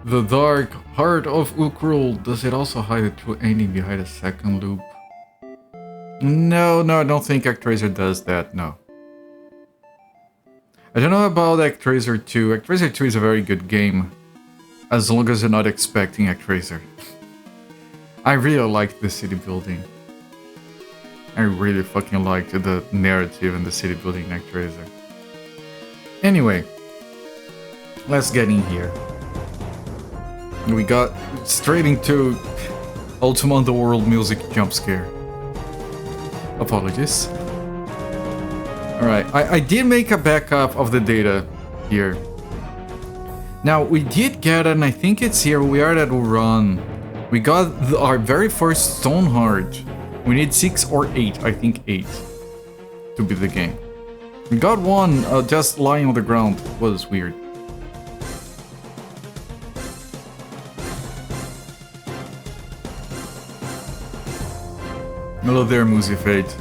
The dark heart of Uukrul. Does it also hide a true ending behind a second loop? No, I don't think Actraiser does that, no. I don't know about Actraiser 2. Actraiser 2 is a very good game, as long as you're not expecting Actraiser. I really liked the city building. I really fucking liked the narrative and the city building in Actraiser. Anyway, let's get in here. We got straight into Ultima Underworld music jump scare. Apologies. Alright, I did make a backup of the data here. Now, we did get, and I think it's here, we are at run. We got our very first stone heart. We need 6 or 8, I think 8, to beat the game. We got one just lying on the ground. It was weird. Hello there, Muzi Fate.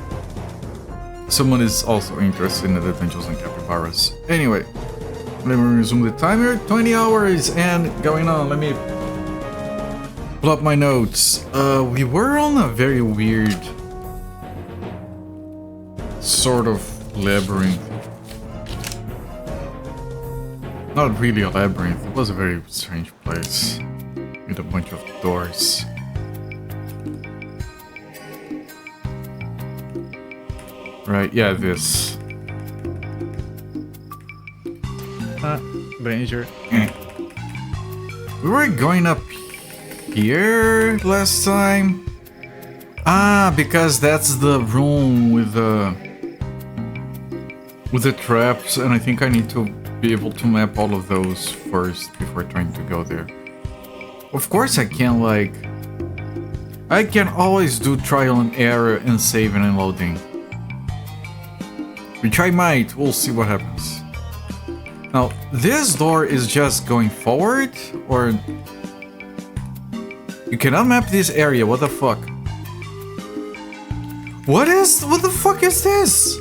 Someone is also interested in the Dungeons and Capybaras. Anyway, let me resume the timer. 20 hours and going on. Let me pull up my notes. We were on a very weird sort of labyrinth. Not really a labyrinth. It was a very strange place with a bunch of doors. Right, yeah, this. Danger. We were going up here last time. Ah, because that's the room with the traps, and I think I need to be able to map all of those first before trying to go there. Of course I can, like... I can always do trial and error and saving and loading. Which I might, we'll see what happens. Now, this door is just going forward, or... You cannot map this area, what the fuck? What the fuck is this?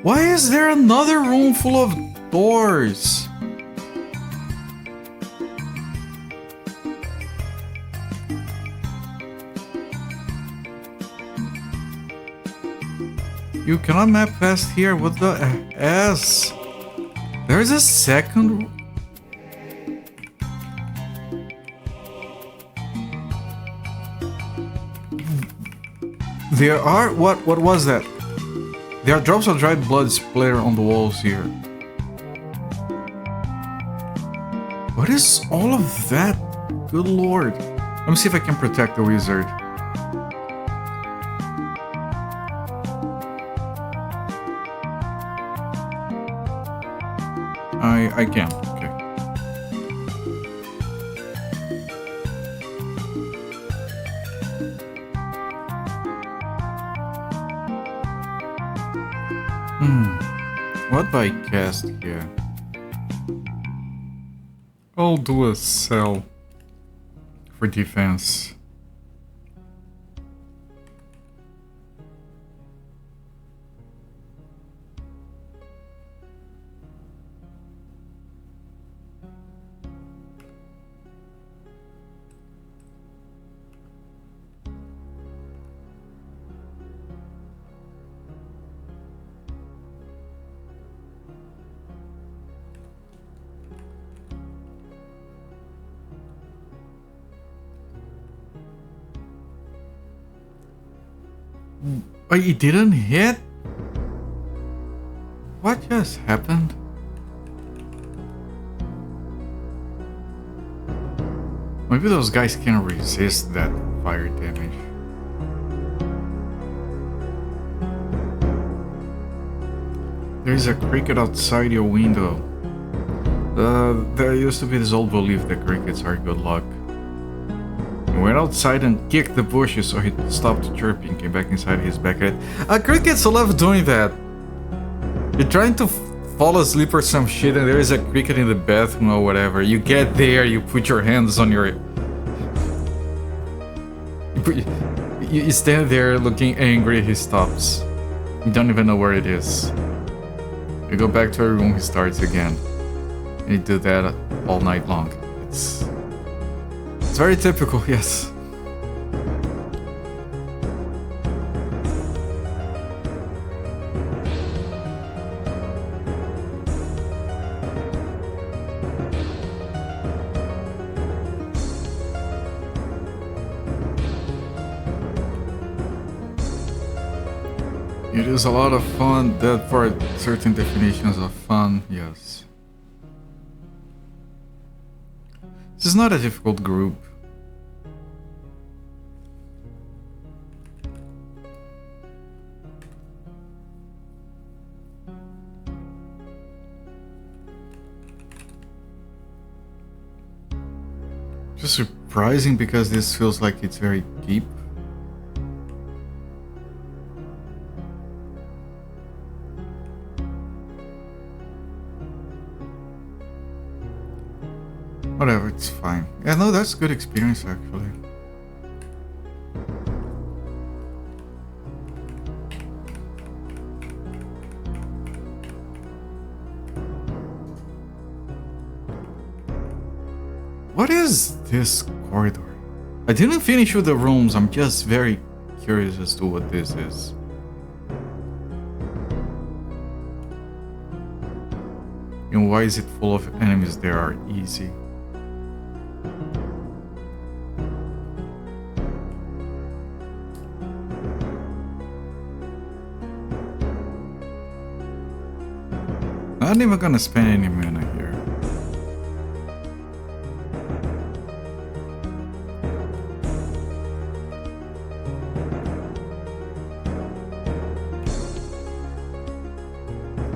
Why is there another room full of doors? You cannot map past here, what the ass? There's a second... There are... What was that? There are drops of dried blood splattered on the walls here. What is all of that? Good lord. Let me see if I can protect the wizard. I can, okay. What do I cast here? I'll do a cell for defense. Oh, it didn't hit? What just happened? Maybe those guys can resist that fire damage. There's a cricket outside your window. There used to be this old belief that crickets are good luck. He went outside and kicked the bushes so he stopped chirping, came back inside his backhead. Crickets love doing that. You're trying to fall asleep or some shit and there is a cricket in the bathroom or whatever. You get there, you put your hands on your... You stand there looking angry, he stops. You don't even know where it is. You go back to your room, he starts again. And you do that all night long. It's very typical, yes. It is a lot of fun, that for certain definitions of fun, yes. This is not a difficult group. Just surprising because this feels like it's very deep. Whatever, it's fine. Yeah, no, that's a good experience actually. What is this corridor? I didn't finish with the rooms, I'm just very curious as to what this is. And why is it full of enemies that are easy? Not even gonna spend any mana here.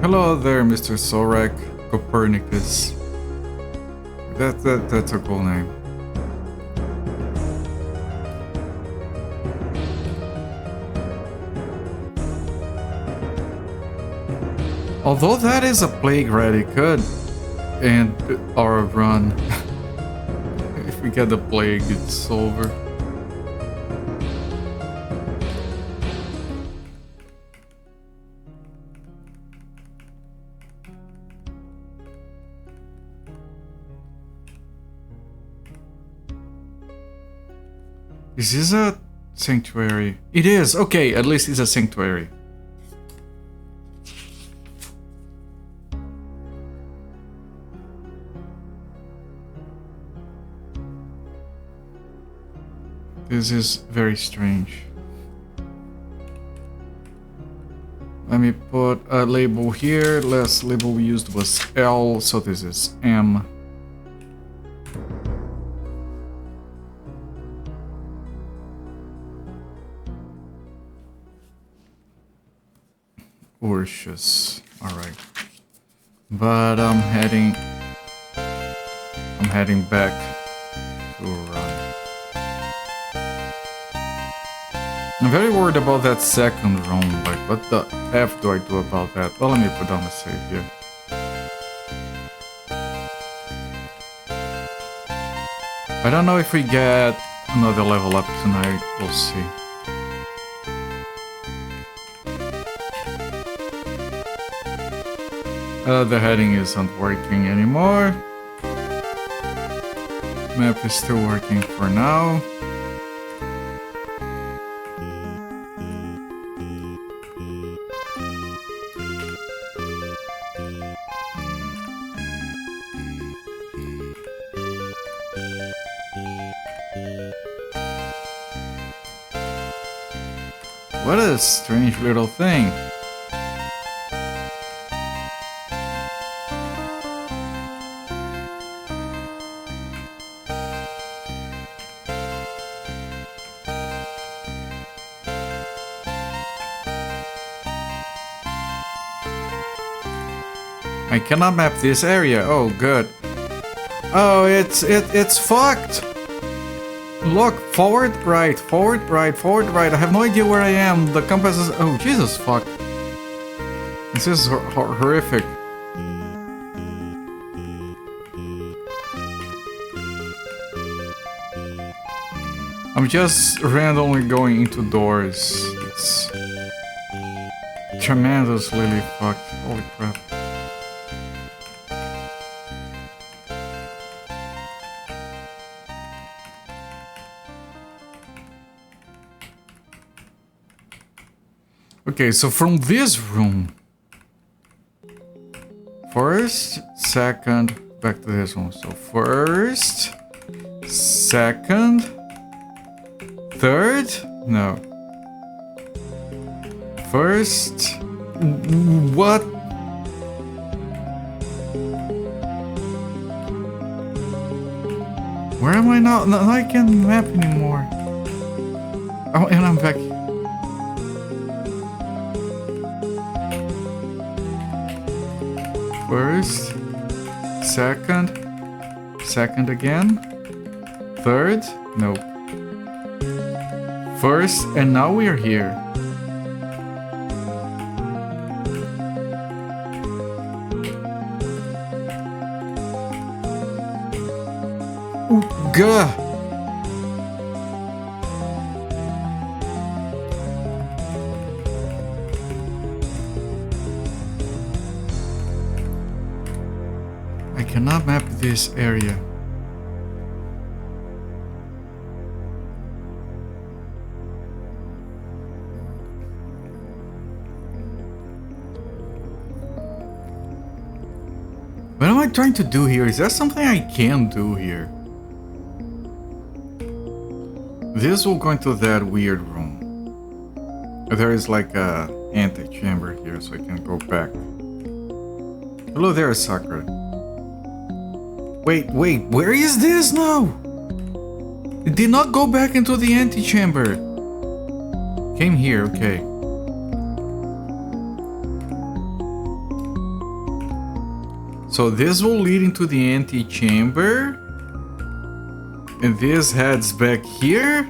Hello there, Mr. Sorek Copernicus. That's a cool name. Although that is a plague rat, it could end our run. If we get the plague, it's over. Is this a sanctuary? It is! Okay, at least it's a sanctuary. This is very strange. Let me put a label here. Last label we used was L, so this is M. Orcious. Alright. But I'm heading back to run. I'm very worried about that second room. Like, what the F do I do about that? Well, let me put down a save here. I don't know if we get another level up tonight. We'll see. The heading isn't working anymore. Map is still working for now. What a strange little thing. I cannot map this area. Oh, good. Oh, it's fucked. Look, forward, right, forward, right, forward, right. I have no idea where I am. The compass is... Oh, Jesus, fuck. This is horrific. I'm just randomly going into doors. It's tremendously fucked. Holy crap. Okay, so from this room, first, second, back to this one. So first, second, third, no. First, what? Where am I now? No, I can't map anymore. Oh, and I'm back. First, second again, third, nope. First, and now we are here. Gah! I cannot map this area. What am I trying to do here? Is there something I can do here? This will go into that weird room. There is like a antechamber here, so I can go back. Hello there, Sakura. Wait, where is this now? It did not go back into the antechamber. Came here, okay. So this will lead into the antechamber. And this heads back here?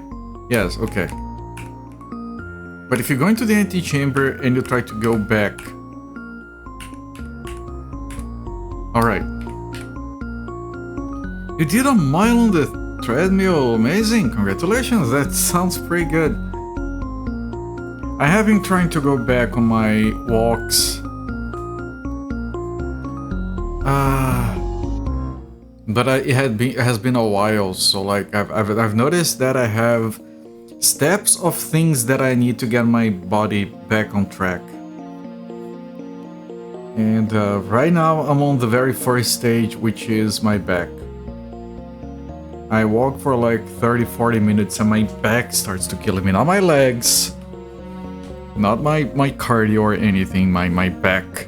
Yes, okay. But if you go into the antechamber and you try to go back... Alright. You did a mile on the treadmill, amazing, congratulations, that sounds pretty good. I have been trying to go back on my walks. But it has been a while, so like I've noticed that I have steps of things that I need to get my body back on track. And right now I'm on the very first stage, which is my back. I walk for like 30-40 minutes and my back starts to kill me. Not my legs, not my cardio or anything, my back.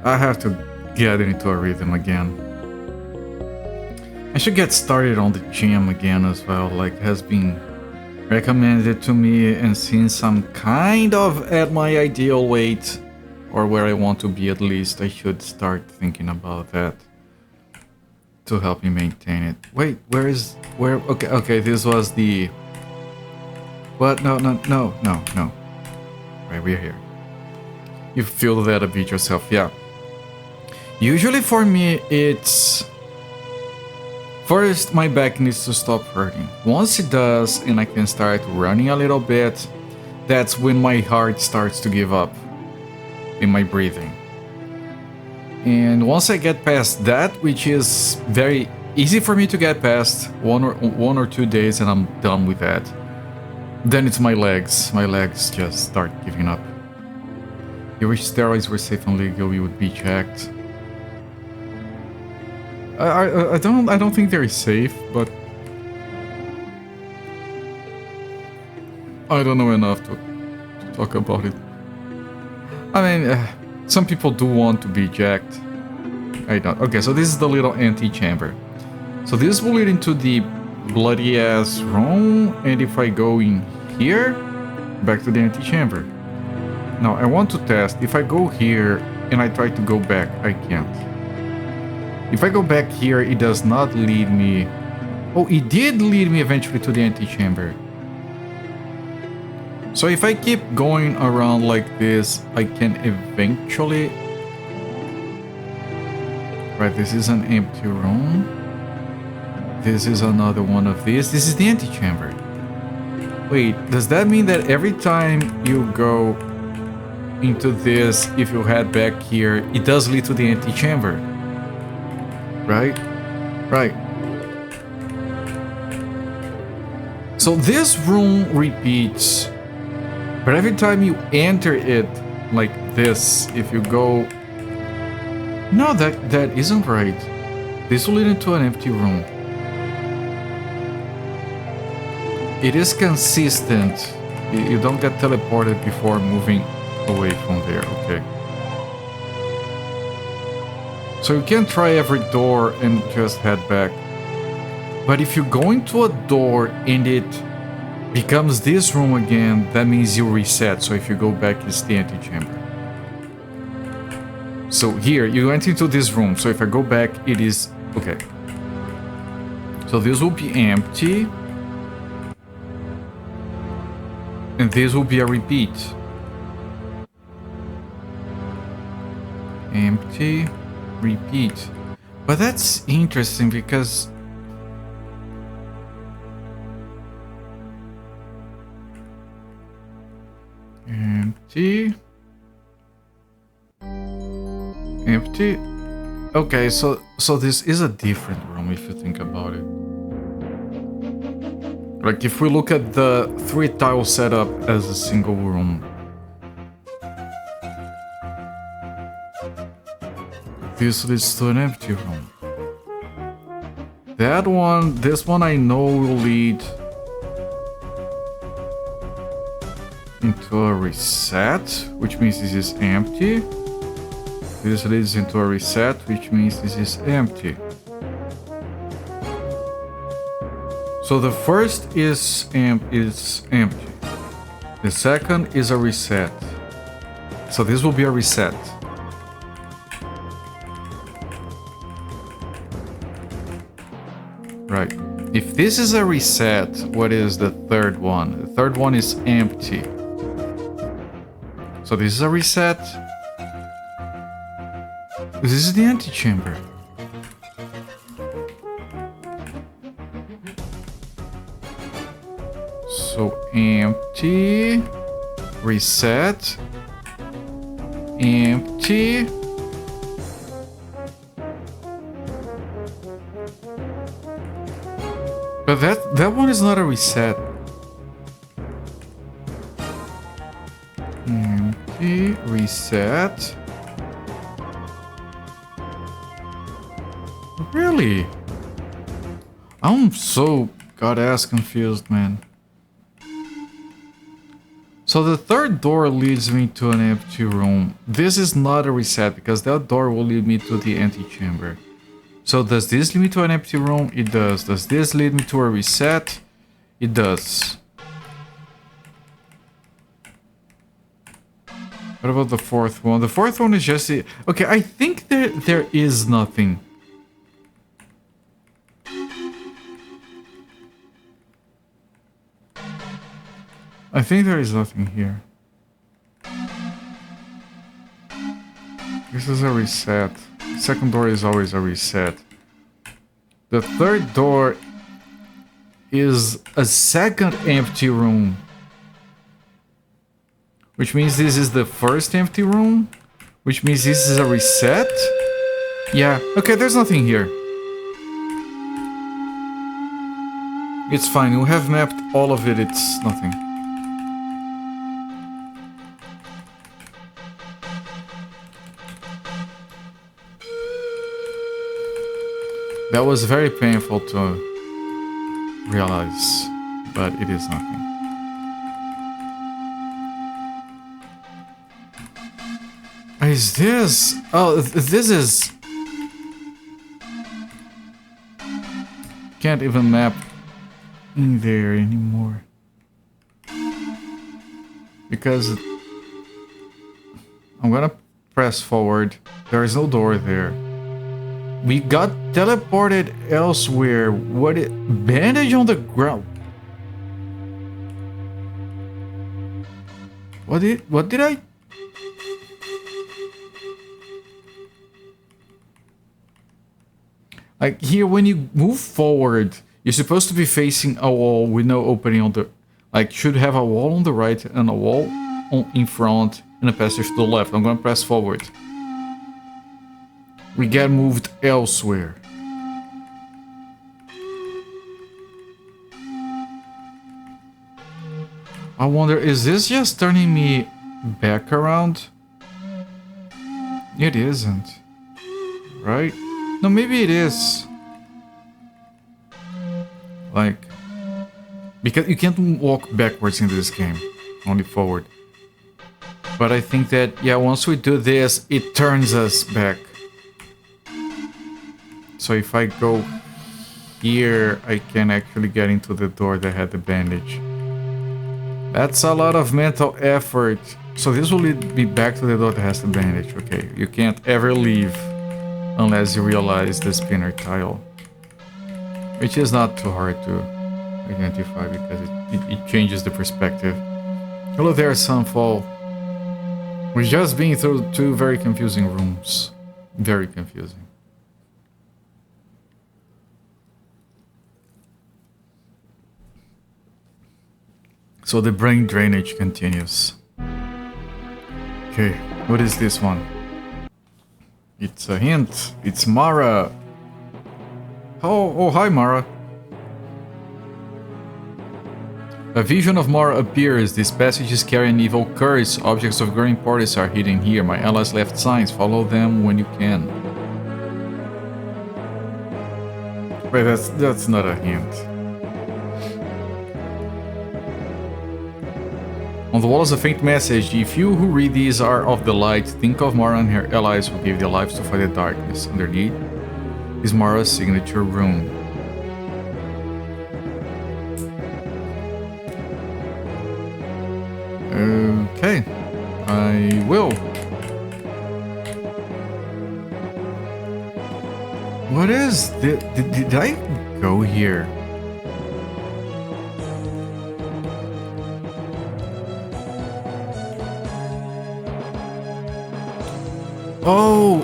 I have to get into a rhythm again. I should get started on the gym again as well, like has been recommended to me, and since I'm kind of at my ideal weight, or where I want to be at least, I should start thinking about that to help me maintain it. Wait, okay, this was the... What? No. Right, we're here. You feel that a bit yourself, yeah. Usually for me, it's... First, my back needs to stop hurting. Once it does, and I can start running a little bit, that's when my heart starts to give up in my breathing. And once I get past that, which is very easy for me to get past, one or 2 days and I'm done with that, then it's my legs. My legs just start giving up. If steroids were safe and legal, you would be checked. I don't think they're safe, but I don't know enough to talk about it. I mean, some people do want to be jacked. I don't. Okay, so this is the little antechamber. So this will lead into the bloody ass room, and if I go in here, back to the antechamber. Now I want to test. If I go here and I try to go back, I can't. If I go back here, it does not lead me... Oh, it did lead me eventually to the antechamber. So if I keep going around like this, I can eventually... Right, this is an empty room. This is another one of these. This is the antechamber. Wait, does that mean that every time you go into this, if you head back here, it does lead to the antechamber? Right? Right. So this room repeats But every time you enter it like this, if you go... No, that isn't right. This will lead into an empty room. It is consistent. You don't get teleported before moving away from there, okay. So you can try every door and just head back. But if you go into a door and it becomes this room again, that means you reset. So if you go back, it's the antechamber. So here, you enter into this room. So if I go back, it is... Okay. So this will be empty. And this will be a repeat. Empty, repeat. But that's interesting because... Empty. Empty. Okay, so this is a different room if you think about it. Like if we look at the 3-tile setup as a single room. This leads to an empty room. That one, this one I know will lead into a reset, which means this is empty. This leads into a reset, which means this is empty. So the first is empty. The second is a reset. So this will be a reset. Right. If this is a reset, what is the third one? The third one is empty. So this is a reset. This is the antechamber. So empty, reset, empty. But that one is not a reset. Empty, reset. Really? I'm so god-ass confused, man. So the third door leads me to an empty room. This is not a reset because that door will lead me to the antechamber. So does this lead me to an empty room? It does. Does this lead me to a reset? It does. What about the fourth one? The fourth one is just... Okay, I think there is nothing. I think there is nothing here. This is a reset. The second door is always a reset. The third door is a second empty room. Which means this is the first empty room. Which means this is a reset. Yeah, okay, there's nothing here. It's fine, we have mapped all of it, it's nothing. That was very painful to realize, but it is nothing. Is this... Oh, this is... Can't even map in there anymore. Because... I'm gonna press forward. There is no door there. We got teleported elsewhere. What it... Bandage on the ground. What did I... Like here, when you move forward, you're supposed to be facing a wall with no opening on the... Like, should have a wall on the right and a wall in front and a passage to the left. I'm gonna press forward. We get moved elsewhere. I wonder, is this just turning me back around? It isn't. Right? No, maybe it is. Like... Because you can't walk backwards in this game. Only forward. But I think that, yeah, once we do this, it turns us back. So if I go here, I can actually get into the door that had the bandage. That's a lot of mental effort. So this will lead me back to the door that has the bandage. Okay, you can't ever leave unless you realize the spinner tile. Which is not too hard to identify because it changes the perspective. Hello there, Sunfall. We've just been through 2 very confusing rooms. Very confusing. So the brain drainage continues. Okay, what is this one? It's a hint. It's Mara. Oh, hi, Mara. A vision of Mara appears. These passages carry an evil curse. Objects of great importance are hidden here. My allies left signs. Follow them when you can. Wait, that's not a hint. On the wall is a faint message. If you who read these are of the light, think of Mara and her allies who gave their lives to fight the darkness. Underneath is Mara's signature rune. Okay, I will. What is... Did I go here?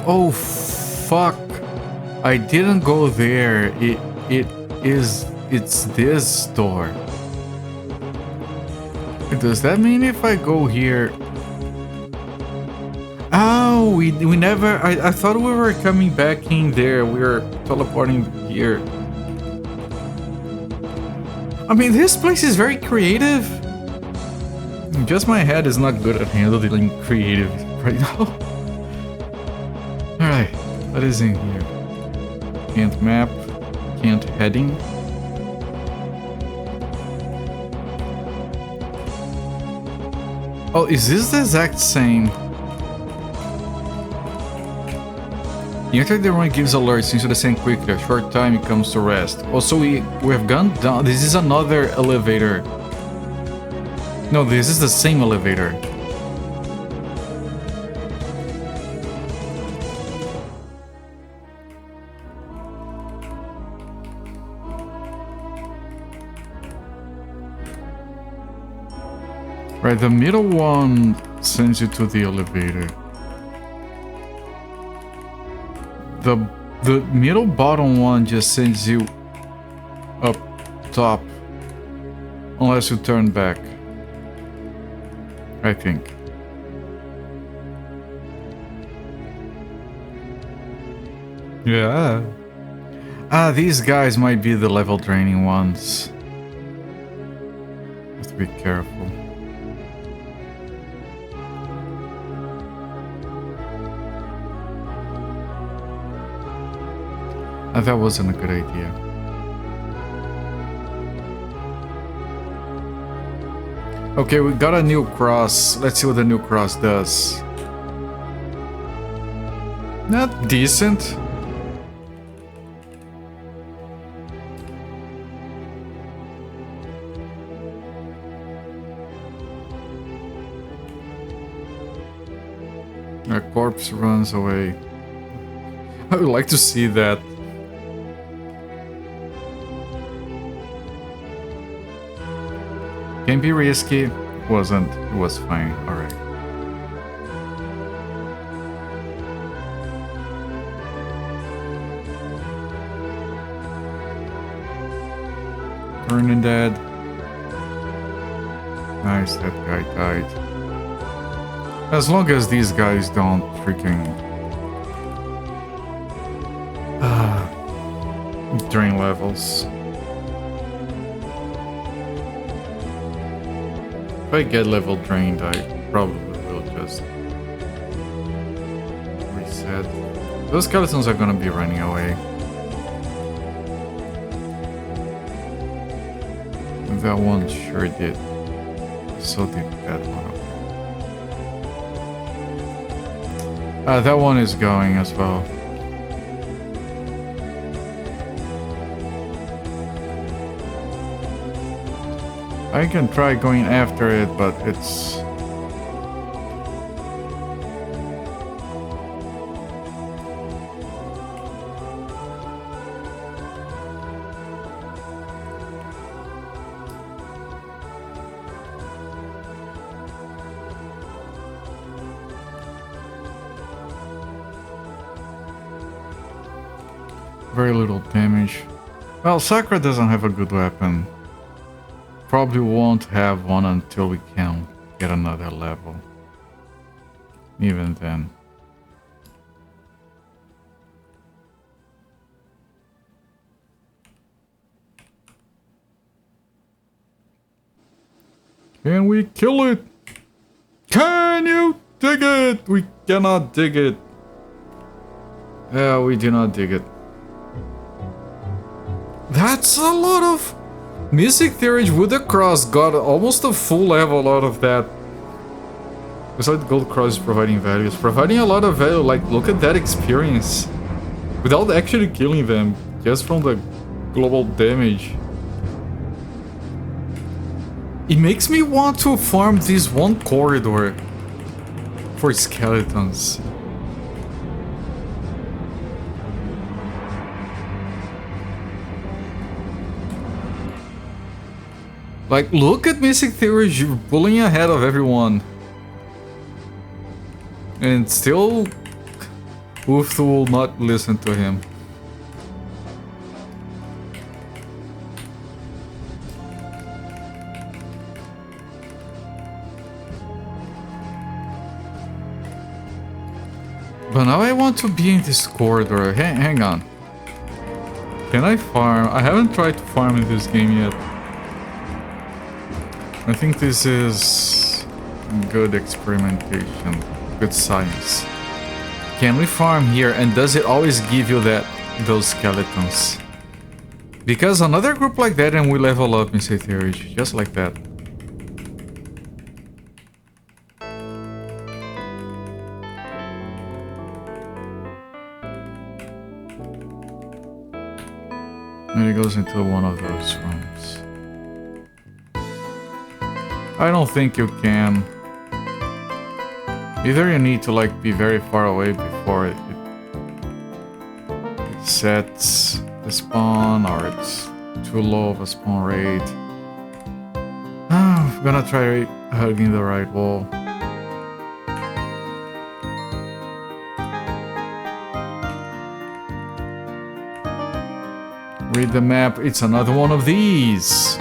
Oh, fuck. I didn't go there. It's this door. Does that mean if I go here... Oh, we never... I thought we were coming back in there. We were teleporting here. I mean, this place is very creative. Just my head is not good at handling creative right now. Alright, what is in here? Can't map, can't heading. Oh, is this the exact same? The enter the room gives alerts into the sand quickly. A short time it comes to rest. Also, we have gone down. This is another elevator. No, this is the same elevator. Right, the middle one sends you to the elevator. The middle bottom one just sends you up top. Unless you turn back. I think. Yeah. Ah, these guys might be the level draining ones. Have to be careful. That wasn't a good idea. Okay, we got a new cross. Let's see what the new cross does. Not decent. A corpse runs away. I would like to see that. Can be risky. Wasn't. It was fine. Alright. Turning dead. Nice, that guy died. As long as these guys don't freaking drain levels. If I get level drained, I probably will just reset. Those skeletons are gonna be running away. That one sure did. So did that one. That one is going as well. I can try going after it, but it's... very little damage. Well, Sakura doesn't have a good weapon. Probably won't have one until we can get another level. Even then. Can we kill it? Can you dig it? We cannot dig it. Yeah, we do not dig it. That's a lot of... Mystic Theory with the cross got almost a full level out of that. Besides gold cross is providing value. It's providing a lot of value, like look at that experience. Without actually killing them, just from the global damage. It makes me want to farm this one corridor for skeletons. Like, look at Mystic Theory, you're pulling ahead of everyone. And still, Wolf will not listen to him. But now I want to be in this corridor. Hang on. Can I farm? I haven't tried to farm in this game yet. I think this is good experimentation, good science. Can we farm here, and does it always give you those skeletons? Because another group like that and we level up in Mystic Theory, just like that. And it goes into one of those rooms. I don't think you can. Either you need to like be very far away before it sets the spawn, or it's too low of a spawn rate. I'm gonna try hugging the right wall. Read the map, it's another one of these.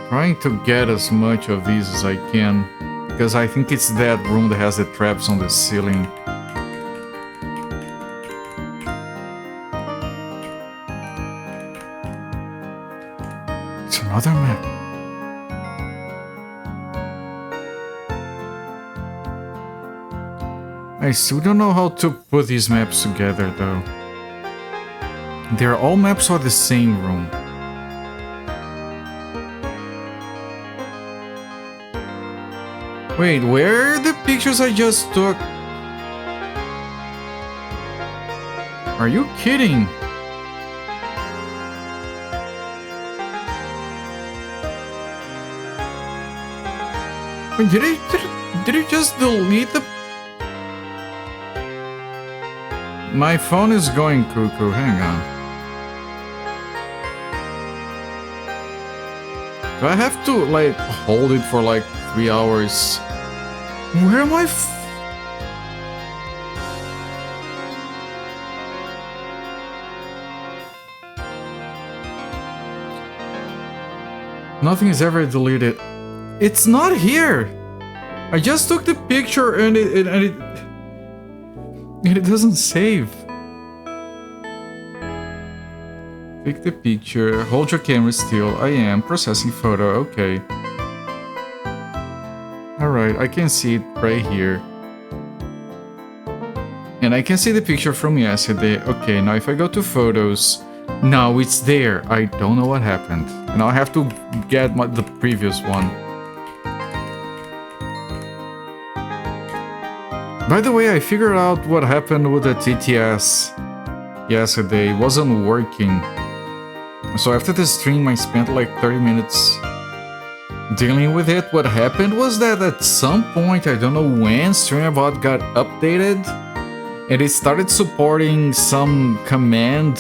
Trying to get as much of these as I can, because I think it's that room that has the traps on the ceiling. It's another map. I still don't know how to put these maps together though. They're all maps for the same room. Wait, where are the pictures I just took? Are you kidding? Wait, did I just delete the... My phone is going cuckoo, hang on. Do I have to, like, hold it for, like, 3 hours? Where am I Nothing is ever deleted. It's not here! I just took the picture and it doesn't save. Take the picture. Hold your camera still. I am processing photo. Okay. Alright, I can see it right here. And I can see the picture from yesterday. Okay, now if I go to photos, now it's there. I don't know what happened. And I'll have to get the previous one. By the way, I figured out what happened with the TTS yesterday. It wasn't working. So after the stream, I spent like 30 minutes dealing with it. What happened was that at some point, I don't know when, StreamYard got updated and it started supporting some command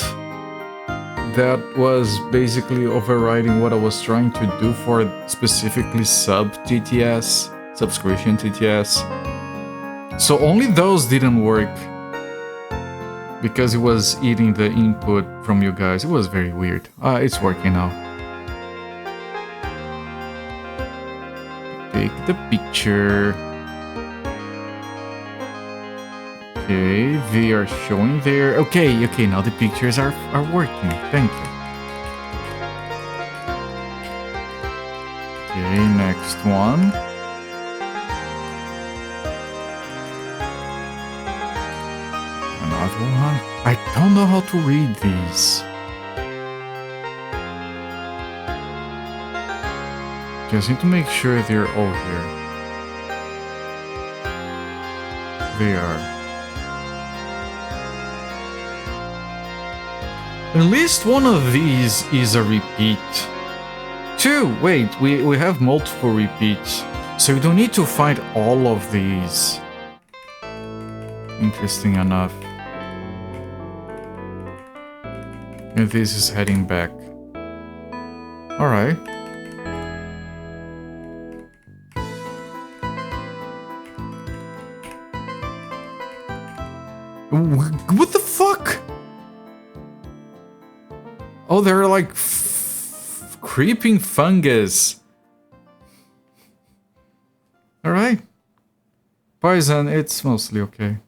that was basically overriding what I was trying to do for specifically sub-TTS, subscription TTS. So only those didn't work because it was eating the input from you guys. It was very weird. It's working now. Take the picture. Okay, they are showing there. Okay, now the pictures are working. Thank you. Okay, next one. Another one. I don't know how to read these. Just need to make sure they're all here. They are. At least one of these is a repeat. Two! Wait, we have multiple repeats. So you don't need to find all of these. Interesting enough. And this is heading back. Alright. What the fuck? Oh, they're like creeping fungus. Alright. Poison, it's mostly okay.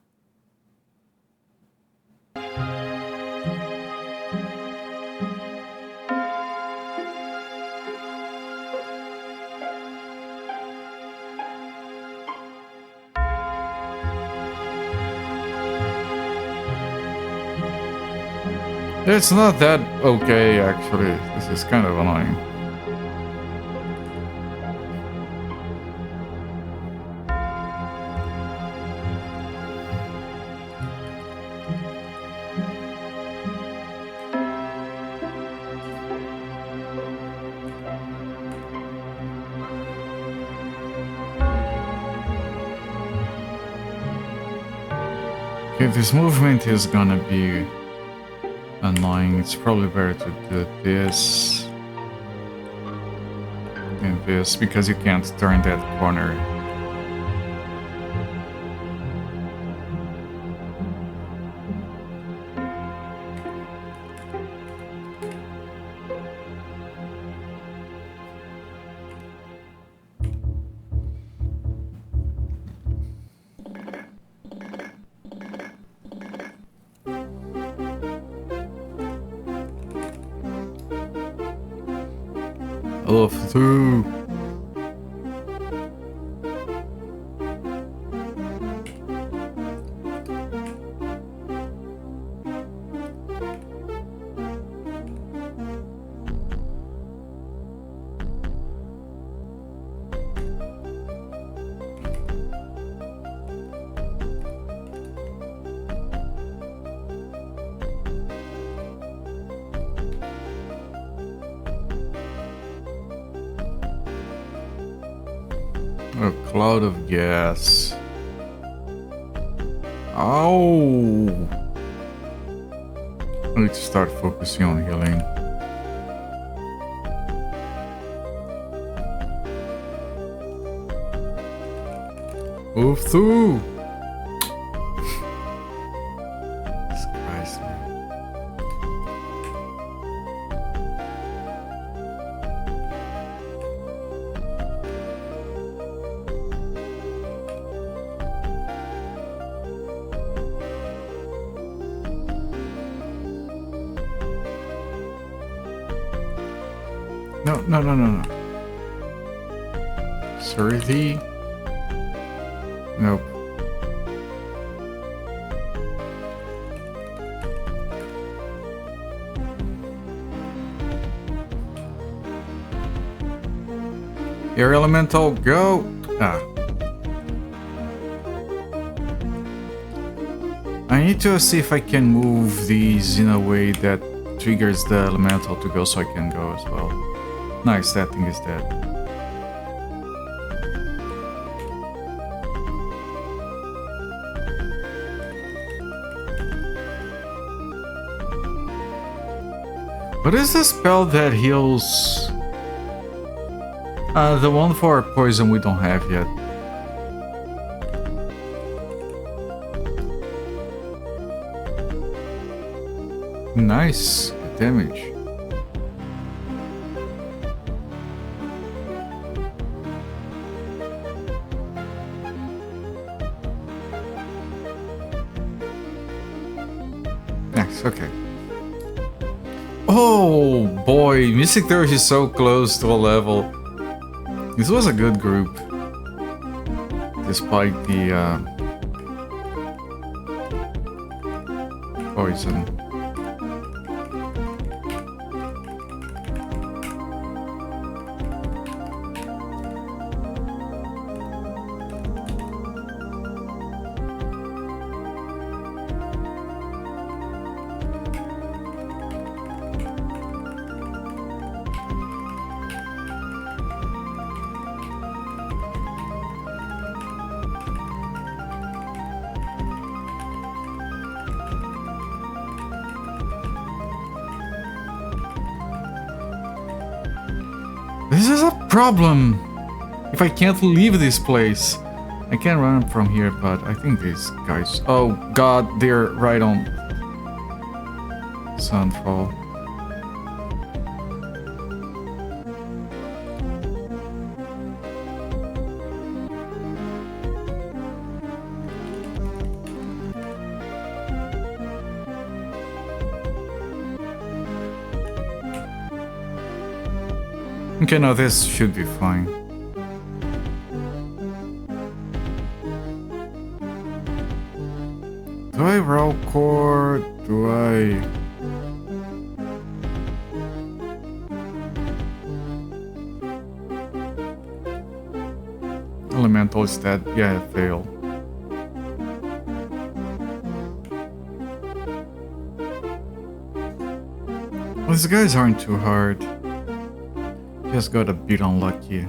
It's not that okay, actually. This is kind of annoying. Okay, this movement is gonna be annoying. It's probably better to do this and this because you can't turn that corner. Of two. A cloud of gas. Ow! I need to start focusing on healing. Move through! Jesus Christ, man. No, no, no, no, no. Survey. Nope. Air elemental, go! Ah. I need to see if I can move these in a way that triggers the elemental to go so I can go as well. Nice, that thing is dead. What is the spell that heals? The one for poison we don't have yet. Nice, good damage. Nice, okay. Oh boy, Mystic Thirst is so close to a level. This was a good group, despite the poison. This is a problem! If I can't leave this place. I can run from here, but I think these guys... Oh god, they're right on Sunfall. Okay, no, this should be fine. Do I roll core? Do I... Elemental is dead. Yeah, I failed. Well, these guys aren't too hard. Just got a bit unlucky.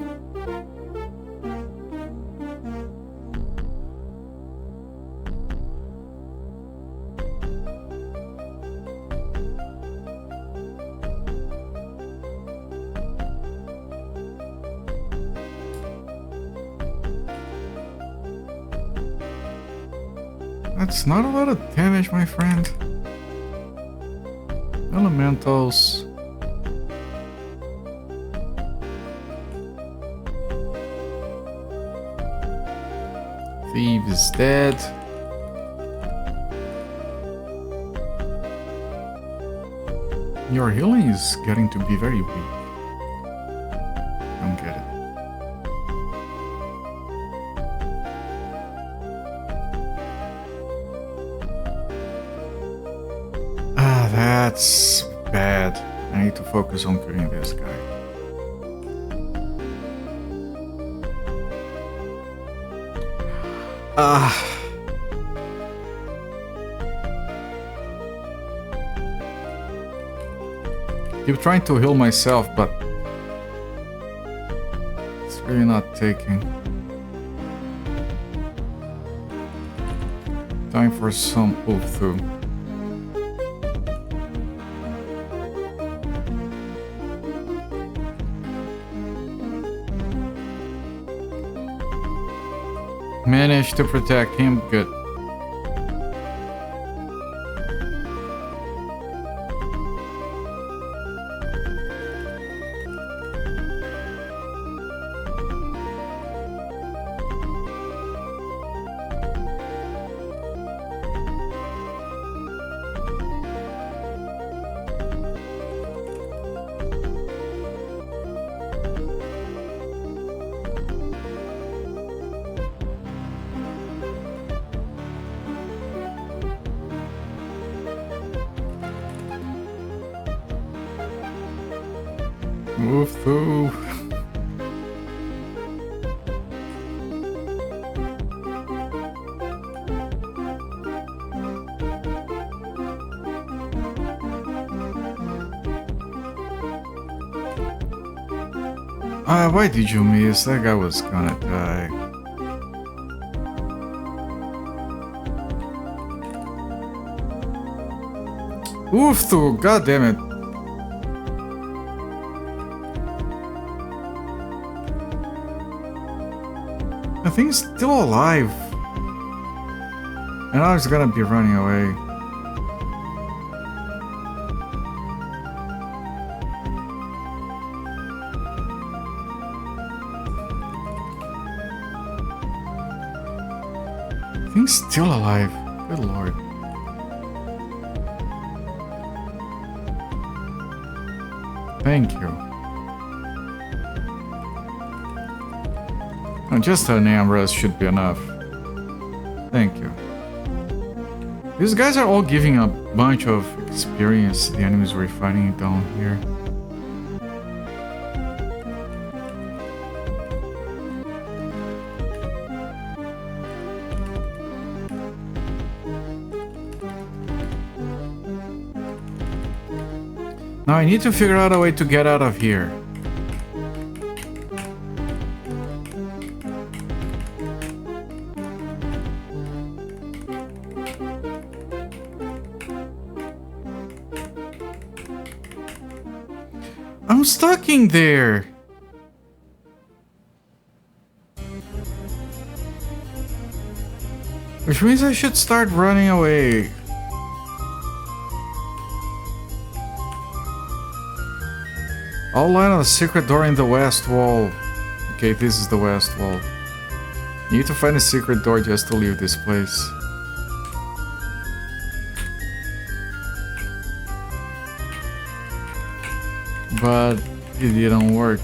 That's not a lot of damage, my friend. Elementals. Thief is dead. Your healing is getting to be very weak. Don't get it. Ah, that's bad. I need to focus on killing this guy. Keep trying to heal myself, but it's really not taking. Time for some pull through. Managed to protect him, good. Move through. Why did you miss? That guy was gonna die. Oof, through, god damn it. The thing's still alive. And I was gonna be running away. Thing's still alive. Good lord. Thank you. Oh, just an Ambrose should be enough. Thank you. These guys are all giving a bunch of experience. The enemies we're fighting down here. Now I need to figure out a way to get out of here. I'm stuck in there. Which means I should start running away. I'll land on a secret door in the west wall. Okay, this is the west wall. You need to find a secret door just to leave this place. But it didn't work.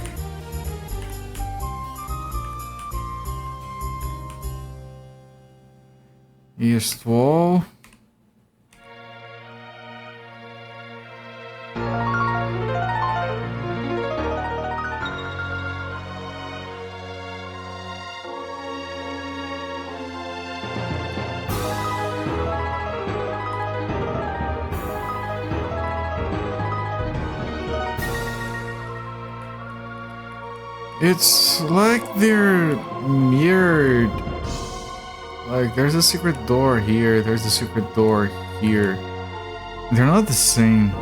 East wall. It's like they're mirrored. Like there's a secret door here, there's a secret door here. They're not the same.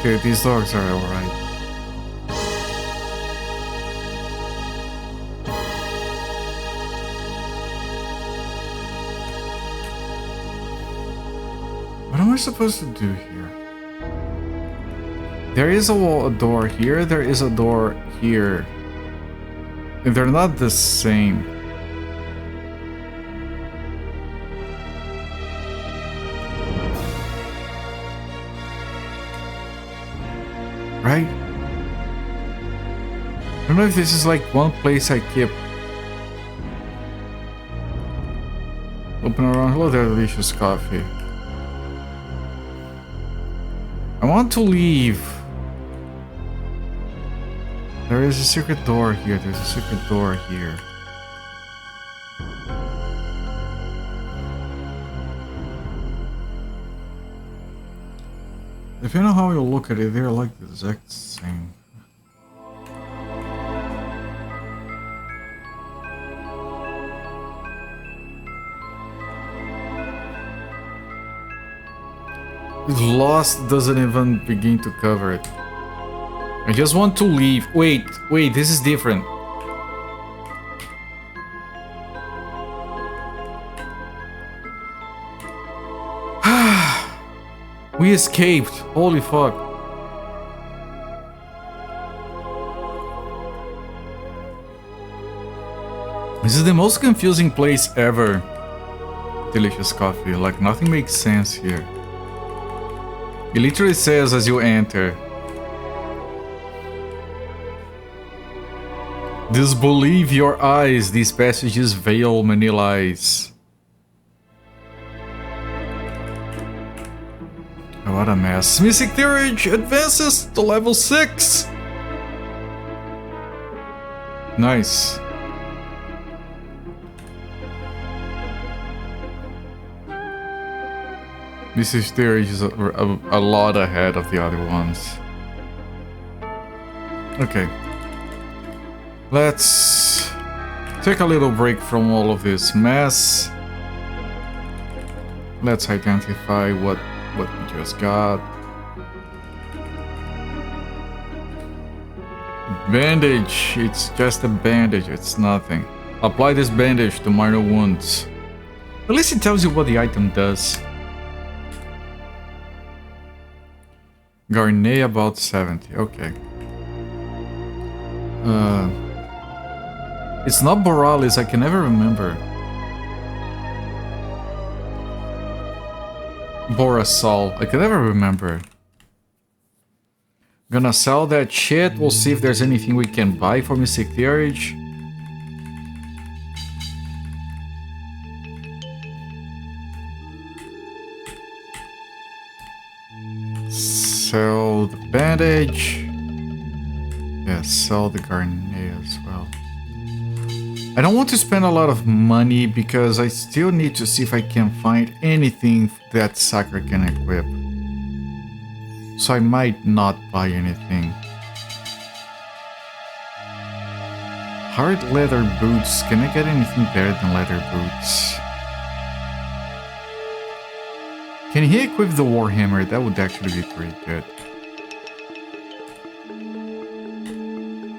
Okay, these dogs are alright. What am I supposed to do here? There is a door here, there is a door here. And they're not the same. Right? I don't know if this is like one place I keep open around. Hello there, delicious coffee. I want to leave. There is a secret door here. There's a secret door here. Depending on how you look at it, they're like the exact same. Lost doesn't even begin to cover it. I just want to leave. Wait, this is different. We escaped. Holy fuck. This is the most confusing place ever. Delicious coffee. Like nothing makes sense here. It literally says as you enter. Disbelieve your eyes, these passages veil many lies. Oh, what a mess. Mystic Theurge advances to level 6! Nice. Mystic Theurge is a lot ahead of the other ones. Okay. Let's take a little break from all of this mess. Let's identify what we just got. Bandage. It's just a bandage. It's nothing. Apply this bandage to minor wounds. At least it tells you what the item does. Garnet about 70. Okay. It's not Borealis, I can never remember. Borasol, I can never remember. Gonna sell that shit, we'll see if there's anything we can buy for Mystic Theurge. Sell the bandage. Yeah, sell the Garnet as well. I don't want to spend a lot of money because I still need to see if I can find anything that Sakura can equip. So I might not buy anything. Hard leather boots. Can I get anything better than leather boots? Can he equip the Warhammer? That would actually be pretty good.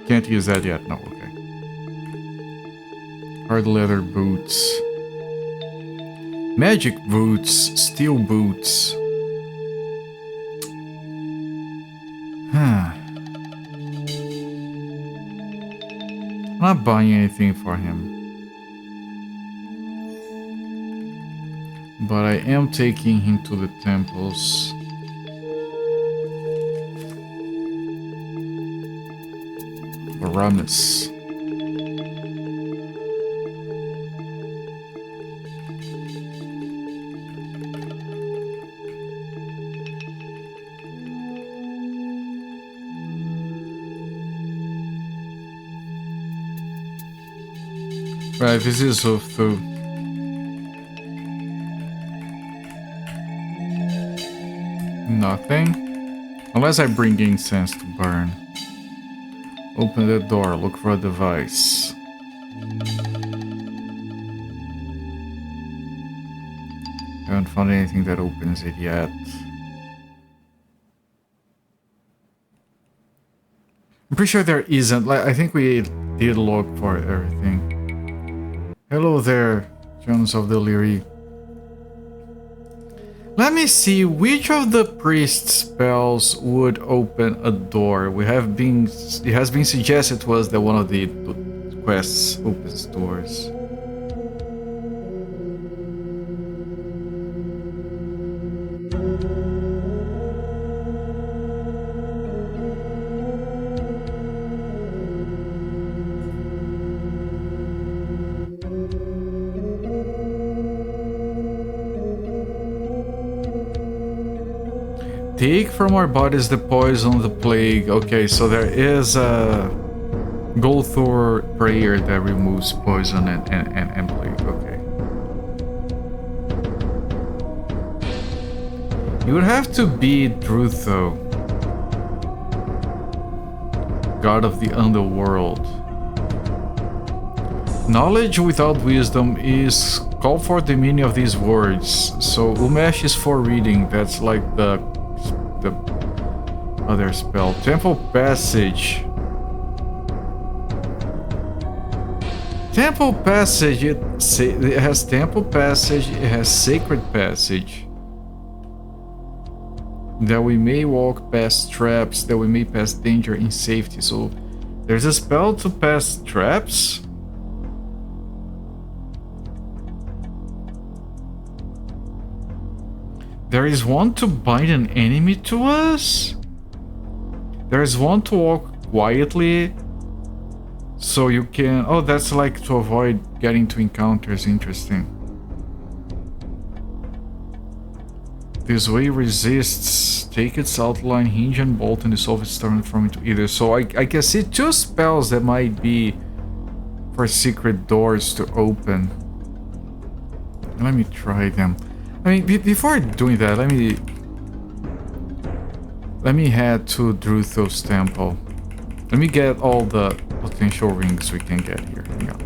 Can't use that yet. No, okay. Hard leather boots. Magic boots. Steel boots. I'm not buying anything for him. But I am taking him to the temples. Aramis. Right, this is Zoftu. Nothing. Unless I bring incense to burn. Open the door, look for a device. Haven't found anything that opens it yet. I'm pretty sure there isn't. Like, I think we did look for everything. Hello there, Jones of the Leary. Let me see which of the priest spells would open a door. It has been suggested to us that one of the quests opens doors. Take from our bodies the poison, the plague. Okay, so there is a Golthor prayer that removes poison and plague. Okay. You would have to be Druth, though. God of the underworld. Knowledge without wisdom is call for the meaning of these words. So Umesh is for reading. That's like the other spell. Temple Passage. Temple Passage. It has Temple Passage. It has Sacred Passage. That we may walk past traps. That we may pass danger in safety. So there's a spell to pass traps. There is one to bind an enemy to us. There is one to walk quietly. So you can... Oh, that's like to avoid getting to encounters. Interesting. This way resists. Take its outline, hinge and bolt, and dissolve its turn from into either. So I can see 2 spells that might be for secret doors to open. Let me try them. I mean, before doing that, let me head to Drutho's temple. Let me get all the potential rings we can get here. Hang on.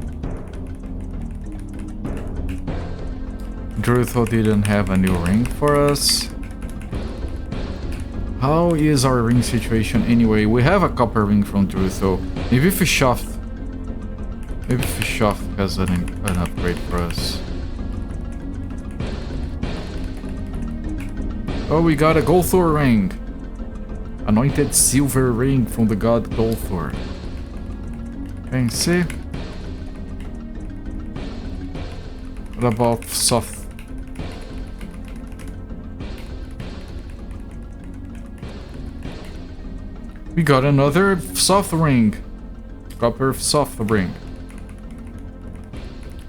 Drutho didn't have a new ring for us. How is our ring situation anyway? We have a copper ring from Drutho. Maybe Fishoft has an upgrade for us. Oh, we got a Golthor ring. Anointed silver ring from the god Golthor. Can you see? What about soft? We got another soft ring. Copper soft ring.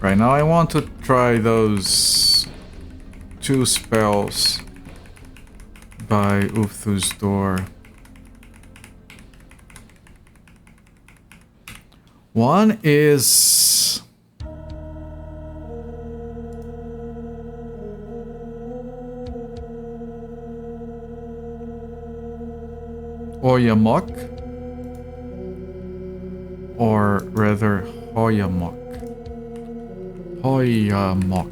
Right now I want to try those 2 spells by Ufthu's door. One is... Oyamok, or rather Hoyamok. Hoyamok.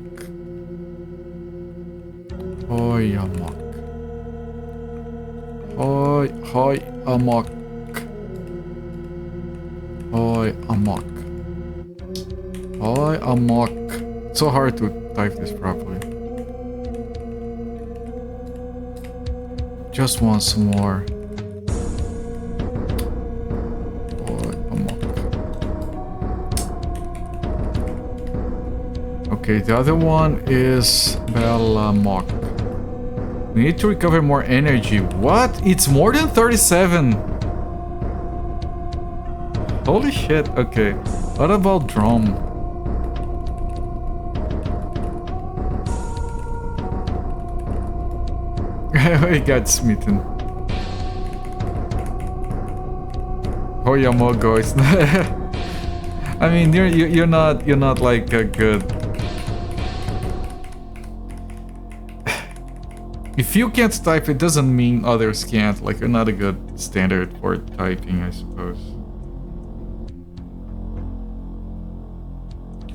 Hoyamok. Hoyamok. Hoyamok. Hoyamok. It's so hard to type this properly. Just once more. Okay, the other one is Bellamok. We need to recover more energy. What? It's more than 37. Holy shit. Okay. What about Drum? We got smitten. Hoyamogo is I mean, you're not like a good. If you can't type, it doesn't mean others can't. Like, you're not a good standard for typing, I suppose.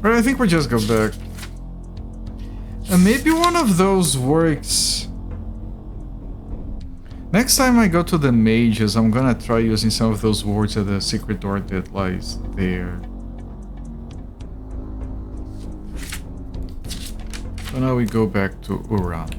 But I think we'll just go back. And maybe one of those works. Next time I go to the mages, I'm gonna try using some of those words at the secret door that lies there. So now we go back to Uran.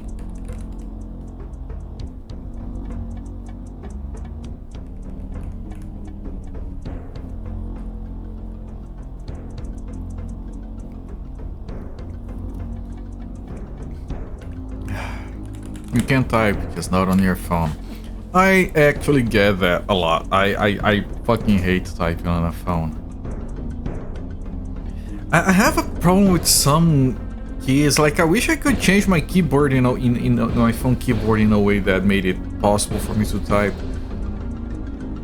You can type, just not on your phone. I actually get that a lot. I fucking hate typing on a phone. I have a problem with some keys. Like, I wish I could change my keyboard, you know, in my phone keyboard in a way that made it possible for me to type.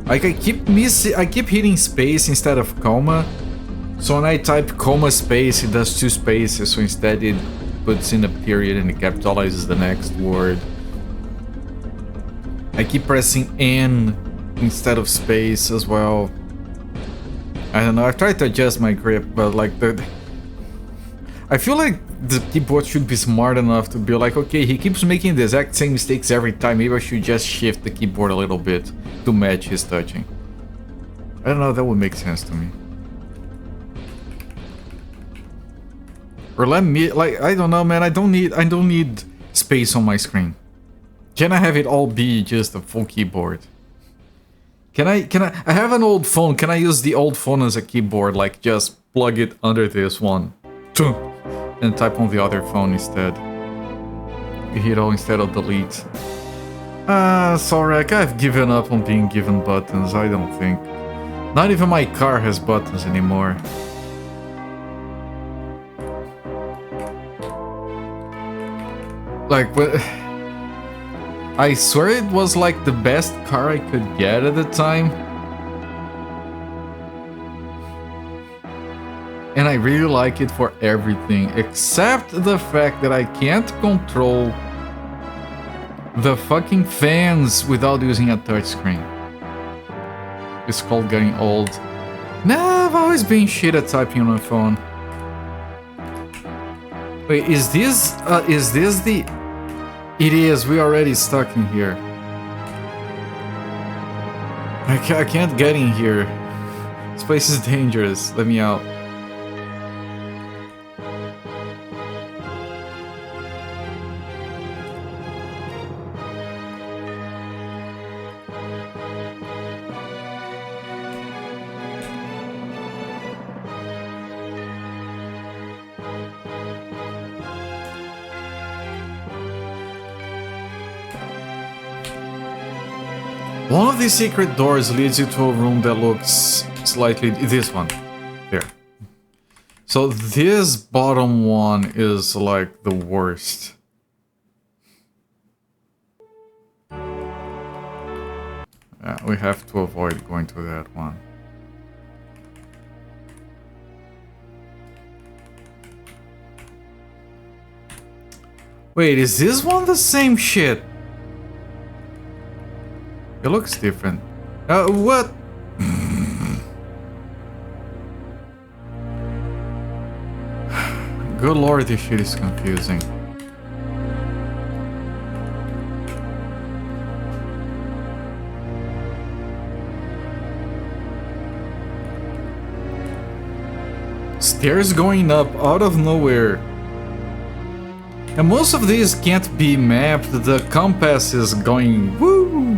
Like, I keep hitting space instead of comma. So when I type comma space, it does 2 spaces. So instead it puts in a period and it capitalizes the next word. I keep pressing N instead of space as well. I don't know, I've tried to adjust my grip, but like I feel like the keyboard should be smart enough to be like, okay, he keeps making the exact same mistakes every time, maybe I should just shift the keyboard a little bit to match his touching. I don't know, that would make sense to me. Or let me, like, I don't know, man, I don't need space on my screen. Can I have it all be just a full keyboard? I have an old phone, can I use the old phone as a keyboard, like just plug it under this one and type on the other phone instead? hit all instead of delete. Sorry, I've given up on being given buttons, I don't think. Not even my car has buttons anymore. Like, I swear it was like the best car I could get at the time. And I really like it for everything, except the fact that I can't control the fucking fans without using a touchscreen. It's called getting old. Nah, I've always been shit at typing on my phone. Wait, is this the... It is, we already stuck in here. I can't get in here. This place is dangerous, let me out. One of these secret doors leads you to a room that looks slightly... This one. Here. So this bottom one is like the worst. We have to avoid going to that one. Wait, is this one the same shit? It looks different. What? Good lord, this shit is confusing. Stairs going up out of nowhere. And most of these can't be mapped, the compass is going woo!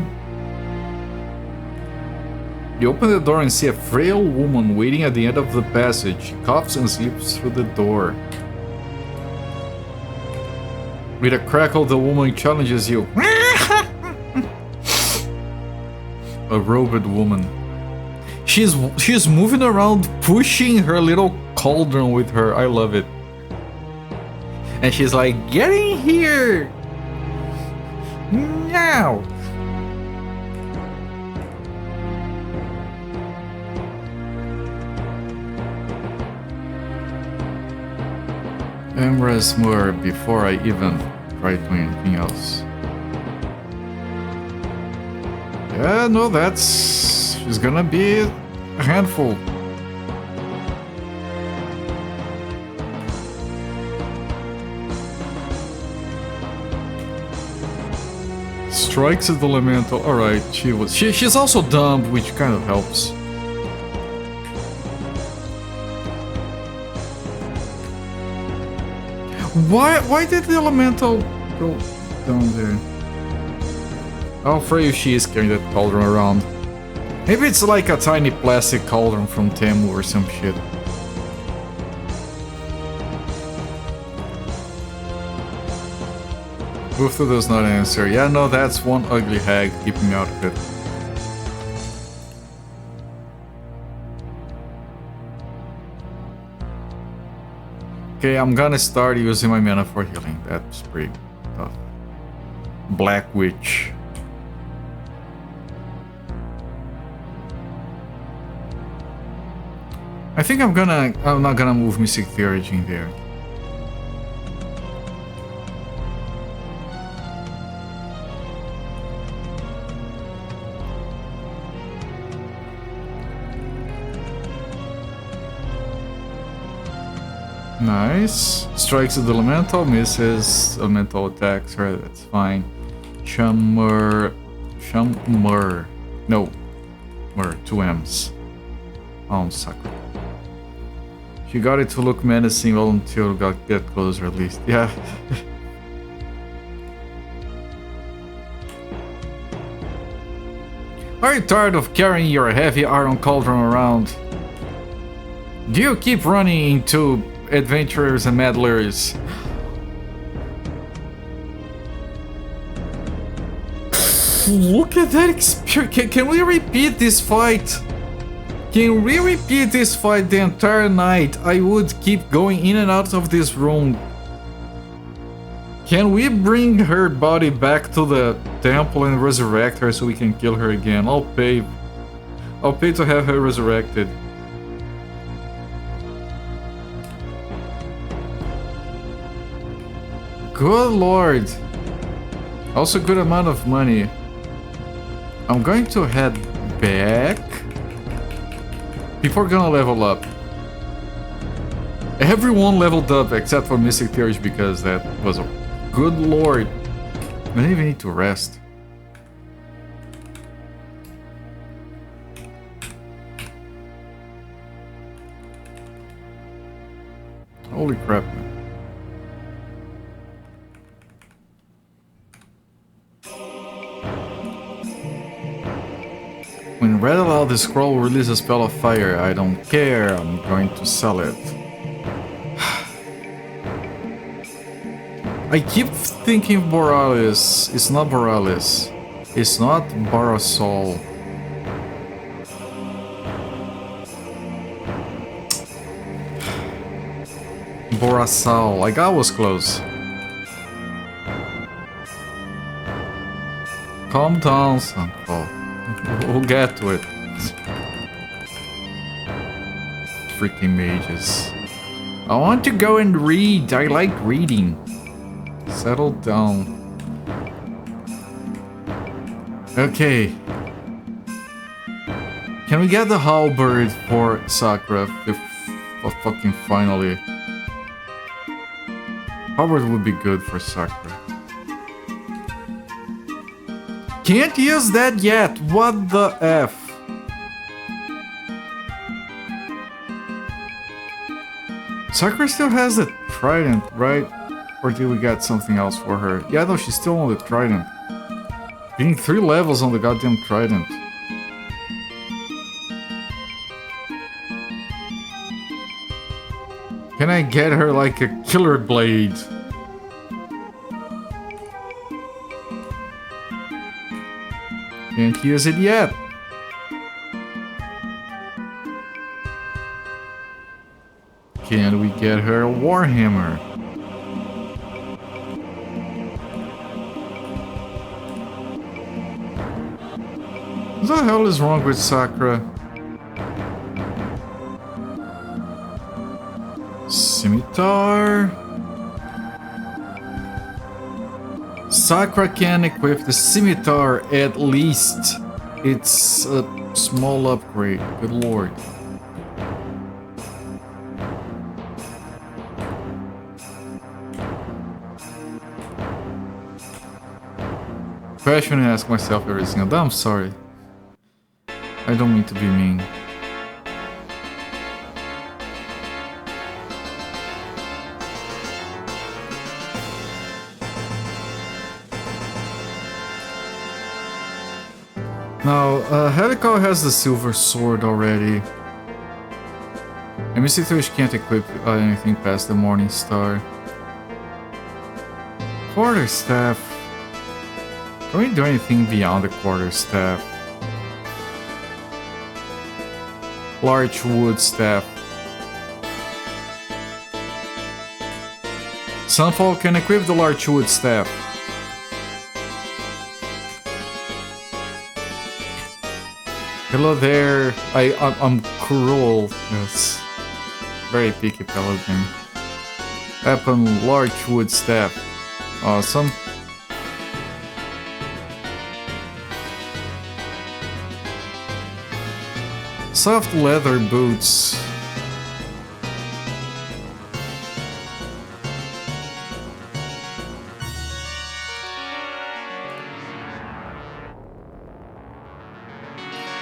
You open the door and see a frail woman waiting at the end of the passage. She coughs and slips through the door. With a crackle, the woman challenges you. A robed woman. She's moving around, pushing her little cauldron with her. I love it. And she's like, "Get in here! Now!" Embrace more before I even try doing anything else. Yeah, no, she's gonna be a handful. Strikes at the elemental. Alright, she's also dumb, which kind of helps. Why did the elemental go down there? How afraid she is carrying that cauldron around. Maybe it's like a tiny plastic cauldron from Temu or some shit. Bufo does not answer. Yeah, no, that's one ugly hag keeping out of it. Okay, I'm gonna start using my mana for healing. That's pretty tough. Black Witch. I think I'm not gonna move Mystic Theurgy in there. Nice. Strikes at the elemental, misses. Elemental attacks her, that's fine. Shamur. No. Mur, 2 M's. Oh, sucker. She got it to look menacing until it get closer at least. Yeah. Are you tired of carrying your heavy iron cauldron around? Do you keep running into adventurers and meddlers? Look at that experience. Can we repeat this fight? Can we repeat this fight the entire night? I would keep going in and out of this room. Can we bring her body back to the temple and resurrect her so we can kill her again? I'll pay. I'll pay to have her resurrected. Good lord. Also good amount of money. I'm going to head back. People are gonna level up. Everyone leveled up except for Mystic Theories because that was a good lord. I don't even need to rest. Holy crap, man. When read aloud, the scroll will release a spell of fire. I don't care, I'm going to sell it. I keep thinking Borealis. It's not Borealis. It's not Barasol. Borasal. Like I was close. Calm down, son. Oh. We'll get to it. Freaking mages. I want to go and read. I like reading. Settle down. Okay. Can we get the halberd for Sakura? Fucking finally. Halberd would be good for Sakura. Can't use that yet. What the F? Sakura still has the trident, right? Or did we get something else for her? Yeah, no, she's still on the trident. Getting 3 levels on the goddamn trident. Can I get her like a killer blade? Can't use it yet. Can we get her a warhammer? What the hell is wrong with Sakura? Scimitar. Sakura can equip the scimitar at least. It's a small upgrade. Good lord. Question I ask myself every single day. I'm sorry. I don't mean to be mean. Now, Helical has the silver sword already. And Mystic Fish can't equip anything past the Morning Star. Quarterstaff. Can we do anything beyond the quarterstaff? Large wood staff. Sunfall can equip the large wood staff. Hello there. I'm cruel. Yes. Very picky paladin. Weapon, large wood staff. Awesome. Soft leather boots.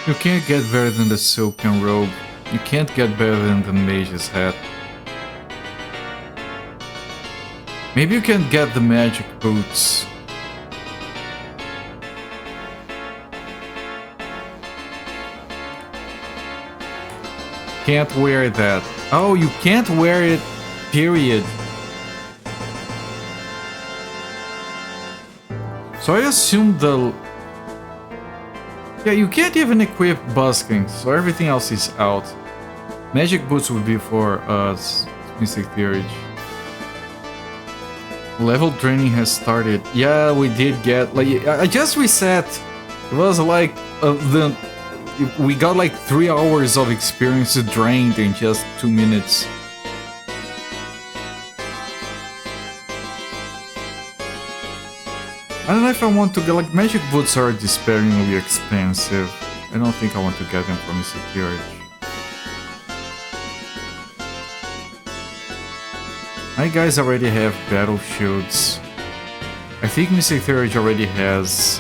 You can't get better than the silken robe. You can't get better than the mage's hat. Maybe you can get the magic boots. Can't wear that. Oh, you can't wear it, period. So I assume Yeah, you can't even equip busking, so everything else is out. Magic boots would be for us, Mystic Theory. Level training has started. Yeah, we did get like I just reset. It was like we got like 3 hours of experience drained in just 2 minutes. I don't know if I want to get like magic boots are despairingly expensive. I don't think I want to get them from Mystic Theory. My guys already have battle shields. I think Mystic Theory already has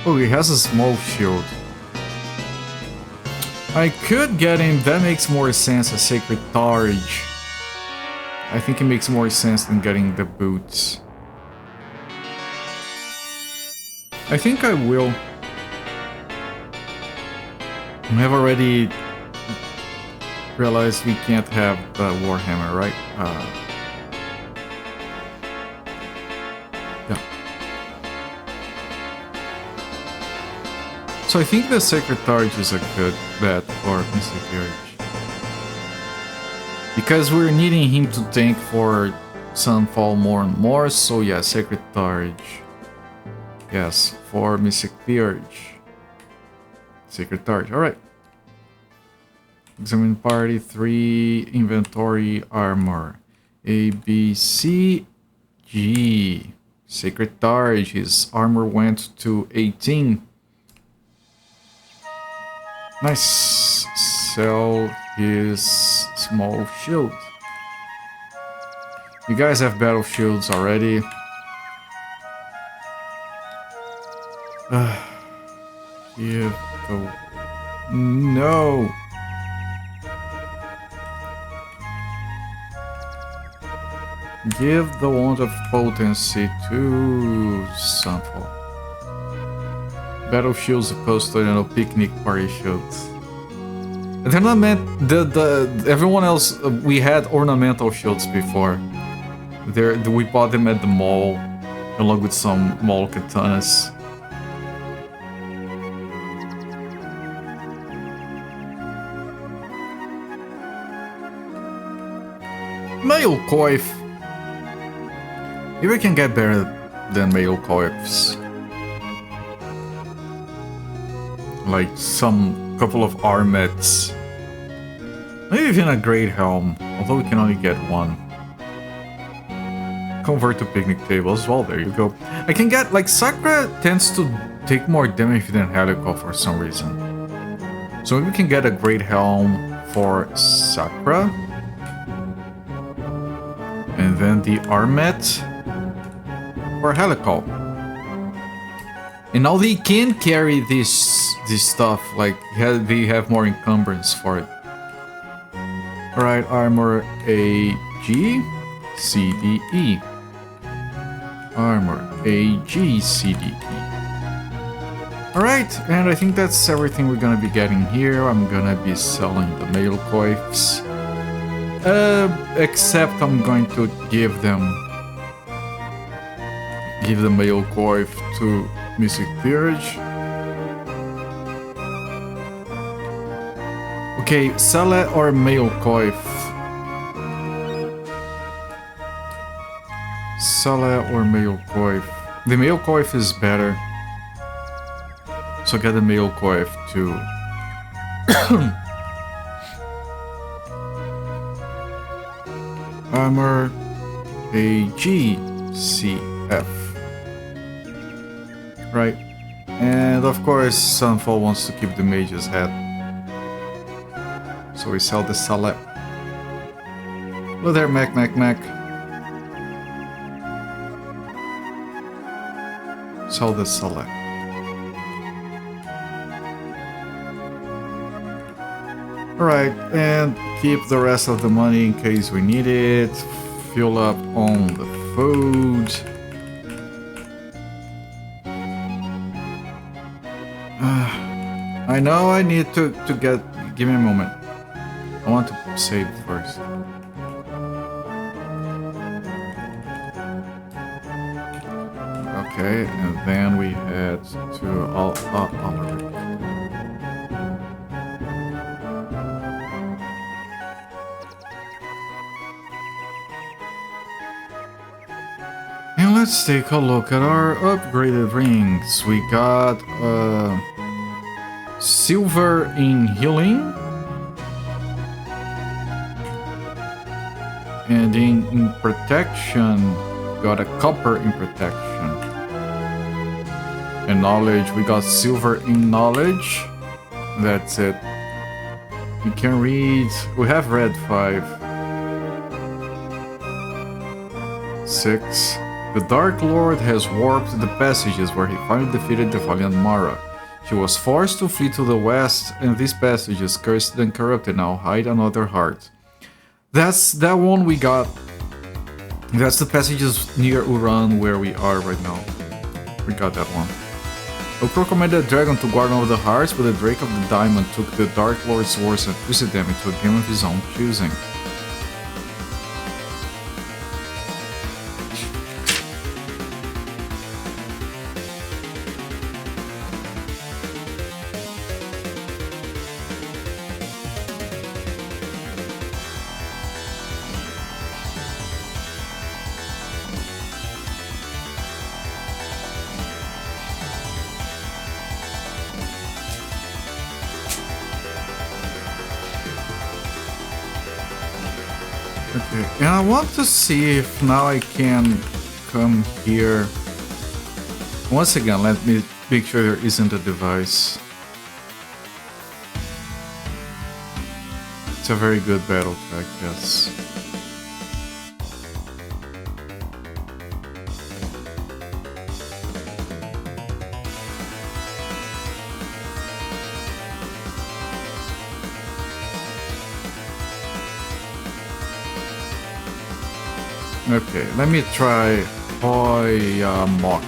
oh, he has a small shield. I could get him, that makes more sense, a Sacred Targe. I think it makes more sense than getting the boots. I think I will. I have already realized we can't have the Warhammer, right? Yeah. So I think the Sacred Targe is a good bet for Mystic Theory. Because we're needing him to tank for Sunfall more and more, so yeah, Sacred Targe. Yes, for Mystic Theory. Sacred Targe, alright. Examine party, 3, inventory, armor. A, B, C, G. Sacred Targe, his armor went to 18. Nice. Sell his small shield. You guys have battle shields already. Give the... No! Give the Wand of Potency to Sunfall. Battle shields opposed to, you know, picnic party shields. They're not meant... everyone else... we had ornamental shields before. We bought them at the mall, along with some mall katanas. Male coif. Maybe we can get better than male coifs. Like some couple of armets. Maybe even a great helm, although we can only get one. Convert to picnic tables, well there you go. I can get, like, Sakura tends to take more damage than Helico for some reason. So maybe we can get a great helm for Sakura. And then the armet for Helico. And now they can carry this stuff, like they have more encumbrance for it. Alright, armor A, G, C, D, E. Armor A, G, C, D, E. Alright, and I think that's everything we're gonna be getting here. I'm gonna be selling the male coifs. Except I'm going to give the male coif to Mystic Theory. Okay, Sale or male coif? Sale or male coif? The male coif is better. So get the male coif too. Armor A, G, C, F. Right. And of course, Sunfall wants to keep the mage's head. So we sell the Salep. Hello there, Mac. Sell the Salep. Alright, and keep the rest of the money in case we need it. Fuel up on the food. I know I need to get... Give me a moment. I want to save first. Okay, and then we head to Alaric. And let's take a look at our upgraded rings. We got silver in healing and in protection, got a copper in protection. And knowledge, we got silver in knowledge. That's it. You can read, we have read 5. 6. The Dark Lord has warped the passages where he finally defeated the valiant Mara. She was forced to flee to the west, and these passages, cursed and corrupted, now hide another heart. That's that one we got. That's the passages near Uran where we are right now. We got that one. Uukrul commanded the dragon to guard over the hearts, but the Drake of the Diamond took the Dark Lord's swords and twisted them into a game of his own choosing. Okay, and I want to see if now I can come here. Once again, let me make sure there isn't a device. It's a very good battle track, yes. Okay, let me try Mock.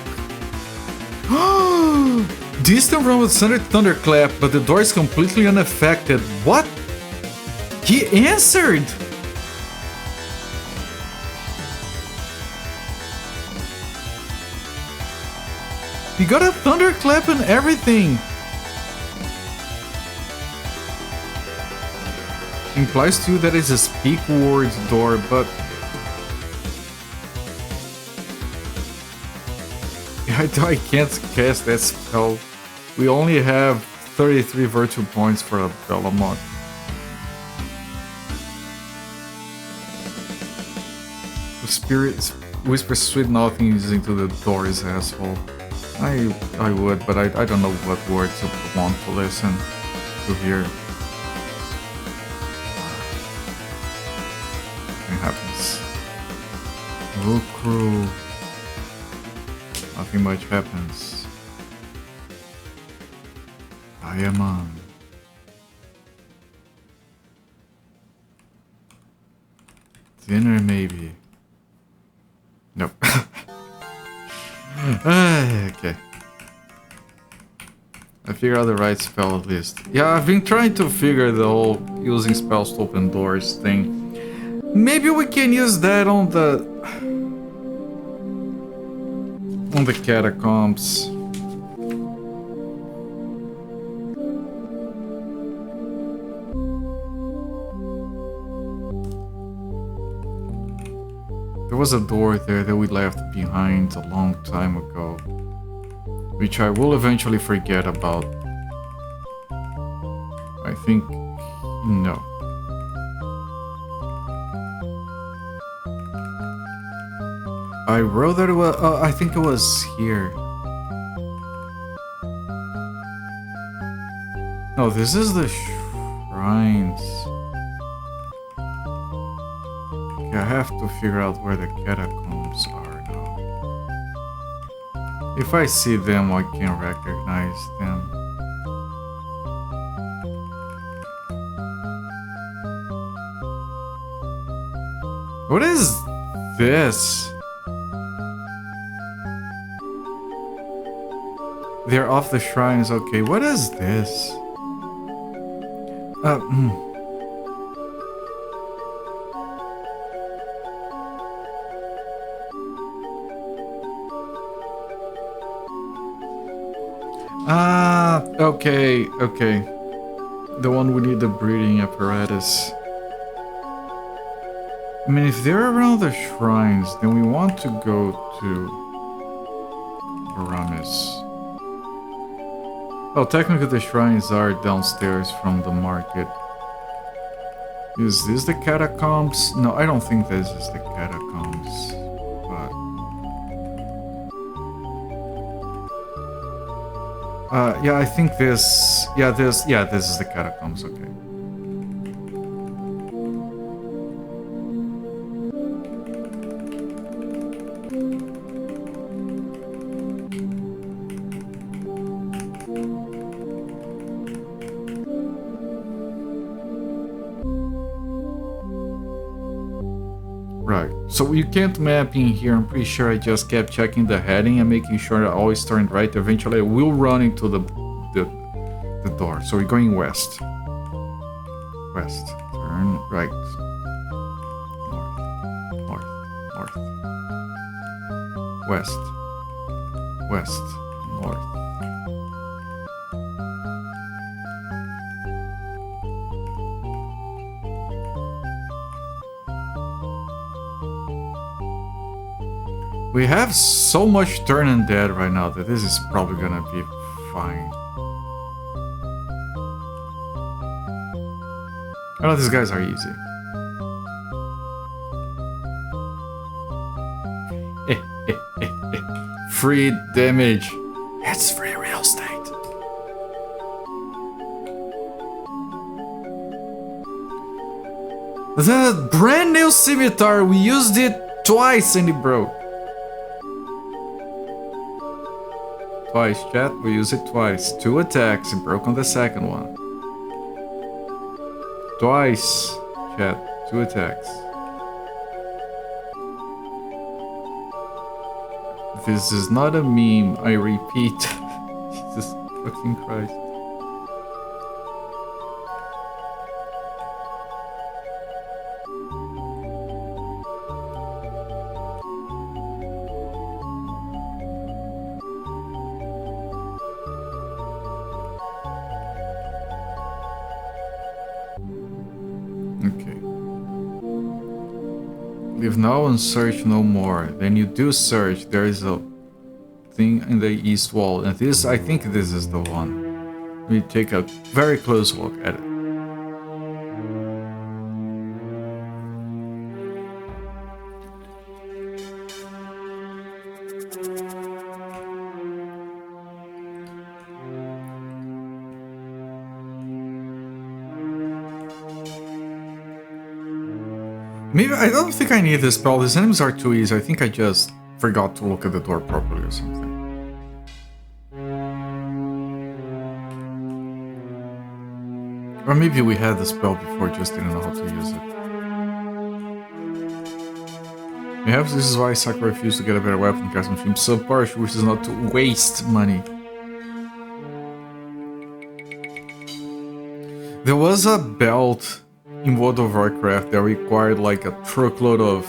Distant run with Thunderclap, but the door is completely unaffected. What? He answered! He got a Thunderclap and everything! Implies to you that it's a speak word door, but I can't cast that spell. We only have 33 virtue points for a Bellamont. Spirit whisper sweet nothings into the door's asshole. I would, but I don't know what words I want to listen to hear. Nothing happens. Uukrul. Nothing much happens. Diamond. Dinner maybe. Nope. Okay. I figured out the right spell at least. Yeah, I've been trying to figure the whole using spells to open doors thing. Maybe we can use that on the catacombs. There was a door there that we left behind a long time ago, which I will eventually forget about. I think... no. I wrote that it was... I think it was here. No, this is the shrines. Okay, I have to figure out where the catacombs are now. If I see them, I can recognize them. What is this? They're off the shrines. Okay, what is this? Okay, okay. The one we need the breeding apparatus. I mean, if they're around the shrines, then we want to go to Aramis. Well, technically the shrines are downstairs from the market. Is this the catacombs? No, I don't think this is the catacombs. But yeah, I think this. Yeah, this is the catacombs. Okay. Right. So you can't map in here. I'm pretty sure I just kept checking the heading and making sure I always turned right. Eventually, I will run into the door. So we're going west. West. Turn right. North. North. North. West. West. North. We have so much turn and dead right now that this is probably gonna be fine. I know these guys are easy. Free damage. It's free real estate. The brand new scimitar, we used it twice and it broke. Twice, chat. We used it twice. 2 attacks. It broke on the second one. Twice, chat. 2 attacks. This is not a meme, I repeat. Jesus fucking Christ. Live now and search no more. Then you do search. There is a thing in the east wall, and this, I think this is the one. We take a very close look at it. Maybe I don't think I need this spell. These enemies are too easy. I think I just forgot to look at the door properly or something. Or maybe we had the spell before, just didn't know how to use it. Perhaps this is why Sakura refused to get a better weapon, cast on film subpar, she wishes not to waste money. There was a belt in World of Warcraft that required like a truckload of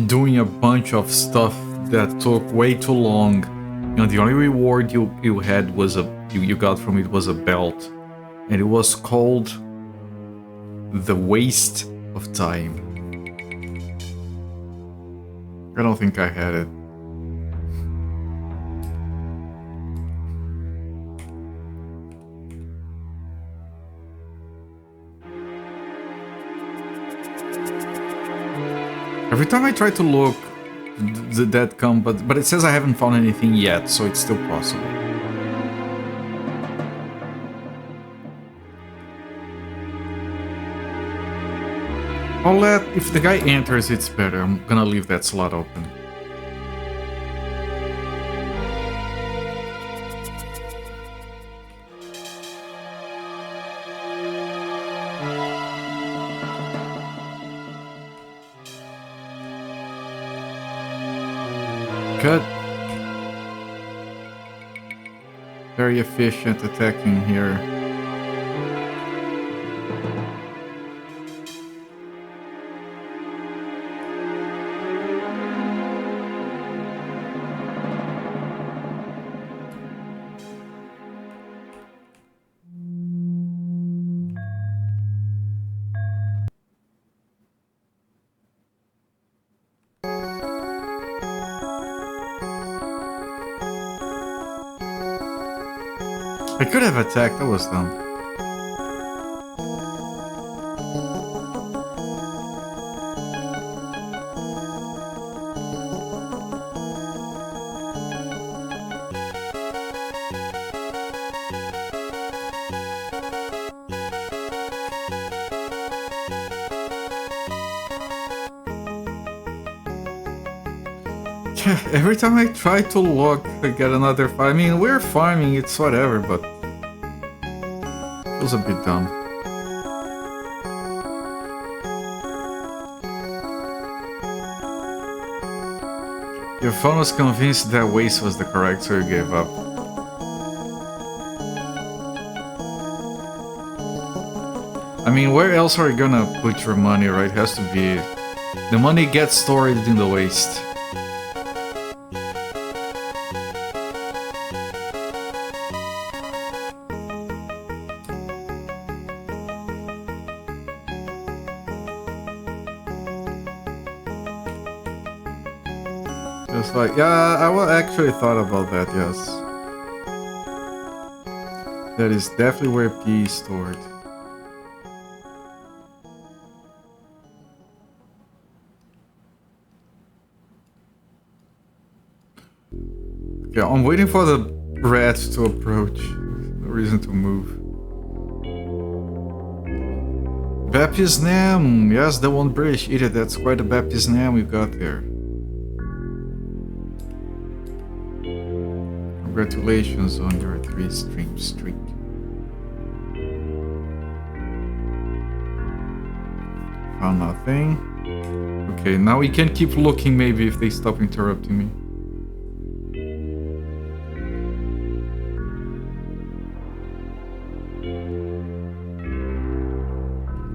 doing a bunch of stuff that took way too long. You know, the only reward you had was you got from it was a belt, and it was called the Waste of Time. I don't think I had it. Every time I try to look, that come, but it says I haven't found anything yet, so it's still possible. I'll let, if the guy enters, it's better. I'm gonna leave that slot open. Good. Very efficient attacking here. I could have attacked, that was dumb. Every time I try to look, I get another I mean, we're farming, it's whatever, but it feels a bit dumb. Your phone was convinced that waste was the correct, so you gave up. I mean, where else are you gonna put your money, right? It has to be... The money gets stored in the waste. It's like, yeah, I will actually thought about that, yes. That is definitely where P is stored. Okay, I'm waiting for the rat to approach. No reason to move. Baptism! Yes, the one British idiot, that's quite a baptism we've got there. Congratulations on your 3-stream streak. Found nothing. Okay, now we can keep looking maybe if they stop interrupting me.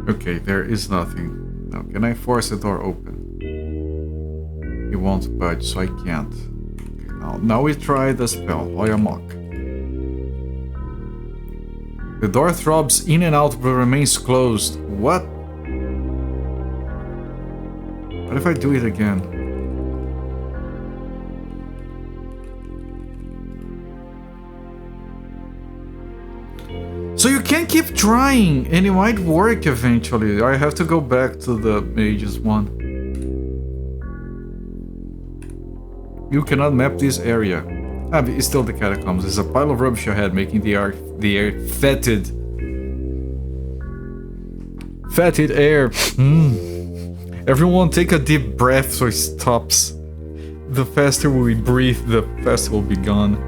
Okay, there is nothing. Now, can I force the door open? It won't budge, so I can't. Now we try the spell, Oyamok. The door throbs in and out but remains closed. What? What if I do it again? So you can keep trying and it might work eventually. I have to go back to the mages one. You cannot map this area. Ah, but it's still the catacombs. There's a pile of rubbish ahead, making the air fetid. Fetid air. Everyone take a deep breath so it stops. The faster we breathe, the faster we'll be gone.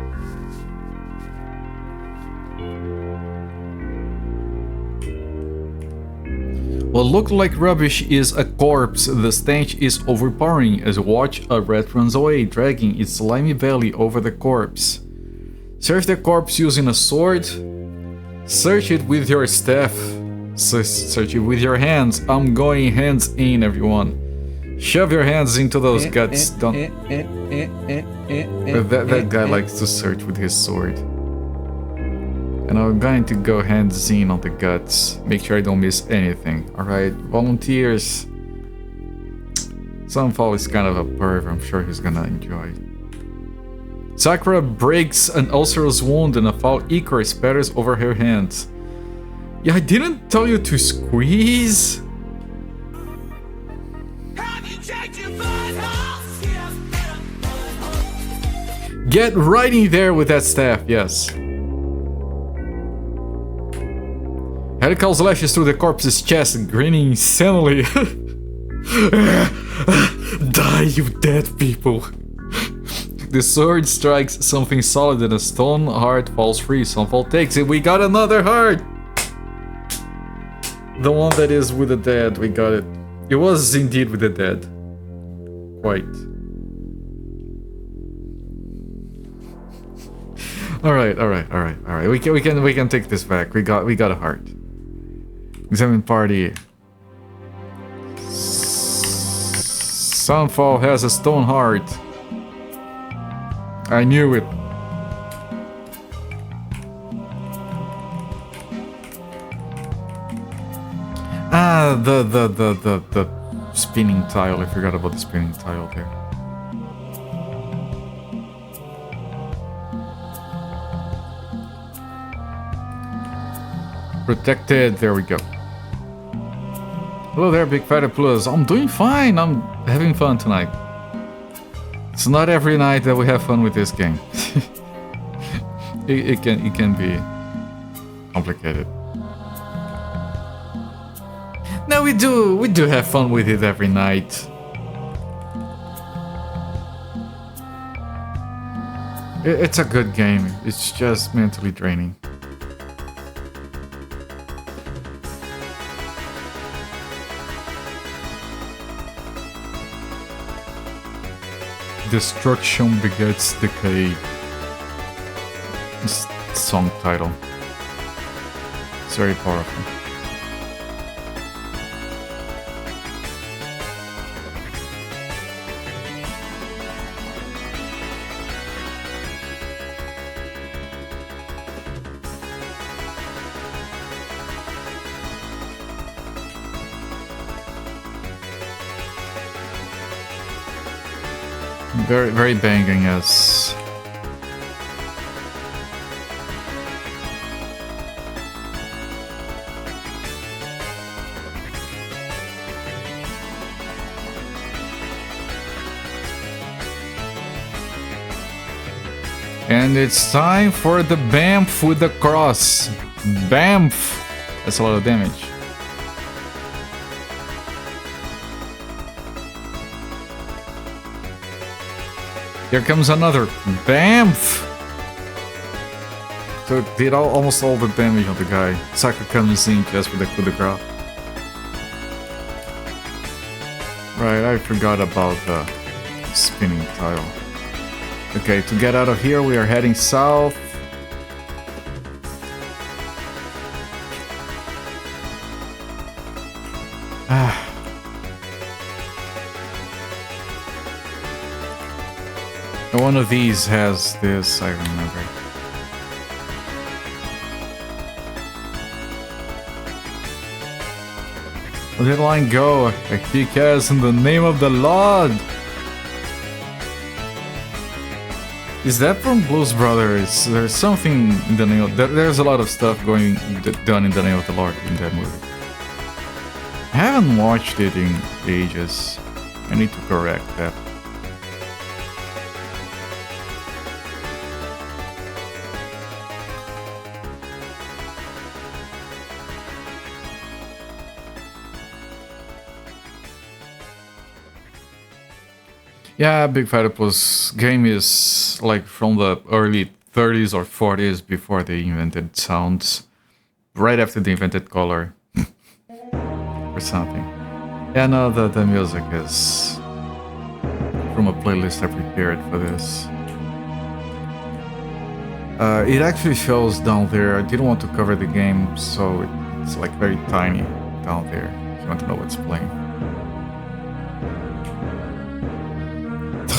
What looked like rubbish is a corpse. The stench is overpowering as you watch a rat runs away, dragging its slimy belly over the corpse. Search the corpse using a sword. Search it with your staff. Search it with your hands. I'm going hands in, everyone. Shove your hands into those guts. Don't... That guy likes to search with his sword. And I'm going to go hands in on the guts. Make sure I don't miss anything. Alright, volunteers. Sunfall is kind of a perv, I'm sure he's gonna enjoy. Sakura breaks an ulcerous wound and a foul ichor spatters over her hands. Yeah, I didn't tell you to squeeze. Have you checked your butthole? Get right in there with that staff, yes. Helical lashes through the corpse's chest, grinning insanely. Die, you dead people. The sword strikes something solid and a stone heart falls free. Sunfall takes it. We got another heart! The one that is with the dead, we got it. It was indeed with the dead. Quite. Alright. We can take this back. We got a heart. Examine party. Sunfall has a stone heart. I knew it. Ah, the spinning tile. I forgot about the spinning tile there. Protected. There we go. Hello there, Big Fatty Plus. I'm doing fine. I'm having fun tonight. It's not every night that we have fun with this game. it can be complicated. No, we do have fun with it every night. It's a good game. It's just mentally draining. Destruction begets decay. This song title. It's very powerful. Very banging, yes. And it's time for the Bamf with the cross. Bamf! That's a lot of damage. Here comes another Bamf! So it did almost all the damage on the guy. Saka comes in just with the coup de grace. Right, I forgot about the spinning tile. Okay, to get out of here we are heading south. One of these has this, I remember. Let the line go, a kick ass in the name of the Lord! Is that from Blues Brothers? There's something in the name of... There's a lot of stuff done in the name of the Lord in that movie. I haven't watched it in ages. I need to correct that. Yeah, Big Fatty Plus game is like from the early 30s or 40s before they invented sounds. Right after they invented color. Or something. Yeah, no, the music is from a playlist I prepared for this. It actually shows down there. I didn't want to cover the game, so it's like very tiny down there. If you want to know what's playing.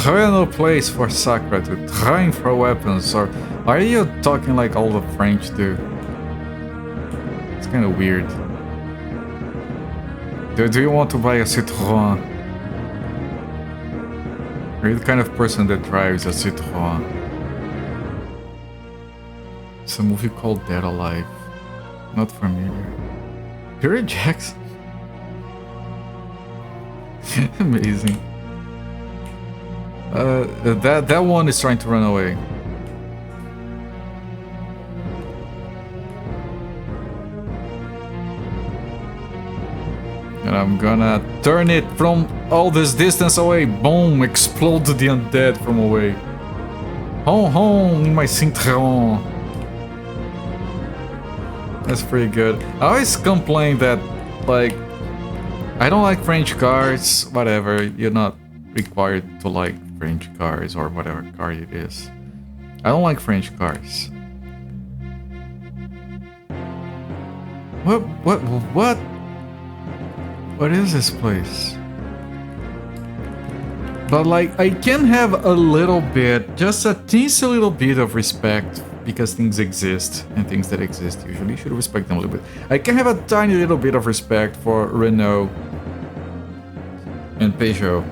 No place for Sakura to train for weapons, or are you talking like all the French do? It's kind of weird. Do you want to buy a Citroën? Are you the kind of person that drives a Citroën? It's a movie called Dead Alive. Not familiar. Peter Jackson? Amazing. That one is trying to run away. And I'm gonna turn it from all this distance away. Boom! Explode the undead from away. Home in my Citroën. That's pretty good. I always complain that, like, I don't like French cars. Whatever, you're not required to like French cars or whatever car it is. I don't like French cars. What is this place? But like, I can have a little bit, just a teensy little bit of respect because things exist, and things that exist usually should respect them a little bit. I can have a tiny little bit of respect for Renault and Peugeot.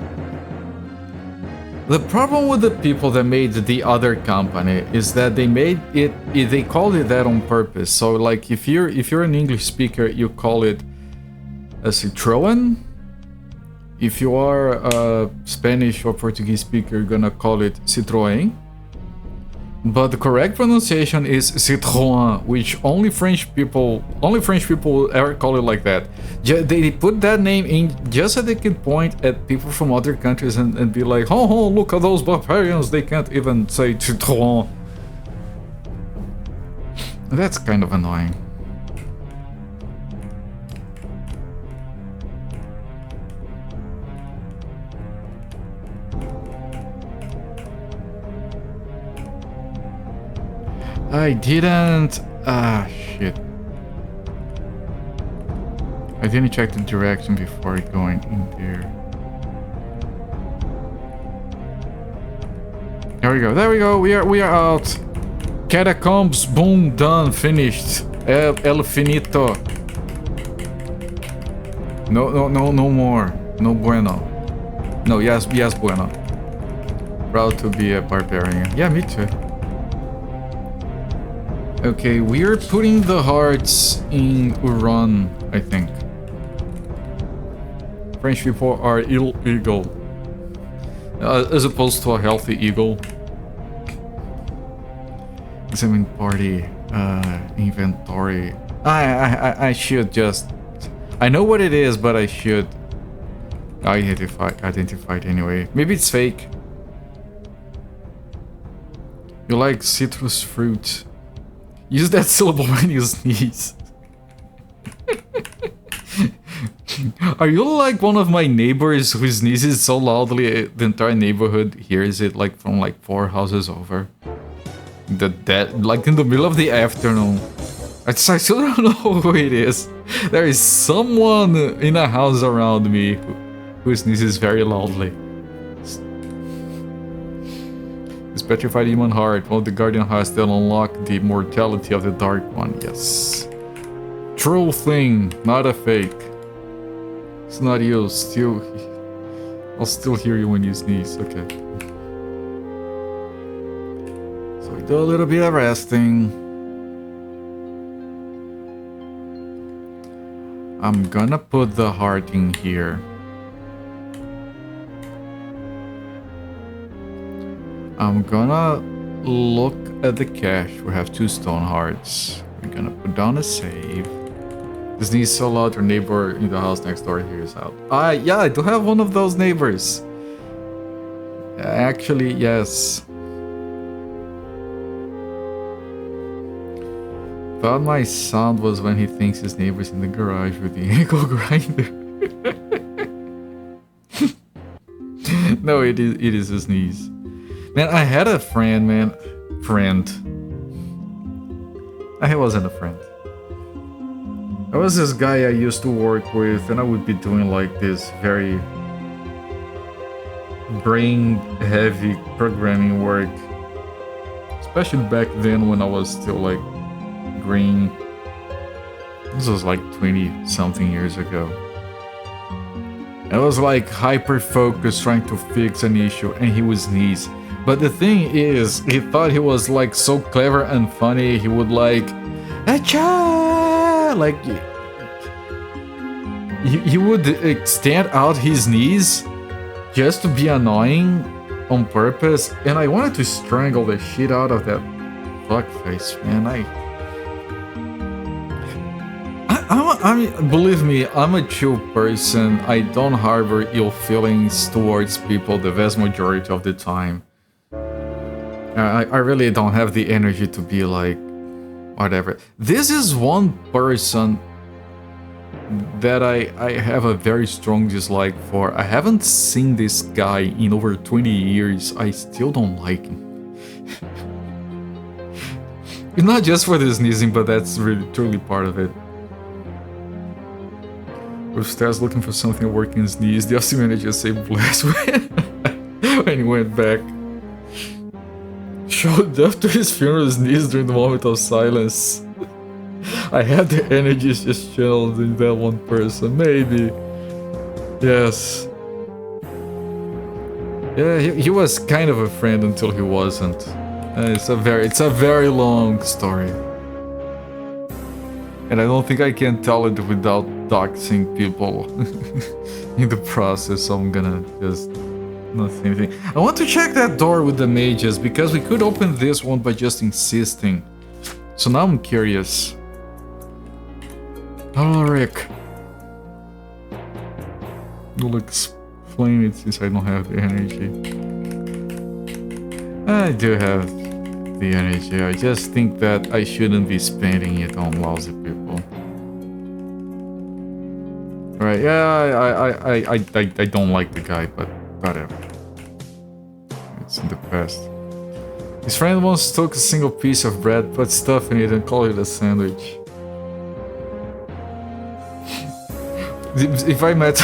The problem with the people that made the other company is that they made it, they called it that on purpose. So like if you're an English speaker, you call it a Citroën. If you are a Spanish or Portuguese speaker, you're gonna call it Citroën. But the correct pronunciation is Citroën, which only French people ever call it like that. They put that name in just so they can point at people from other countries and be like, oh, look at those barbarians, they can't even say Citroën. That's kind of annoying. I didn't... shit. I didn't check the direction before going in there. There we go, we are out. Catacombs, boom, done, finished. El finito. No more. No bueno. No, yes bueno. Proud to be a barbarian. Yeah, me too. Okay, we're putting the hearts in Uran, I think. French people are illegal. As opposed to a healthy eagle. Examine party, inventory. I should just... I know what it is, but I should identify it anyway. Maybe it's fake. You like citrus fruit. Use that syllable when you sneeze. Are you like one of my neighbors who sneezes so loudly the entire neighborhood hears it like from like 4 houses over? Like in the middle of the afternoon. I still don't know who it is. There is someone in a house around me who sneezes very loudly. This petrified human heart, one of the guardian hearts that unlock the immortality of the dark one. Yes. True thing, not a fake. It's not you, I'll still hear you when you sneeze, okay. So we do a little bit of resting. I'm gonna put the heart in here. I'm gonna look at the cache. We have 2 stone hearts. We're gonna put down a save. This needs so loud our neighbor in the house next door hears out. Yeah, I do have one of those neighbors. Actually, yes. Thought my sound was when he thinks his neighbor's in the garage with the ankle grinder. No, it is a sneeze. Man, I had a friend, man. I wasn't a friend. There was this guy I used to work with, and I would be doing like this very brain-heavy programming work. Especially back then when I was still like green. This was like 20-something years ago. I was like hyper-focused trying to fix an issue, and he would sneeze. But the thing is, he thought he was like so clever and funny, he would like... Achoo! Like... He would extend out his knees just to be annoying on purpose, and I wanted to strangle the shit out of that fuckface, man. Believe me, I'm a chill person. I don't harbor ill feelings towards people the vast majority of the time. I really don't have the energy to be like, whatever. This is one person that I have a very strong dislike for. I haven't seen this guy in over 20 years. I still don't like him. Not just for the sneezing, but that's really truly part of it. With stairs looking for something to work in sneeze, the Aussie manager said bless when he went back. Showed up to his funeral sneeze during the moment of silence. I had the energies just channeled in that one person, maybe. Yes. Yeah, he was kind of a friend until he wasn't. It's a very long story. And I don't think I can tell it without doxing people in the process, so I'm gonna just not say anything. I want to check that door with the mages, because we could open this one by just insisting. So now I'm curious. Hello, Rick. You'll explain it since I don't have the energy. I do have the energy. I just think that I shouldn't be spending it on lousy people. Right? Yeah, I don't like the guy, but whatever. It's in the past. His friend once took a single piece of bread, put stuff in it, and called it a sandwich. If I met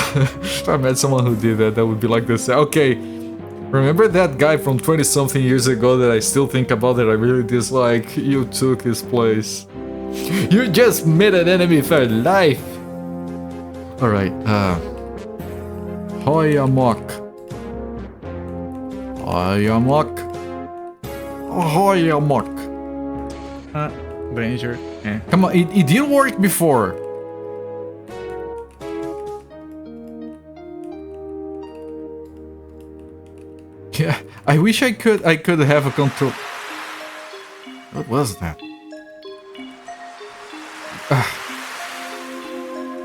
someone who did that, that would be like this. Okay, remember that guy from 20-something years ago that I still think about that I really dislike? You took his place. You just made an enemy for life. All right. Hoy amok. Hoy amok. Hoy amok. Danger. Come on, it did work before. Yeah, I wish I could have a control. What was that?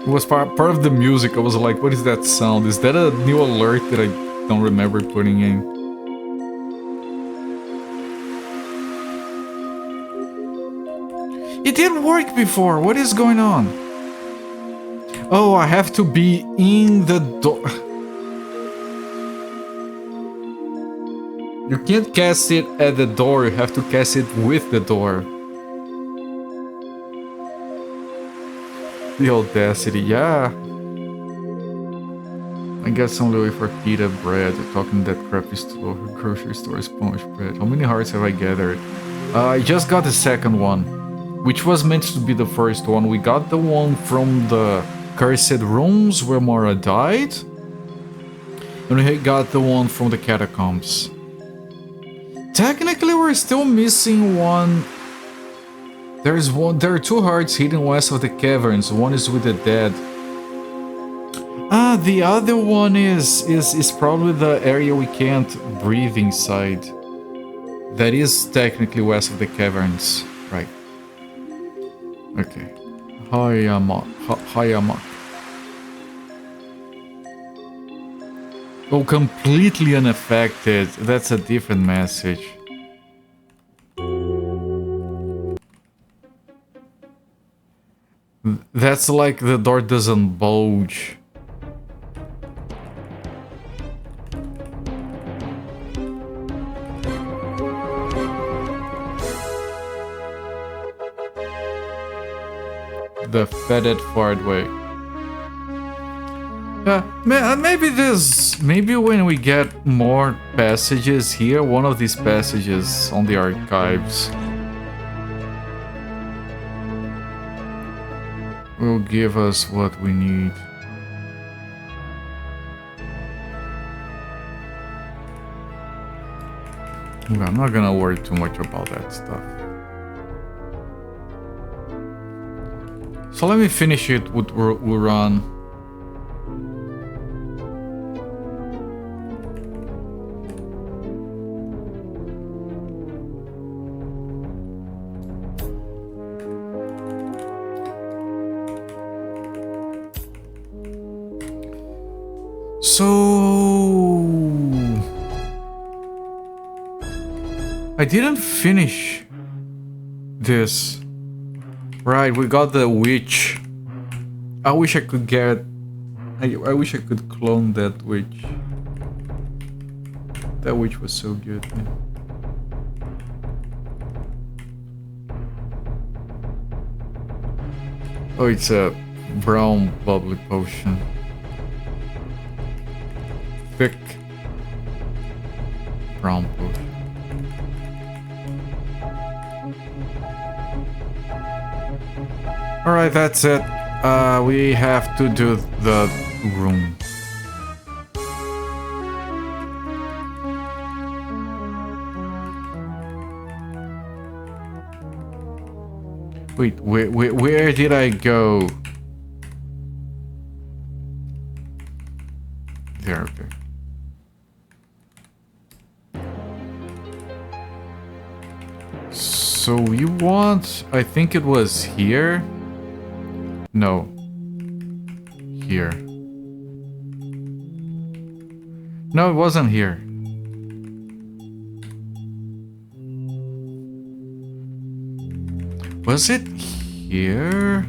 It was part of the music. I was like, what is that sound? Is that a new alert that I don't remember putting in? It did work before. What is going on? Oh, I have to be in the door. You can't cast it at the door, you have to cast it with the door. The audacity, yeah. I got some Louis for pita bread, talking that crappy store, grocery store sponge bread. How many hearts have I gathered? I just got the second one, which was meant to be the first one. We got the one from the cursed rooms where Mara died. And we got the one from the catacombs. Technically, we're still missing one. There are two hearts hidden west of the caverns. One is with the dead. The other one is probably the area we can't breathe inside. That is technically west of the caverns, right? Okay. Hayama. Oh, completely unaffected. That's a different message. That's like the door doesn't bulge. The fetid fart way. Maybe when we get more passages here, one of these passages on the archives will give us what we need. I'm not gonna worry too much about that stuff. So let me finish it with Uran. So I didn't finish this. Right, we got the witch. I wish I could get... I wish I could clone that witch. That witch was so good, man. Oh, it's a brown bubbly potion. Thick brown potion. Alright, that's it. We have to do the room. Wait, where did I go? There, okay. So you want... I think it was here? No. Here. No, it wasn't here. Was it here?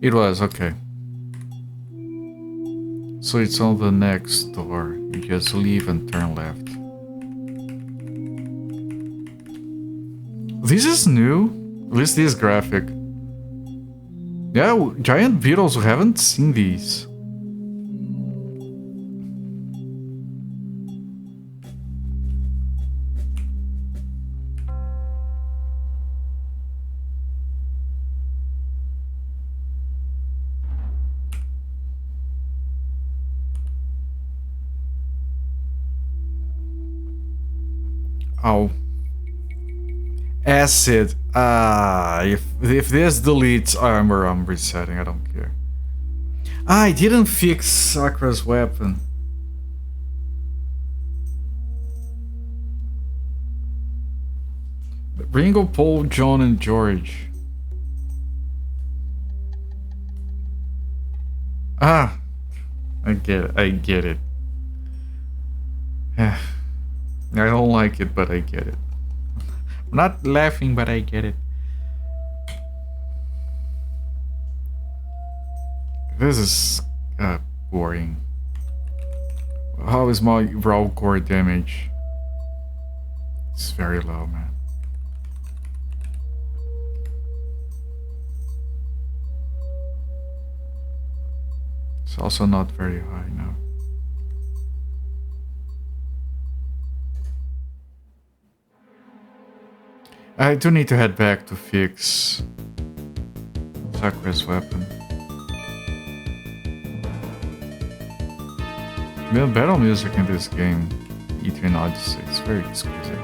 It was, okay. So it's on the next door. You just leave and turn left. This is new. At least this graphic. Yeah, giant beetles, we haven't seen these. Oh. Acid. If this deletes armor, I'm resetting, I don't care. I didn't fix Sakra's weapon. Ringo, Paul, John, and George. I get it. I don't like it, but I get it. I'm not laughing, but I get it. This is boring. How is my raw core damage? It's very low, man. It's also not very high now. I do need to head back to fix Sakra's weapon. The battle music in this game, E3 Odyssey, it's very exquisite.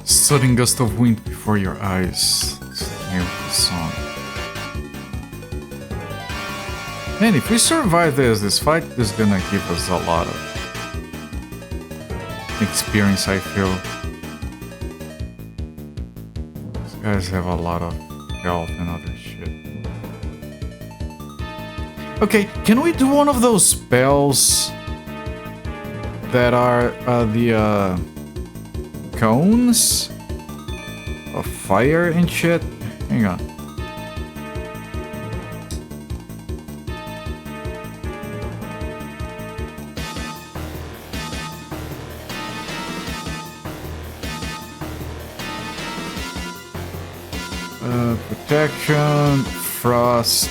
Sudden gust of wind before your eyes. It's the name of the song. Man, if we survive this fight is gonna give us a lot of experience, I feel. These guys have a lot of health and other shit. Okay, can we do one of those spells that are the cones of fire and shit? Hang on. Protection, frost.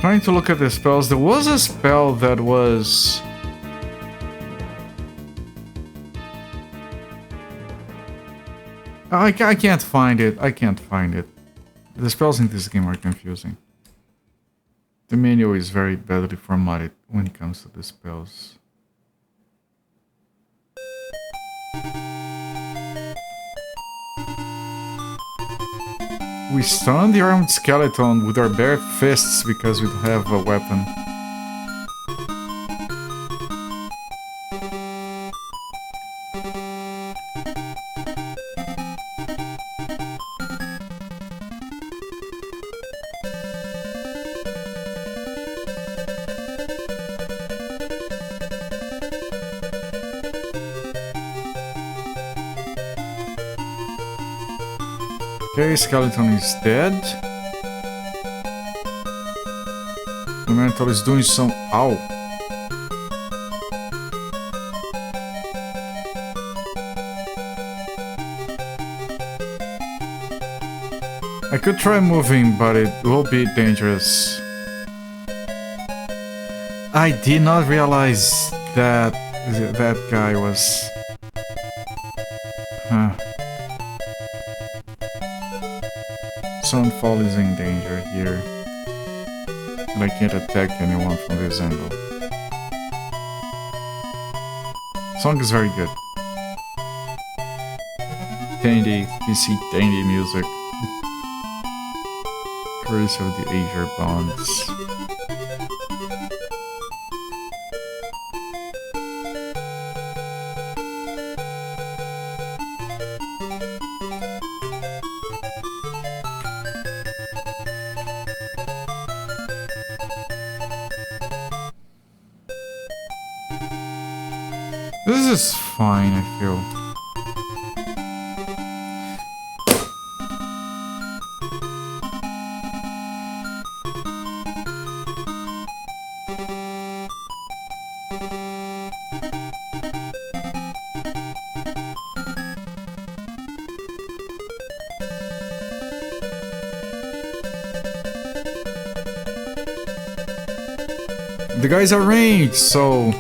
Trying to look at the spells. There was a spell that was... I can't find it. I can't find it. The spells in this game are confusing. The menu is very badly formatted when it comes to the spells. We stun the armed skeleton with our bare fists because we don't have a weapon. Okay, skeleton is dead. The mental is doing some... Ow! I could try moving, but it will be dangerous. I did not realize that that guy was... Huh. Sunfall is in danger here. And I can't attack anyone from this angle. Song is very good. Dandy, PC dandy music. Curse of the Azure Bonds. This is fine, I feel. The guys are ranged, so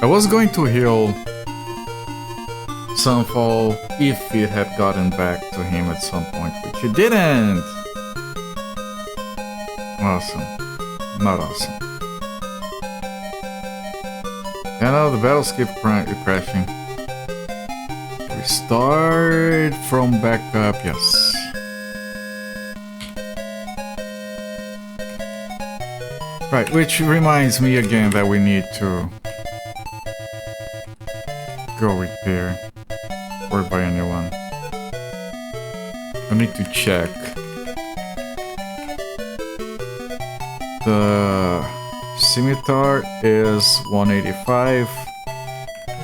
I was going to heal Sunfall if it had gotten back to him at some point, which it didn't! Awesome. Not awesome. Yeah, no, the battles keep crashing. We start from back up, yes. Right, which reminds me again that we need to go repair or buy a new one. I need to check. The scimitar is 185.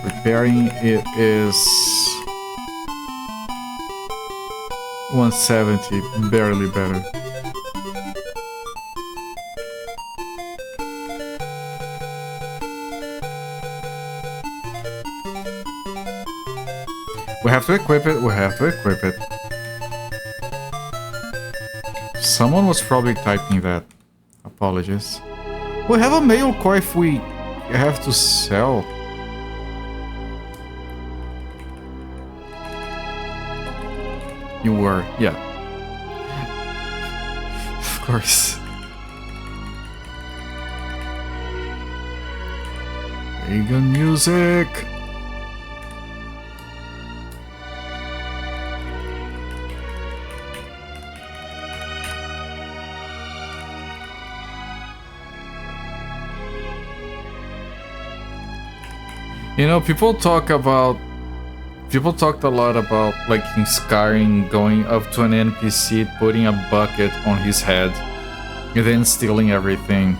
Repairing it is 170, barely better. We have to equip it, we have to equip it. Someone was probably typing that. Apologies. We have a mail core if we have to sell. You were, yeah. Of course. Pagan music. You know, people talked a lot about, like, in Skyrim, going up to an NPC, putting a bucket on his head, and then stealing everything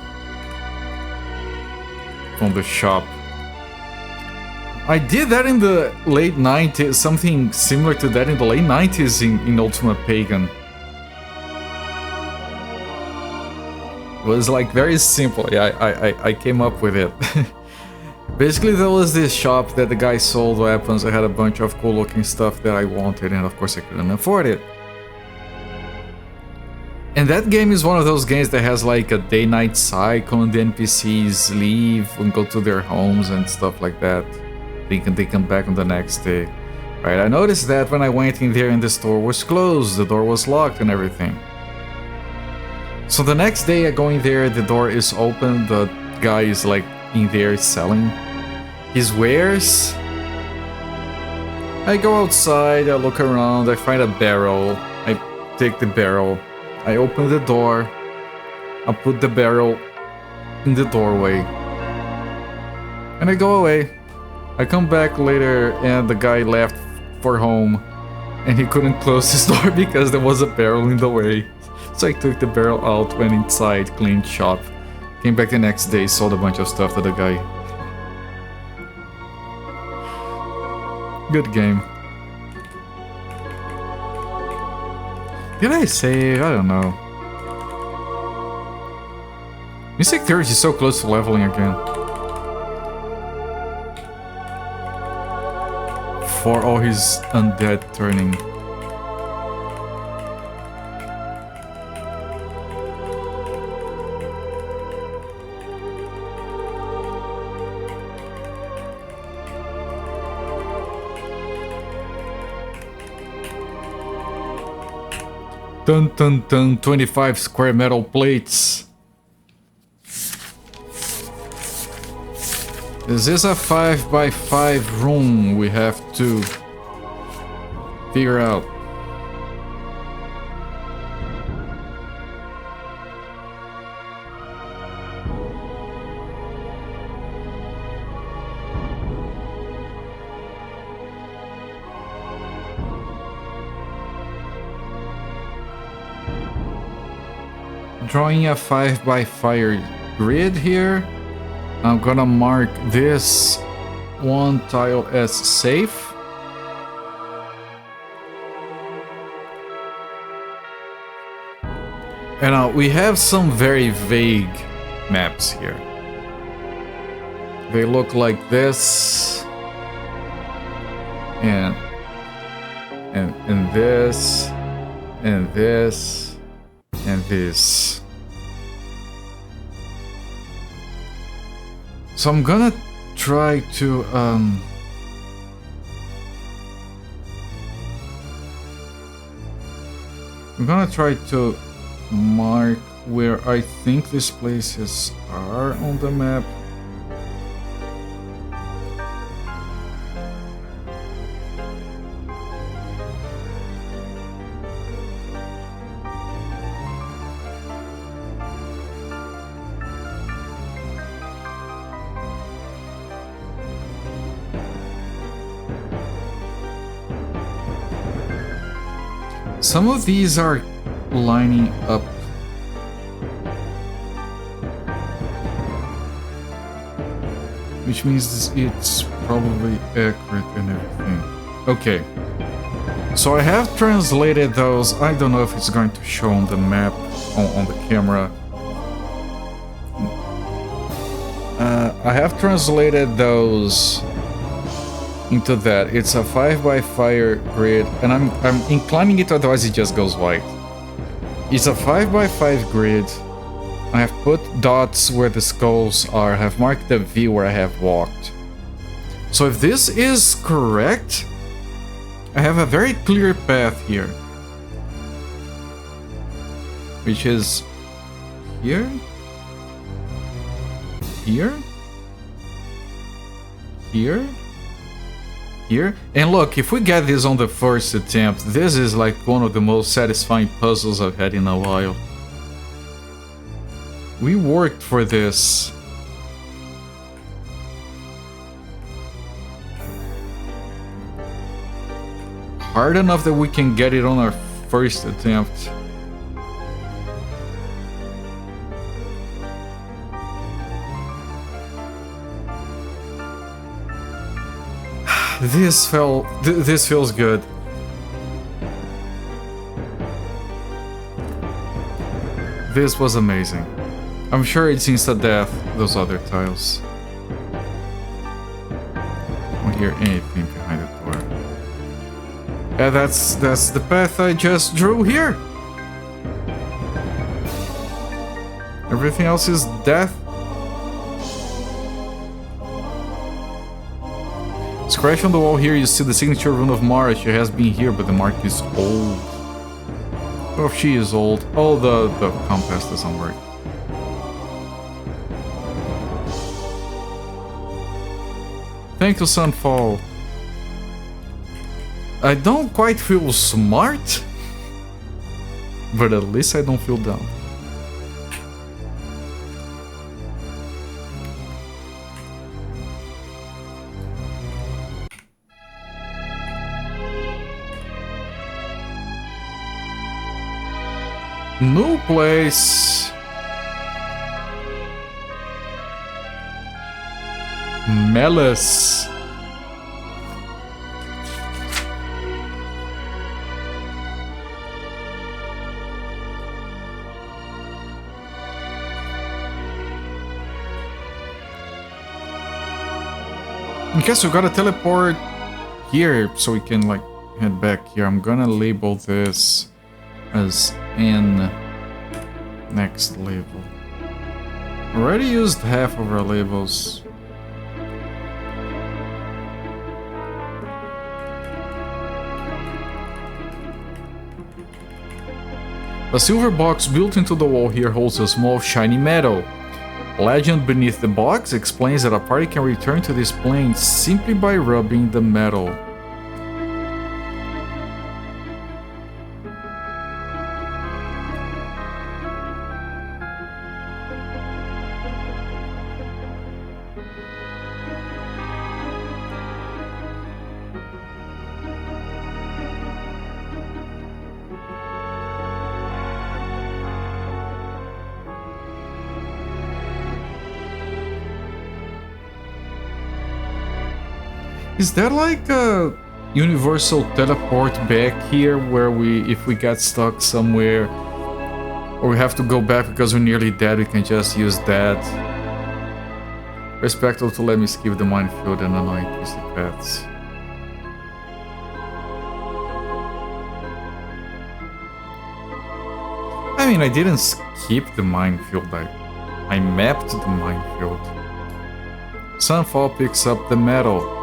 from the shop. I did that in the late 90s, something similar to that in the late 90s in Ultimate Pagan. It was, like, very simple. Yeah, I came up with it. Basically, there was this shop that the guy sold weapons. I had a bunch of cool looking stuff that I wanted, and of course I couldn't afford it. And that game is one of those games that has like a day-night cycle, and the NPCs leave and go to their homes and stuff like that. They come back on the next day. Right, I noticed that when I went in there and the store was closed, the door was locked and everything. So the next day I go in there, the door is open, the guy is like in there selling his wares. I go outside, I look around, I find a barrel, I take the barrel, I open the door, I put the barrel in the doorway, and I go away. I come back later and the guy left for home, and he couldn't close his door because there was a barrel in the way. So I took the barrel out, went inside, cleaned shop, came back the next day, sold a bunch of stuff to the guy. Good game. Did I save? I don't know. Mystic Theory is so close to leveling again. For all his undead turning. Dun dun dun, 25 square metal plates. This is a 5x5 room we have to figure out. Drawing a 5x5 grid here. I'm gonna mark this one tile as safe. And we have some very vague maps here. They look like this. And this. And this. And this. So I'm gonna try to I'm gonna try to mark where I think these places are on the map. Some of these are lining up. Which means it's probably accurate and everything. Okay. So I have translated those. I don't know if it's going to show on the map, on the camera. I have translated those into that. It's a 5x5 grid, and I'm inclining it, otherwise it just goes white. It's a 5x5 grid. I have put dots where the skulls are. I have marked the V where I have walked. So if this is correct, I have a very clear path here. Which is here, here, here, here. And look, if we get this on the first attempt, this is like one of the most satisfying puzzles I've had in a while. We worked for this. Hard enough that we can get it on our first attempt. This feels good. This was amazing. I'm sure it's insta-death, those other tiles. I don't hear anything behind the door. Yeah, that's the path I just drew here. Everything else is death. Scratch on the wall here, you see the signature rune of Mara. She has been here, but the mark is old. Oh, she is old. Oh, the compass doesn't work. Thank you, Sunfall. I don't quite feel smart, but at least I don't feel dumb. New place. Melis. Okay, so we gotta teleport here so we can like head back here. I'm gonna label this as N next label. Already used half of our labels. A silver box built into the wall here holds a small shiny metal. Legend beneath the box explains that a party can return to this plane simply by rubbing the metal. Is there like a universal teleport back here where if we get stuck somewhere or we have to go back because we're nearly dead, we can just use that? Respectful to let me skip the minefield and annoying twisted paths. I mean, I didn't skip the minefield, I mapped the minefield. Sunfall picks up the metal.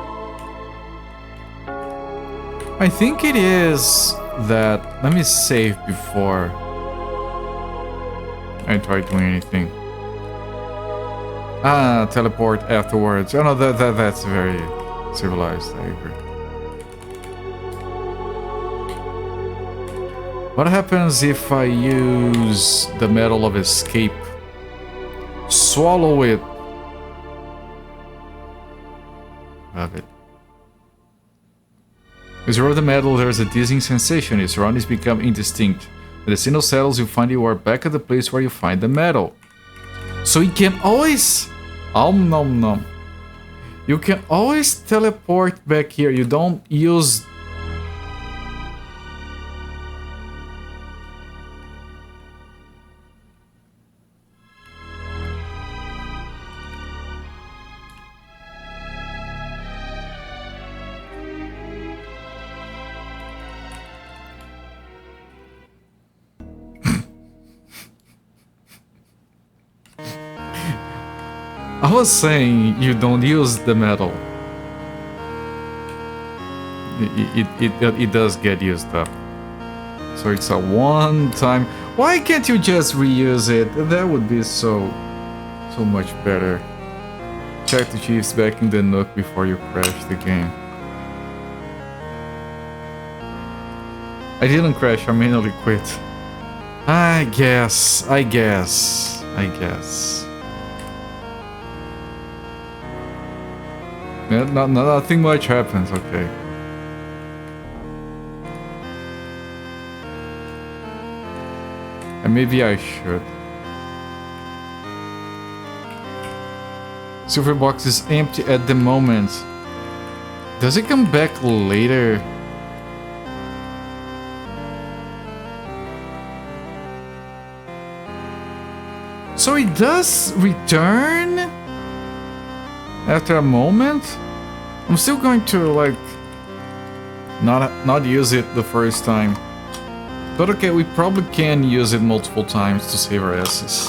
I think it is that... Let me save before I try doing anything. Teleport afterwards. Oh no, that's very civilized, I agree. What happens if I use the metal of escape? Swallow it. Love it. As you rub the metal, there is a dizzying sensation. Your surroundings become indistinct. When the signal settles, you find you are back at the place where you find the metal. So you can always... nom nom. You can always teleport back here. You don't use... I was saying you don't use the metal. It does get used up. So it's a one-time... Why can't you just reuse it? That would be so much better. Check the chiefs back in the nook before you crash the game. I didn't crash, I manually quit. I guess. Yeah, nothing much happens, okay. And maybe I should. Silver box is empty at the moment. Does it come back later? So it does return? After a moment? I'm still going to like not use it the first time. But okay, we probably can use it multiple times to save our asses.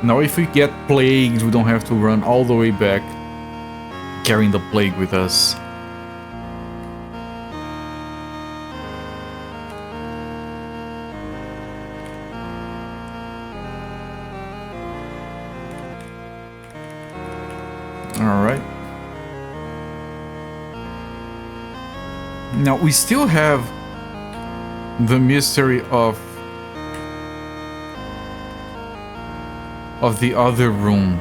Now if we get plagued, we don't have to run all the way back carrying the plague with us. Alright. Now we still have the mystery of the other room.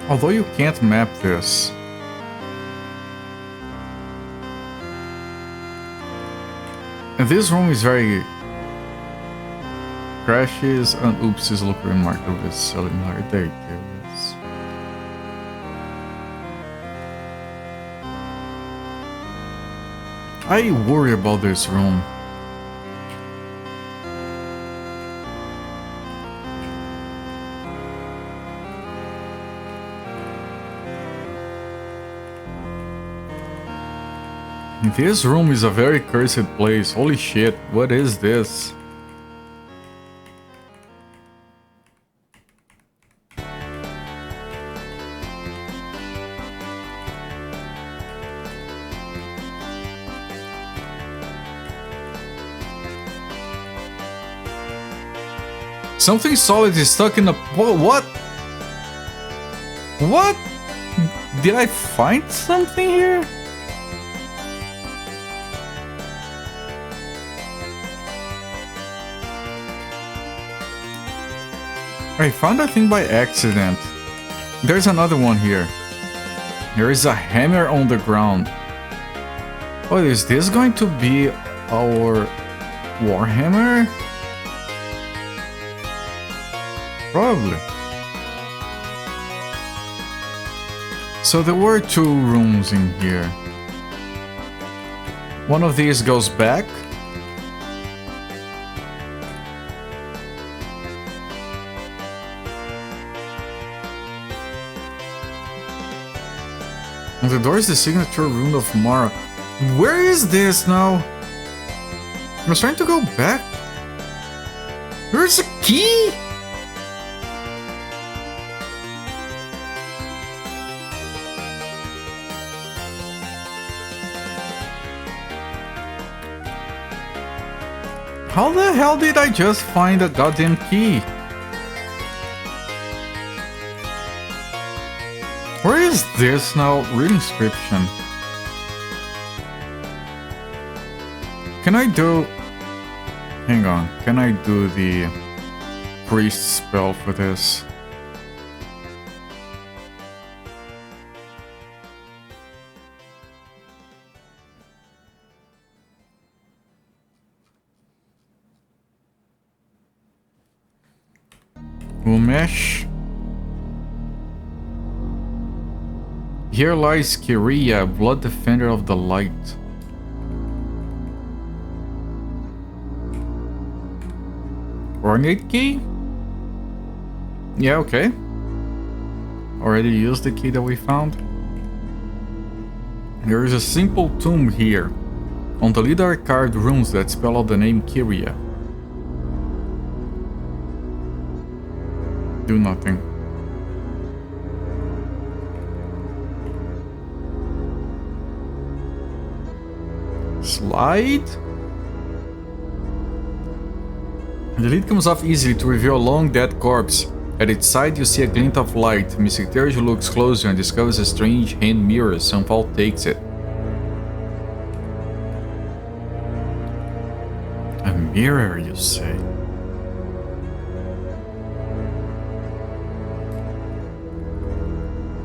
Although you can't map this. And this room is very... Crashes and oopsies look remarkably similar. There it is. I worry about this room. This room is a very cursed place. Holy shit, what is this? Something solid is stuck in the... What? What? Did I find something here? I found a thing by accident. There's another one here. There is a hammer on the ground. Oh, is this going to be our Warhammer? Probably. So there were two rooms in here. One of these goes back. And the door is the signature rune of Mara. Where is this now? I was trying to go back. Where's the key? How the hell did I just find a goddamn key? Where is this now? Read inscription. Can I do... Hang on. Can I do the priest spell for this? Umesh. Here lies Kyria, blood defender of the light. Ornate key? Yeah, okay. Already used the key that we found. There is a simple tomb here. On the lid are carved runes that spell out the name Kyria. Do nothing. Slide? The lid comes off easily to reveal a long dead corpse. At its side you see a glint of light. Mystic Terge looks closer and discovers a strange hand mirror. Sunfall takes it. A mirror, you say?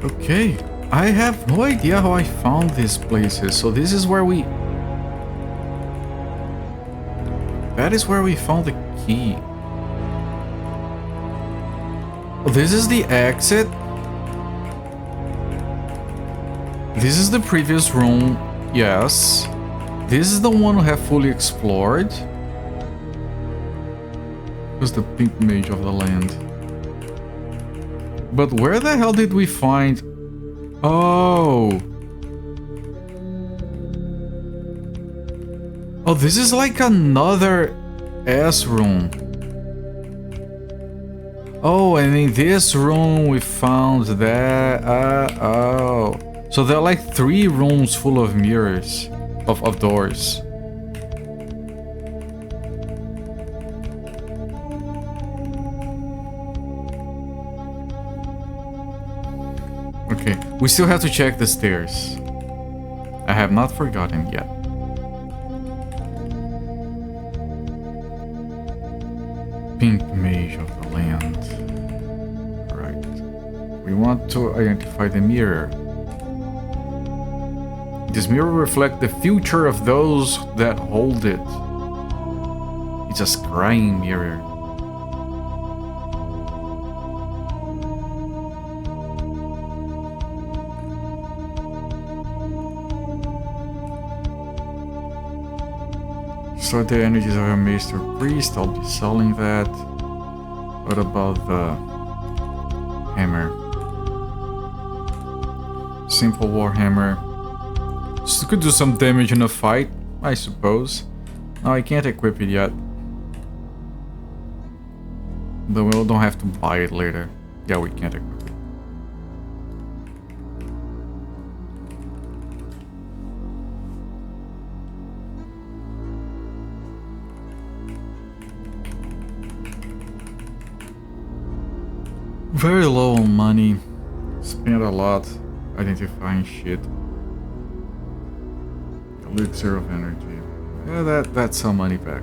Okay, I have no idea how I found these places, so this is where we... That is where we found the key. Oh, this is the exit. This is the previous room, yes. This is the one we have fully explored. Who's the pink mage of the land? But where the hell did we find... Oh. Oh, this is like another S room. Oh, and in this room we found that... oh. So there are like 3 rooms full of mirrors. Of doors. Okay, we still have to check the stairs. I have not forgotten yet. Pink mage of the land. Right. We want to identify the mirror. This mirror reflects the future of those that hold it. It's a scrying mirror. Store the energies of a master priest. I'll be selling that. What about the hammer? Simple warhammer. So could do some damage in a fight, I suppose. No, I can't equip it yet. Though we don't have to buy it later. Yeah, we can't equip it. Very low on money. Spent a lot identifying shit. Elixir of energy. Yeah, that's some money back.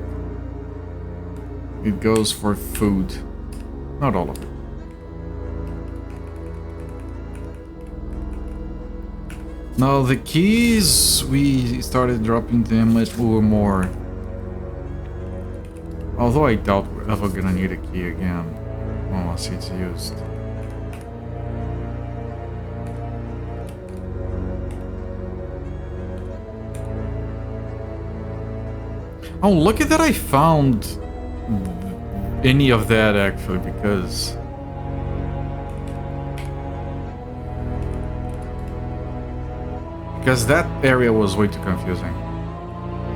It goes for food. Not all of it. Now the keys, we started dropping them at more. Although I doubt we're ever gonna need a key again once it's used. Oh, lucky that I found any of that actually, because that area was way too confusing.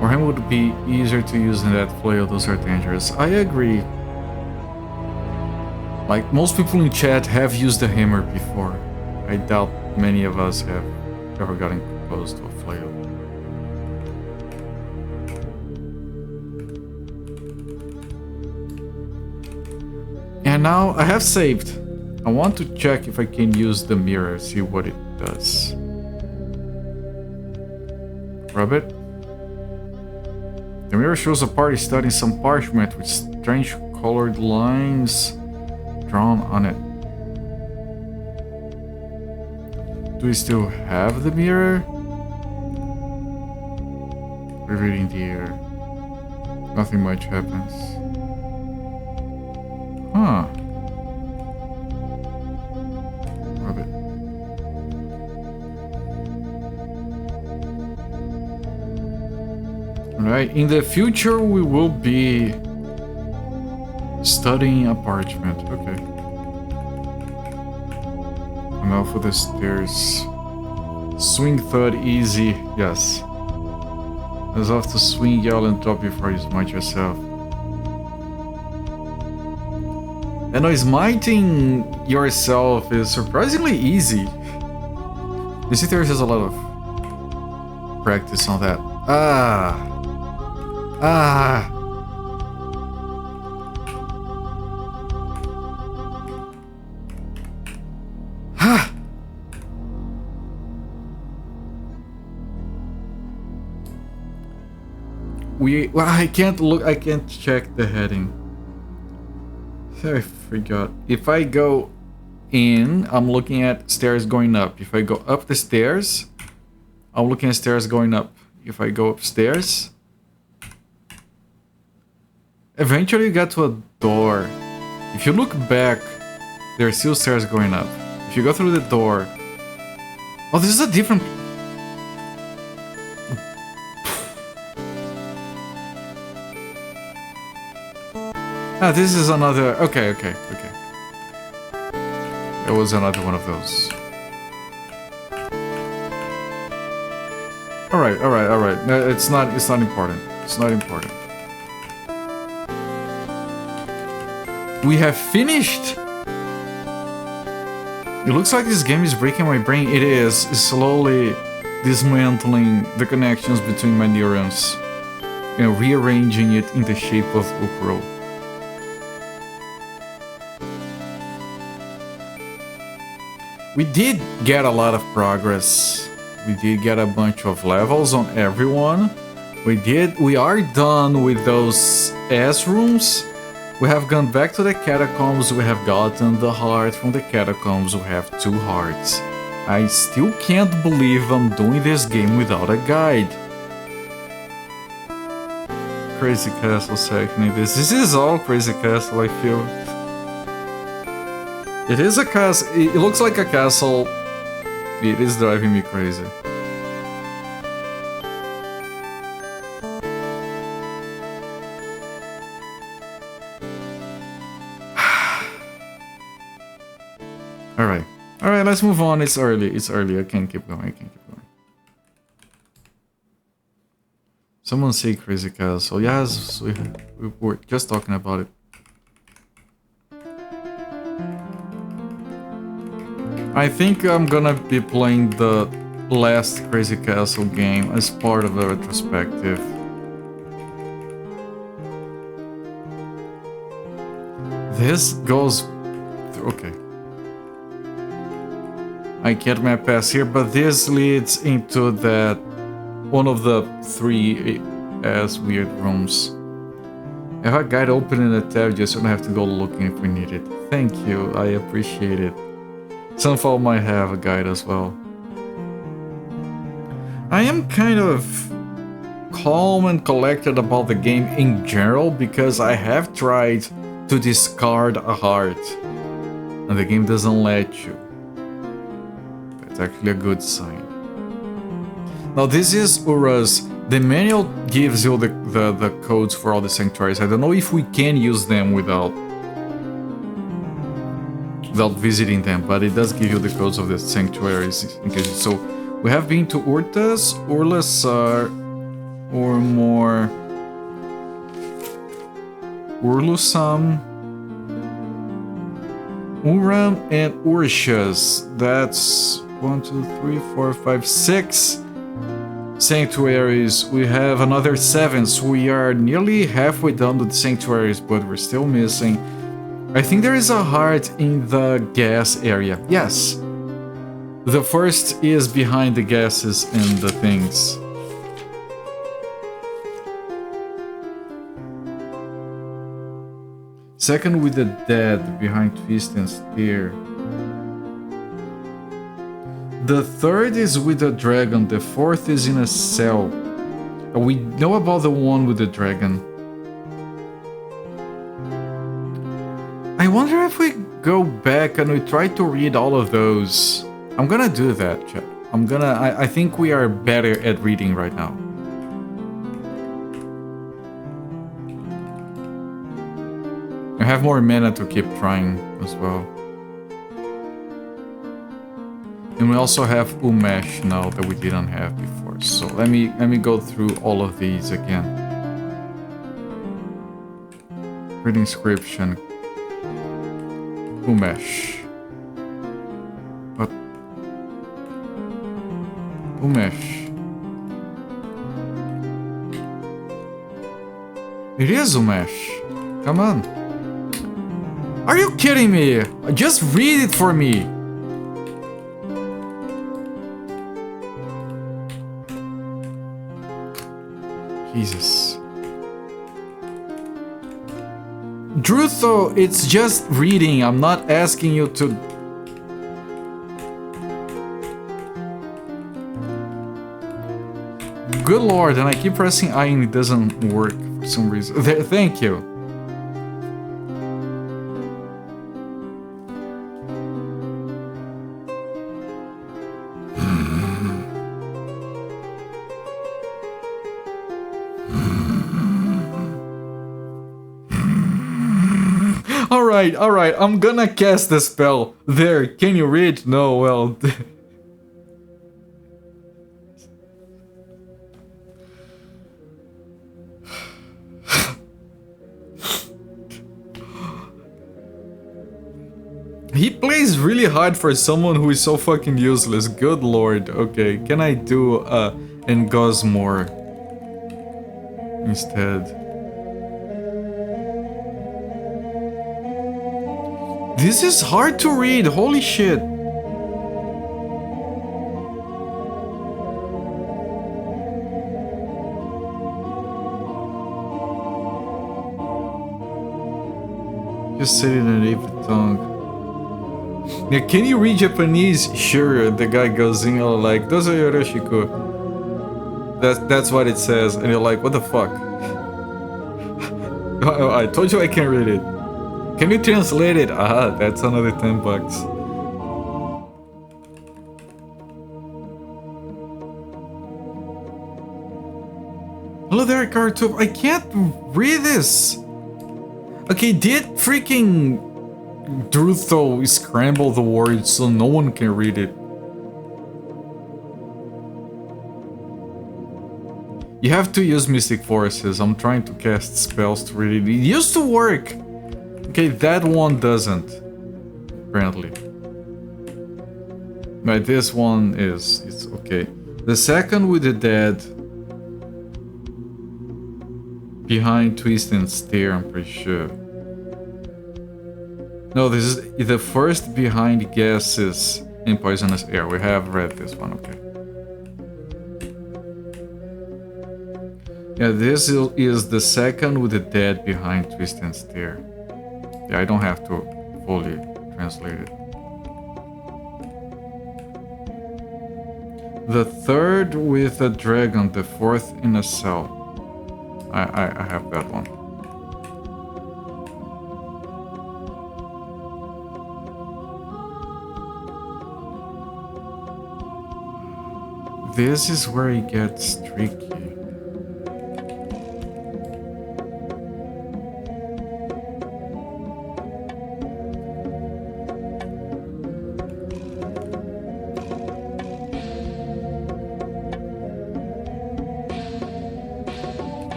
Warhammer would be easier to use than that flail, those are dangerous. I agree. Like, most people in chat have used the hammer before. I doubt many of us have ever gotten close to a flail. And now I have saved. I want to check if I can use the mirror, see what it does. Rub it. The mirror shows a party studying some parchment with strange colored lines drawn on it. Do we still have the mirror? We're reading the air. Nothing much happens. Huh. Rub it. Alright, in the future we will be studying a parchment. Okay. And now for the stairs. Swing thud easy. Yes. There's off to swing, yell, and drop before you smite yourself. And no, smiting yourself is surprisingly easy. You see, there is a lot of practice on that. Well, I can't check the heading. I forgot. If I go in, I'm looking at stairs going up. If I go up the stairs, I'm looking at stairs going up. If I go upstairs, eventually you get to a door. If you look back, there are still stairs going up. If you go through the door... Oh, this is a different... Ah, this is another... Okay. It was another one of those. Alright. No, it's not important. It's not important. We have finished! It looks like this game is breaking my brain. It is. It's slowly dismantling the connections between my neurons and rearranging it in the shape of Uukrul. We did get a lot of progress. We did get a bunch of levels on everyone. We are done with those S rooms. We have gone back to the catacombs. We have gotten the heart from the catacombs. We have 2 hearts. I still can't believe I'm doing this game without a guide. Crazy Castle sectioning this. This is all Crazy Castle, I feel. It is a castle. It looks like a castle. It is driving me crazy. Alright. Alright, let's move on. It's early. It's early. I can't keep going. I can't keep going. Someone say Crazy Castle. Yes, we were just talking about it. I think I'm gonna be playing the last Crazy Castle game as part of a retrospective. This goes... Okay. I can't map pass here, but this leads into that... one of the 3 as weird rooms. I have a guide open in the tab, just so I don't have to go looking if we need it. Thank you, I appreciate it. Sunfall might have a guide as well. I am kind of calm and collected about the game in general because I have tried to discard a heart and the game doesn't let you. That's actually a good sign. Now this is Ura's. The manual gives you the codes for all the sanctuaries. I don't know if we can use them without visiting them, but it does give you the codes of the sanctuaries in case. So we have been to Urtas, Urlasar, Urmor, Urlusam, Uram, and Urshas. That's 1, 2, 3, 4, 5, 6 sanctuaries. We have another 7, so we are nearly halfway done with the sanctuaries, but we're still missing. I think there is a heart in the gas area. Yes. The first is behind the gases and the things. Second with the dead behind Twist and Spear. The third is with the dragon. The fourth is in a cell. We know about the one with the dragon. I wonder if we go back and we try to read all of those. I'm gonna do that, chat. I think we are better at reading right now. I have more mana to keep trying as well. And we also have Umesh now that we didn't have before. So let me go through all of these again. Read inscription. Umesh. What? Umesh. It is Umesh. Come on. Are you kidding me? Just read it for me. Jesus. Drutho, it's just reading. I'm not asking you to... Good lord, and I keep pressing I and it doesn't work for some reason. There, thank you. Alright, I'm gonna cast the spell. There, can you read? No, well... He plays really hard for someone who is so fucking useless. Good lord. Okay, can I do Engosmore instead? This is hard to read, holy shit. Just say it in a native tongue. Yeah, can you read Japanese? Sure, the guy goes in like, Dozo yoroshiku. That's what it says, and you're like, what the fuck? I told you I can't read it. Can you translate it? Ah, that's another $10. Hello there, Cartoon. I can't read this. Okay, did freaking Druthel scramble the words so no one can read it. You have to use Mystic Forces. I'm trying to cast spells to read it. It used to work! Okay, that one doesn't. Apparently. But this one is. It's okay. The second with the dead. Behind Twist and Stare, I'm pretty sure. No, this is the first behind Gases in Poisonous Air. We have read this one, okay. Yeah, this is the second with the dead behind Twist and Stare. Yeah, I don't have to fully translate it. The third with a dragon, the fourth in a cell. I have that one. This is where it gets tricky.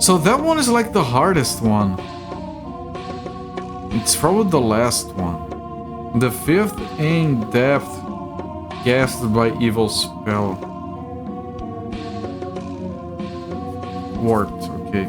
So that one is like the hardest one. It's probably the last one. The fifth in depth cast by evil spell. Warped, okay.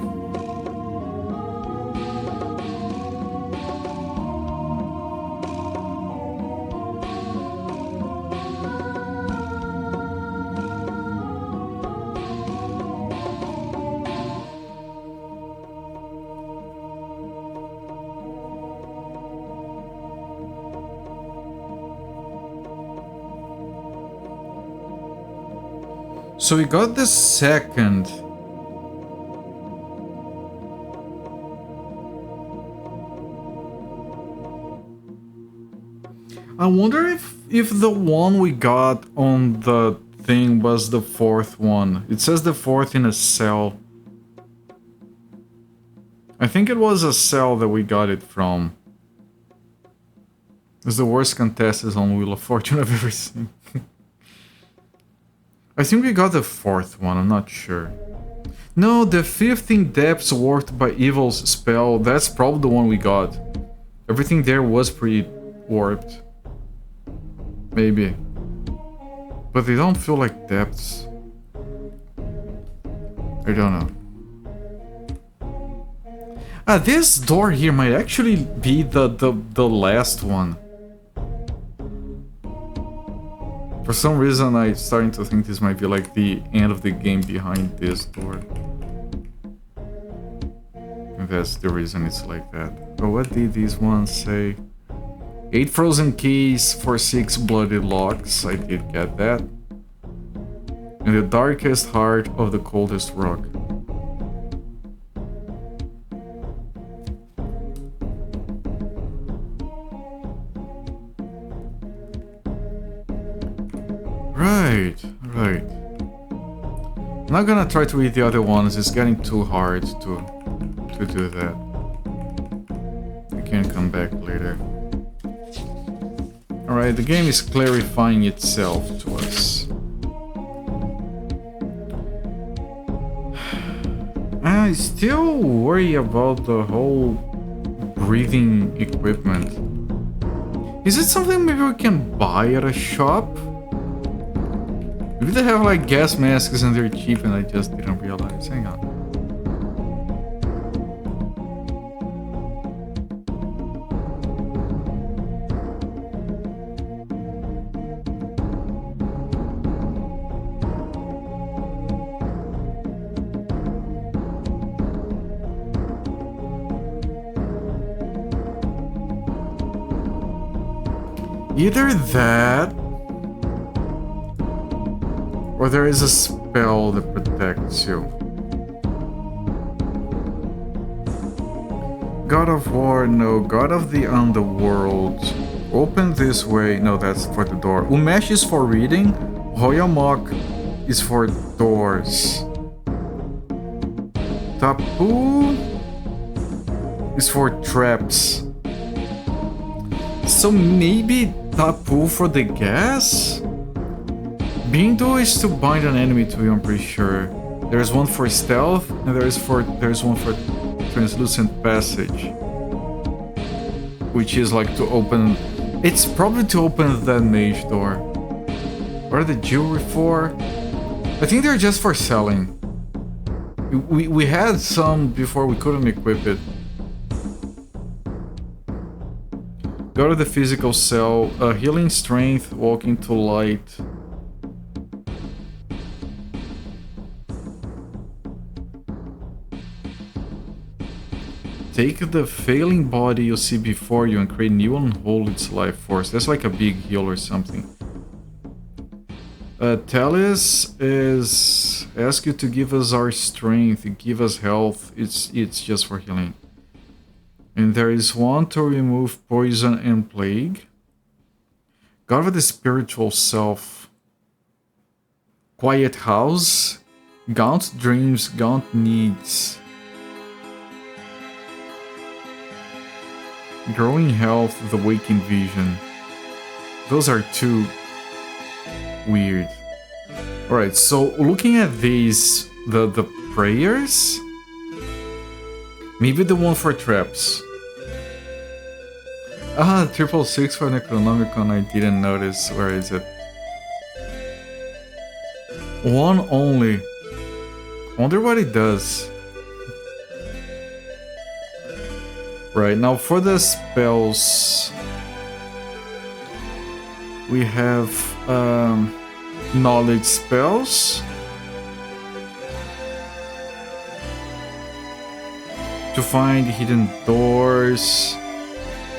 So we got the second. I wonder if the one we got on the thing was the fourth one. It says the fourth in a cell. I think it was a cell that we got it from. It's the worst contestants on Wheel of Fortune I've ever seen. I think we got the fourth one, I'm not sure. No, the fifth in depths warped by evil's spell, that's probably the one we got. Everything there was pretty warped. Maybe. But they don't feel like depths. I don't know. Ah, this door here might actually be the last one. For some reason, I'm starting to think this might be like the end of the game behind this door. And that's the reason it's like that. But what did these ones say? 8 frozen keys for 6 bloody locks. I did get that. In the darkest heart of the coldest rock. Right. I'm not gonna try to read the other ones, it's getting too hard to do that. I can come back later. Alright, the game is clarifying itself to us. I still worry about the whole breathing equipment. Is it something maybe we can buy at a shop? Maybe they have like gas masks and they're cheap and I just didn't realize. Hang on. Either that, or there is a spell that protects you. God of War, no. God of the Underworld. Open this way. No, that's for the door. Umesh is for reading. Hoyamok is for doors. Tapu is for traps. So maybe Tapu for the gas? Bindo is to bind an enemy to you, I'm pretty sure. There's one for stealth, and there's one for translucent passage. Which is like to open... It's probably to open that mage door. What are the jewelry for? I think they're just for selling. We had some before, we couldn't equip it. Go to the physical cell, healing strength, walking to light. Take the failing body you see before you and create new and hold its life force. That's like a big heal or something. Talis is ask you to give us our strength, give us health. It's just for healing. And there is one to remove poison and plague. God of the spiritual self. Quiet house. Gaunt dreams, gaunt needs. Growing health, the waking vision. Those are two weird. Alright, so looking at these, the prayers. Maybe the one for traps. Ah, 666 for Necronomicon, I didn't notice. Where is it? One only. Wonder what it does. Right, now for the spells... We have knowledge spells. To find hidden doors.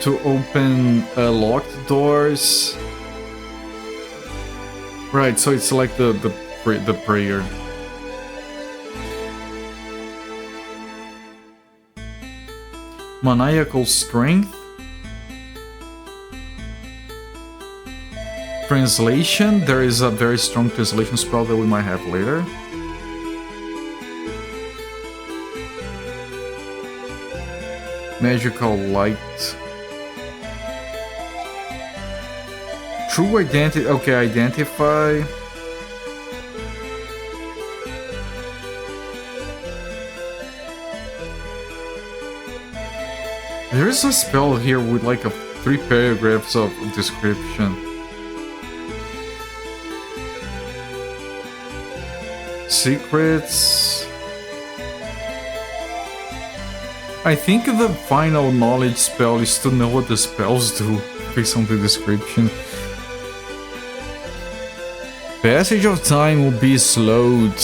To open locked doors. Right, so it's like the prayer. Maniacal strength. Translation. There is a very strong translation spell that we might have later. Magical light. True identity. Okay, identify. There's a spell here with like 3 paragraphs of description. Secrets. I think the final knowledge spell is to know what the spells do based on the description. Passage of time will be slowed.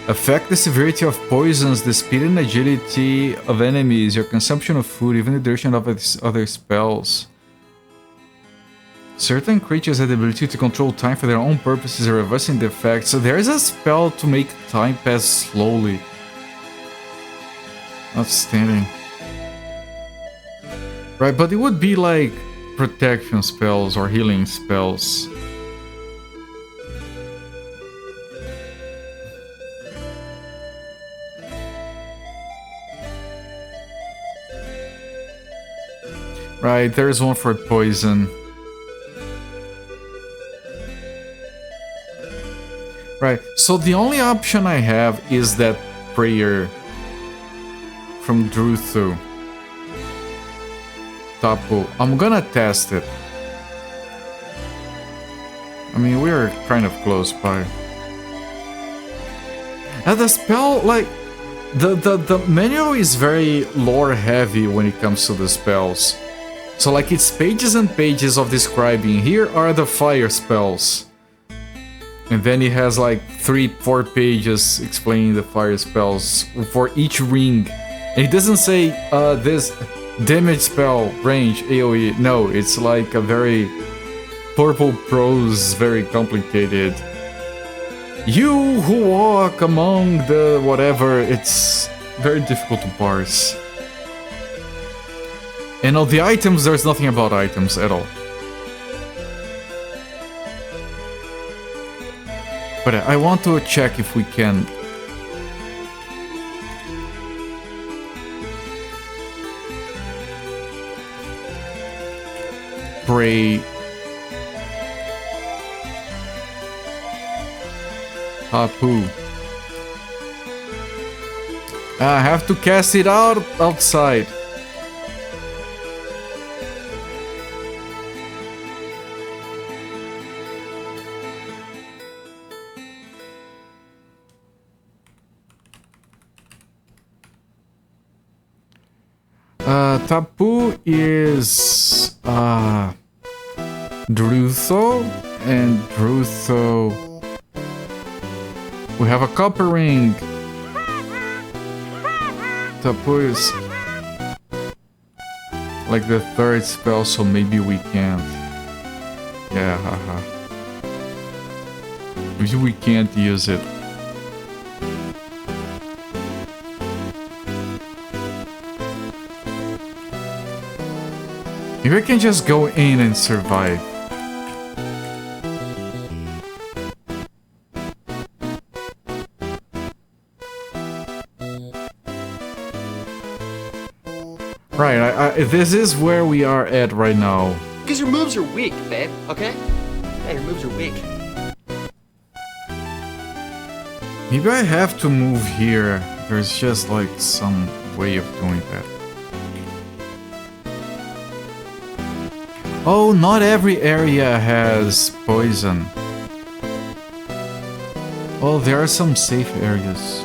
Affect the severity of poisons, the speed and agility of enemies, your consumption of food, even the duration of other spells. Certain creatures have the ability to control time for their own purposes, reversing the effect. So there is a spell to make time pass slowly. Outstanding. Right, but it would be like protection spells or healing spells. Right, there's one for poison. Right, so the only option I have is that prayer from Druthu. Tapu. I'm gonna test it. I mean, we're kind of close by. And the spell, like, the manual is very lore heavy when it comes to the spells. So like it's pages and pages of describing, here are the fire spells. And then it has like 3-4 pages explaining the fire spells for each ring. And it doesn't say this damage spell, range, AoE. No, it's like a very purple prose, very complicated. You who walk among the whatever, it's very difficult to parse. And on the items, there's nothing about items at all. But I want to check if we can... spray Tapu. I have to cast it outside. Tapu is Drutho, and Drutho. We have a copper ring. Tapu is like the third spell, so maybe we can't. Yeah, haha. Maybe we can't use it. Maybe I can just go in and survive. Right, this is where we are at right now. Because your moves are weak, babe, okay? Yeah, your moves are weak. Maybe I have to move here. There's just like some way of doing that. Oh, not every area has poison. Oh, there are some safe areas.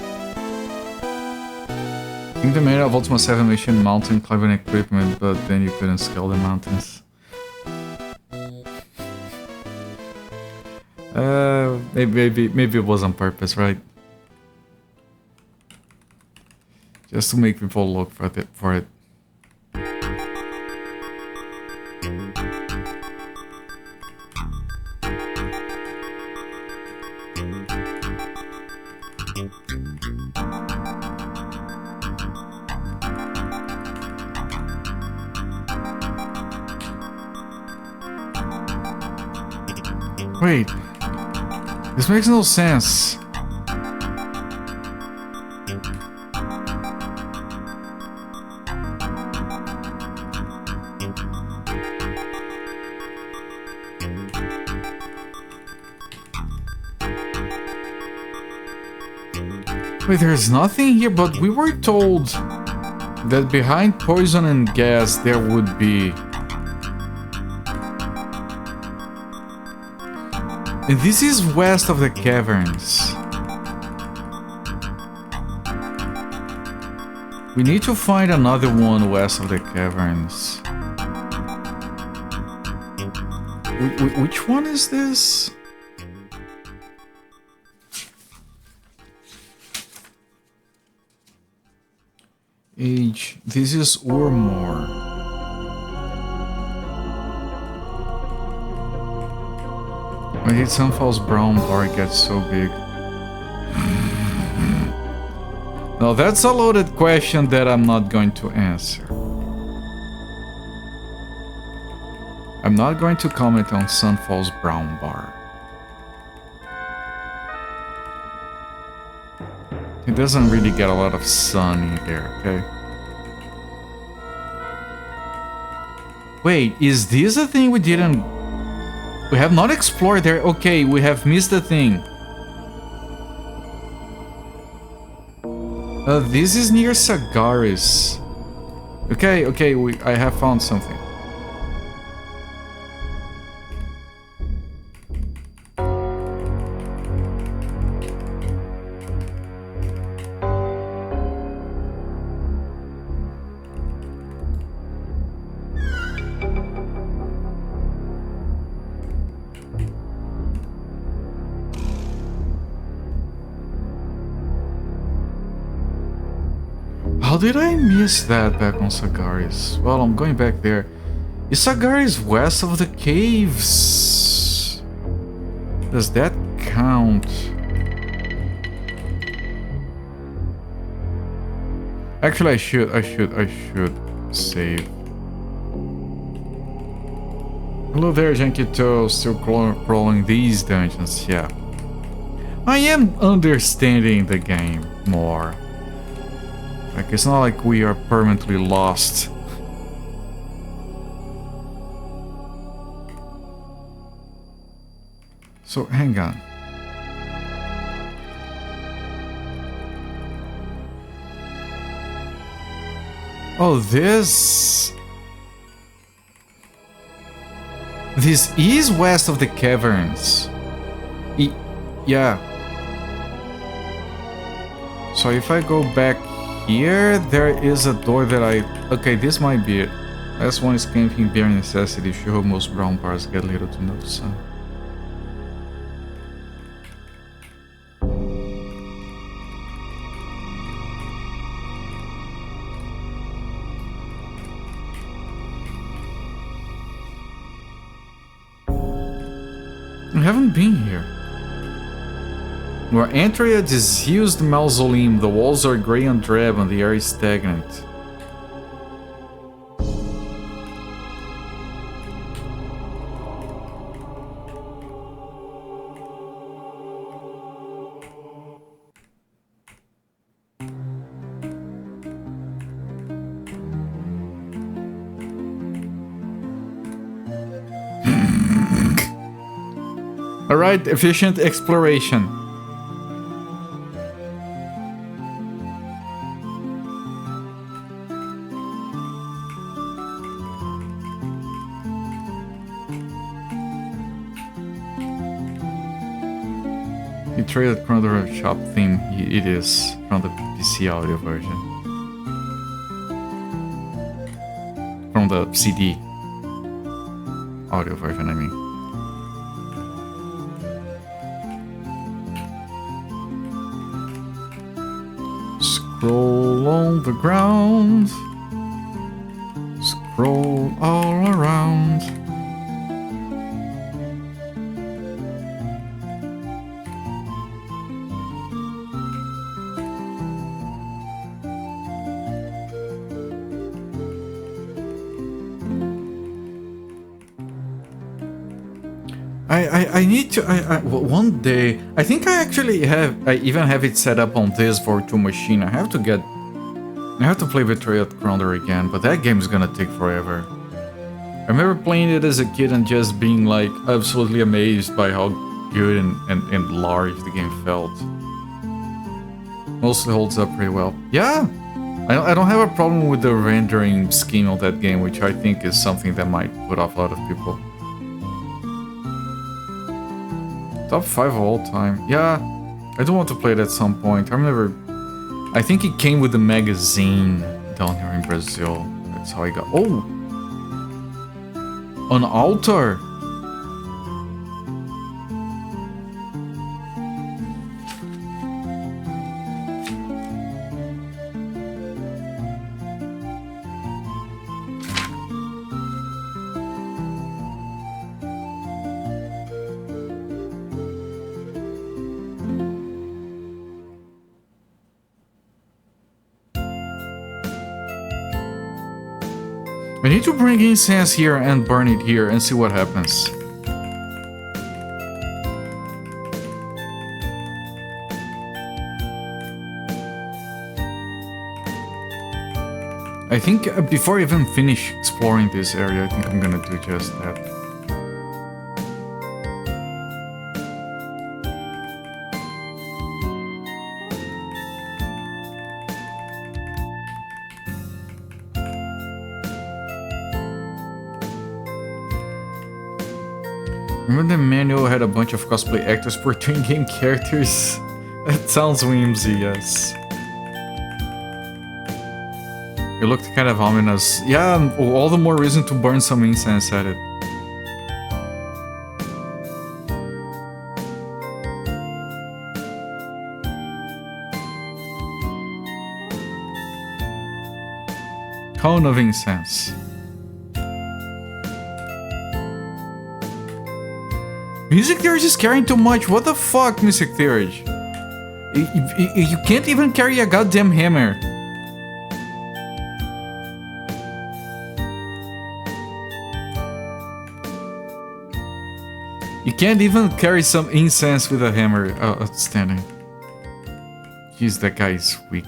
I think the mayor of Ultima 7 mentioned mountain climbing equipment, but then you couldn't scale the mountains. Maybe it was on purpose, right? Just to make people look for it. Wait, this makes no sense. Wait, there's nothing here, but we were told that behind poison and gas there would be... And this is west of the caverns. We need to find another one west of the caverns. Which one is this? Age. This is Urmor. I hate Sunfall's brown bar gets so big. Now that's a loaded question that I'm not going to answer. I'm not going to comment on Sunfall's brown bar. It doesn't really get a lot of sun in there, okay? Wait, is this a thing we didn't... We have not explored there. Okay, we have missed a thing. This is near Sagaris. Okay, I have found something. How did I miss that back on Sagaris? Well, I'm going back there. Is Sagaris west of the caves? Does that count? Actually, I should save. Hello there, Jankito. Still crawling these dungeons, yeah. I am understanding the game more. Like, it's not like we are permanently lost. So, hang on. Oh, this is west of the caverns. Yeah. So if I go back here, there is a door that okay, this might be it. Last one is camping bare necessity. Sure, most brown bars get little to no sun. I haven't been here. We're entering a disused mausoleum. The walls are grey and drab and the air is stagnant. Alright, efficient exploration. You traded Chrono Shop theme. It is from the PC audio version. From the CD audio version, I mean. Scroll on the ground. Scroll all around. I need to. One day, I think I actually have. I even have it set up on this virtual machine. I have to play Betrayal at Crowder again, but that game is gonna take forever. I remember playing it as a kid and just being like absolutely amazed by how good and large the game felt. Mostly holds up pretty well. Yeah, I don't have a problem with the rendering scheme of that game, which I think is something that might put off a lot of people. Top 5 of all time. Yeah, I do want to play it at some point. I remember, I think it came with the magazine down here in Brazil. That's how I got. Oh! An altar! I need to bring incense here and burn it here and see what happens. I think before I even finish exploring this area, I think I'm gonna do just that. Remember the manual had a bunch of cosplay actors portraying game characters? That sounds whimsy, yes. It looked kind of ominous. Yeah, all the more reason to burn some incense at it. Cone of incense. Music Theory is carrying too much. What the fuck, Music Theory? You can't even carry a goddamn hammer. You can't even carry some incense with a hammer. Oh, outstanding. Jeez, that guy is weak.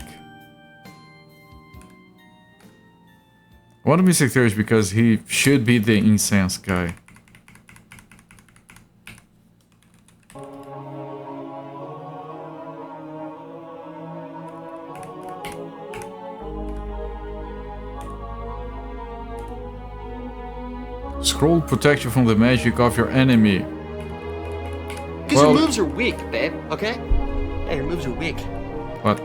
I want Music Theory because he should be the incense guy. Scroll protects you from the magic of your enemy. Because your moves are weak, babe, okay? Yeah, your moves are weak. What?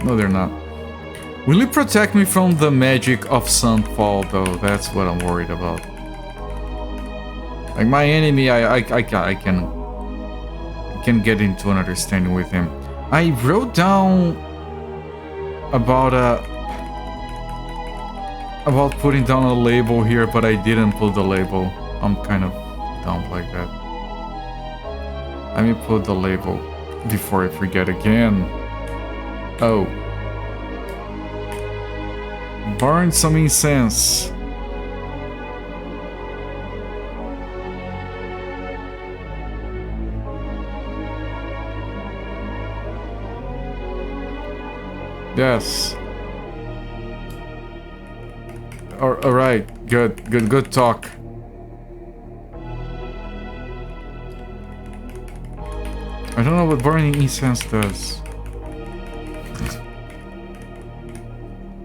No, they're not. Will it protect me from the magic of Sunfall, though? That's what I'm worried about. Like, my enemy, I can get into an understanding with him. I wrote down about putting down a label here, but I didn't put the label. I'm kind of dumb like that. Let me put the label before I forget again. Oh. Burn some incense. Yes. Alright, good talk. I don't know what burning incense does.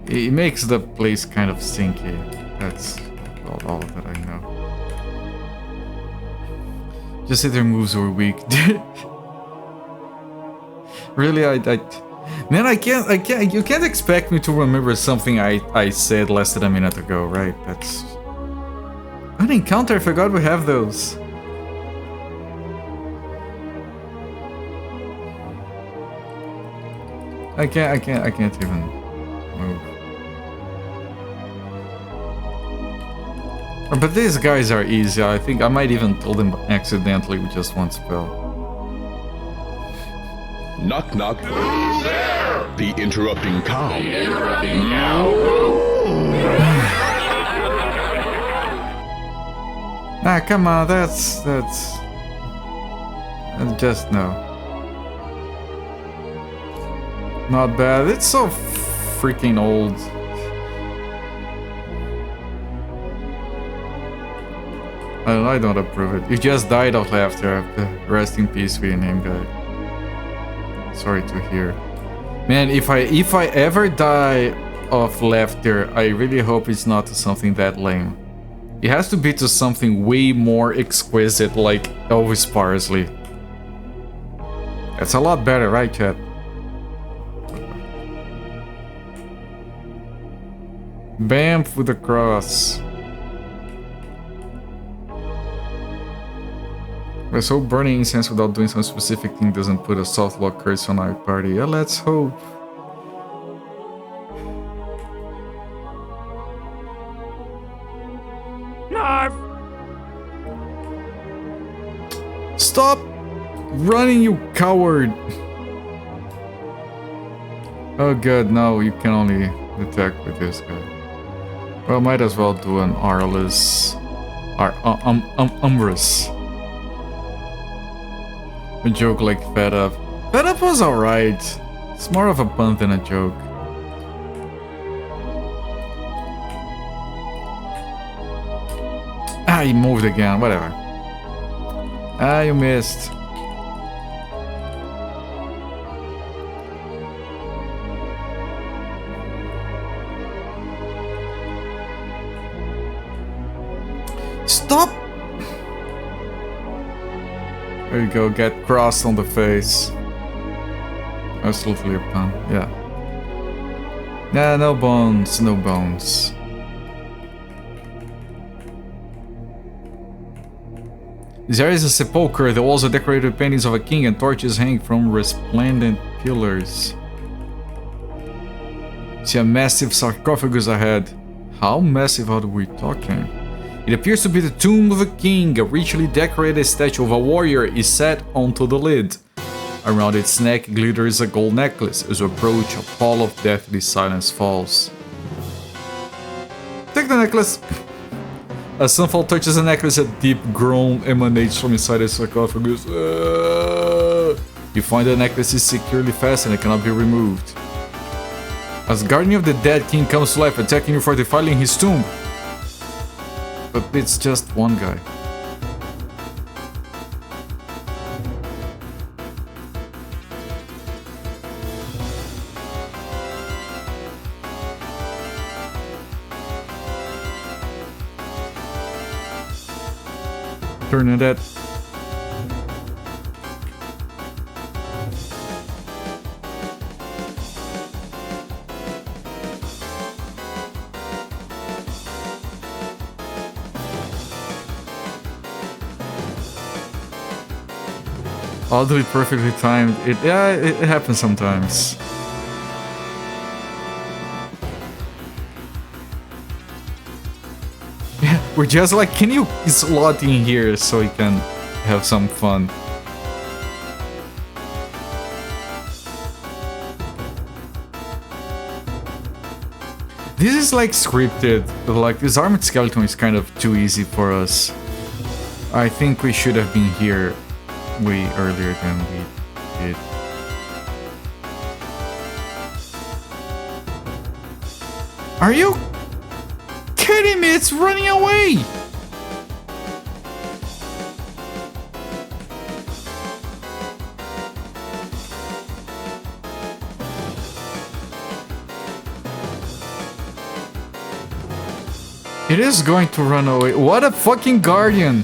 It makes the place kind of stinky. That's all that I know. Just say their moves were weak. Really, man, I can't. You can't expect me to remember something I said less than a minute ago, right? That's an encounter. I forgot we have those. I can't even move. But these guys are easy. I think I might even kill them accidentally with just one spell. Knock knock. Who's there? The interrupting cow. Ah, come on, that's just no. Not bad. It's so freaking old. I don't approve it. You just died of laughter. Rest in peace, with your name guy. Sorry to hear. Man, if I ever die of laughter, I really hope it's not to something that lame. It has to be to something way more exquisite, like Elvis Parsley. That's a lot better, right, chat? Bam with the cross. Let's hope burning incense without doing some specific thing doesn't put a soft lock curse on our party. Yeah, let's hope. Narf! Stop running, you coward! Oh god, no, you can only attack with this guy. Well, might as well do an Arliss... Umbrus. A joke like Fed Up. Fed Up was alright. It's more of a pun than a joke. Ah, he moved again, whatever. Ah, you missed. Stop! There you go, get crossed on the face. Absolutely a pun, yeah. Yeah, no bones, no bones. There is a sepulchre. The walls are decorated with paintings of a king and torches hang from resplendent pillars. See a massive sarcophagus ahead. How massive are we talking? It appears to be the tomb of a king. A richly decorated statue of a warrior is set onto the lid. Around its neck glitters a gold necklace. As you approach, a pall of deathly silence falls. Take the necklace! As Sunfall touches the necklace, a deep groan emanates from inside the sarcophagus. You find the necklace is securely fastened and cannot be removed. As guardian of the dead king comes to life, attacking you for defiling his tomb. But it's just one guy. Turning that. Oddly perfectly timed. It happens sometimes. Yeah, we're just like, can you slot in here so we can have some fun? This is like scripted, but like this armored skeleton is kind of too easy for us. I think we should have been here way earlier than we did. Are you kidding me? It's running away! It is going to run away. What a fucking guardian!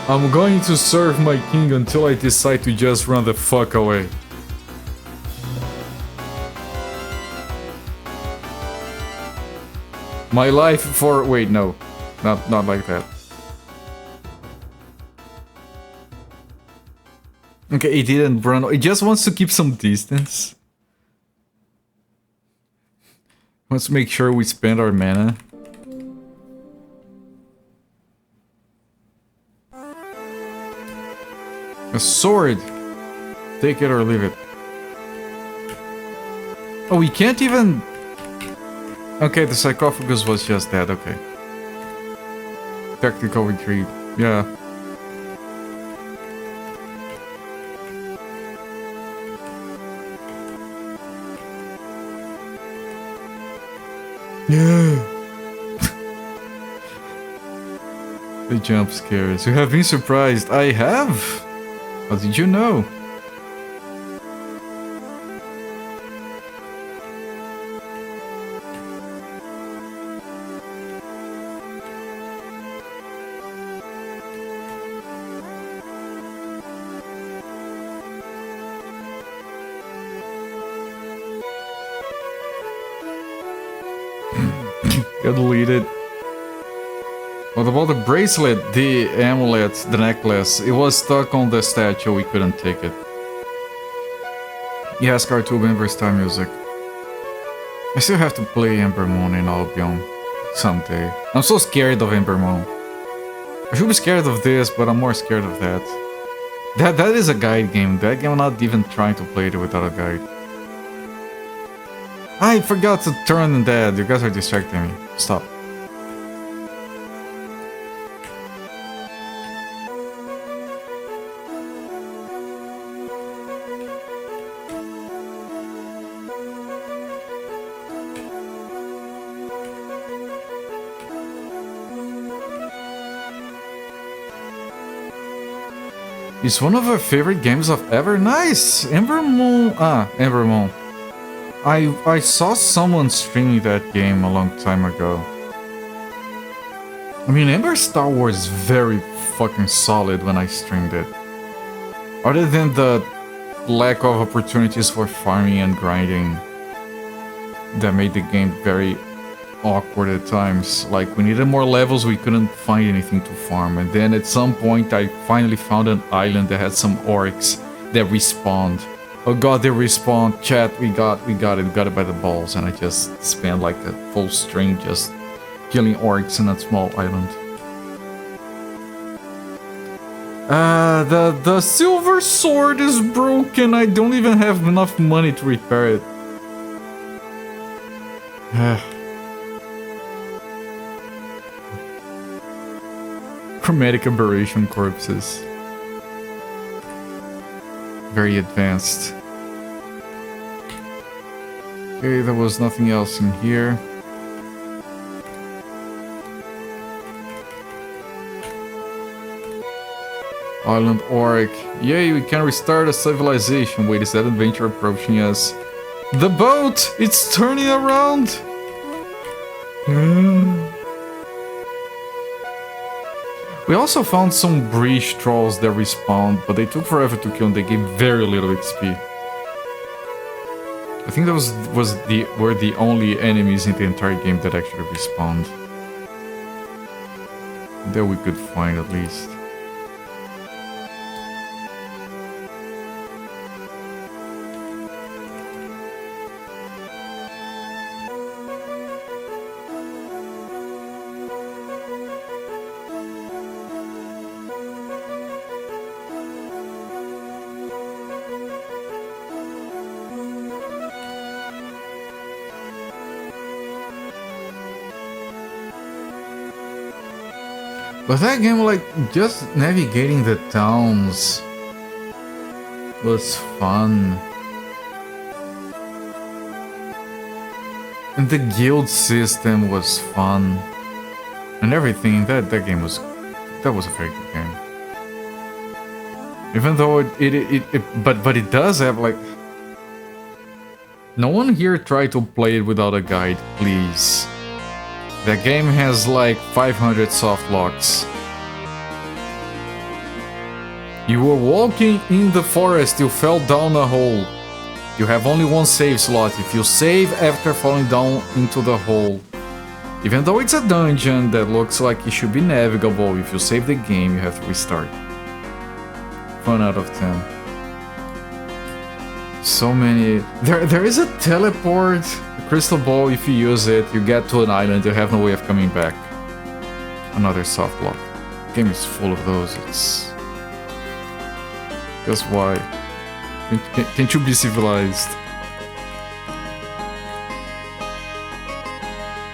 I'm going to serve my king until I decide to just run the fuck away. My life for... Wait, no. Not like that. Okay, it didn't run. It just wants to keep some distance. Let's make sure we spend our mana. A sword! Take it or leave it. Oh, we can't even... Okay, the sarcophagus was just that, okay. Tactical retreat, yeah. Yeah! The jump scares. You have been surprised. I have! How did you know? Got deleted. What about the bracelet, the amulet, the necklace? It was stuck on the statue, we couldn't take it. Yes, Cartoon members time music. I still have to play Ember Moon in Albion someday. I'm so scared of Ember Moon. I should be scared of this, but I'm more scared of that. That is a guide game. That game I'm not even trying to play it without a guide. I forgot to turn that. You guys are distracting me. Stop. It's one of our favorite games of ever. Nice! Ember Moon. Ember Moon. I saw someone streaming that game a long time ago. I mean, Ember Star Wars is very fucking solid when I streamed it. Other than the lack of opportunities for farming and grinding that made the game very awkward at times. Like, we needed more levels, we couldn't find anything to farm. And then at some point, I finally found an island that had some orcs that respawned. Oh god, they respawned. Chat, we got it by the balls. And I just spent like a full string just killing orcs in that small island. The silver sword is broken. I don't even have enough money to repair it. Chromatic aberration corpses. Very advanced. Okay, there was nothing else in here. Island Orc. Yay, we can restart a civilization. Wait, is that adventure approaching us? The boat! It's turning around! We also found some breach trolls that respawned, but they took forever to kill and they gave very little XP. I think those were the only enemies in the entire game that actually respawned. That we could find at least. But that game, like, just navigating the towns was fun. And the guild system was fun. And everything, that game was... That was a very good game. Even though but it does have, like... No one here tried to play it without a guide, please. The game has like 500 soft locks. You were walking in the forest, you fell down a hole. You have only one save slot. If you save after falling down into the hole, even though it's a dungeon that looks like it should be navigable, if you save the game, you have to restart. 1 out of 10. So many... There is a teleport, a crystal ball. If you use it, you get to an island, you have no way of coming back. Another soft lock. The game is full of those. It's... That's why. Can't you be civilized?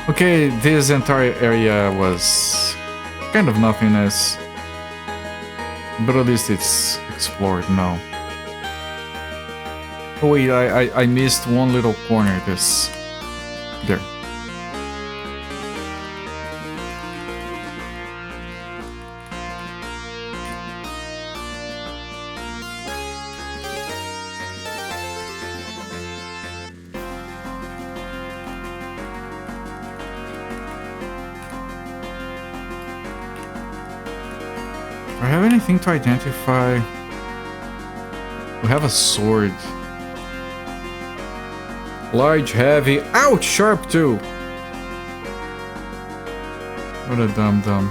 Okay, this entire area was kind of nothingness. But at least it's explored now. Oh wait, I missed one little corner. This... There. Do I have anything to identify? We have a sword. Large, heavy. Ouch! Sharp too! What a dum-dum.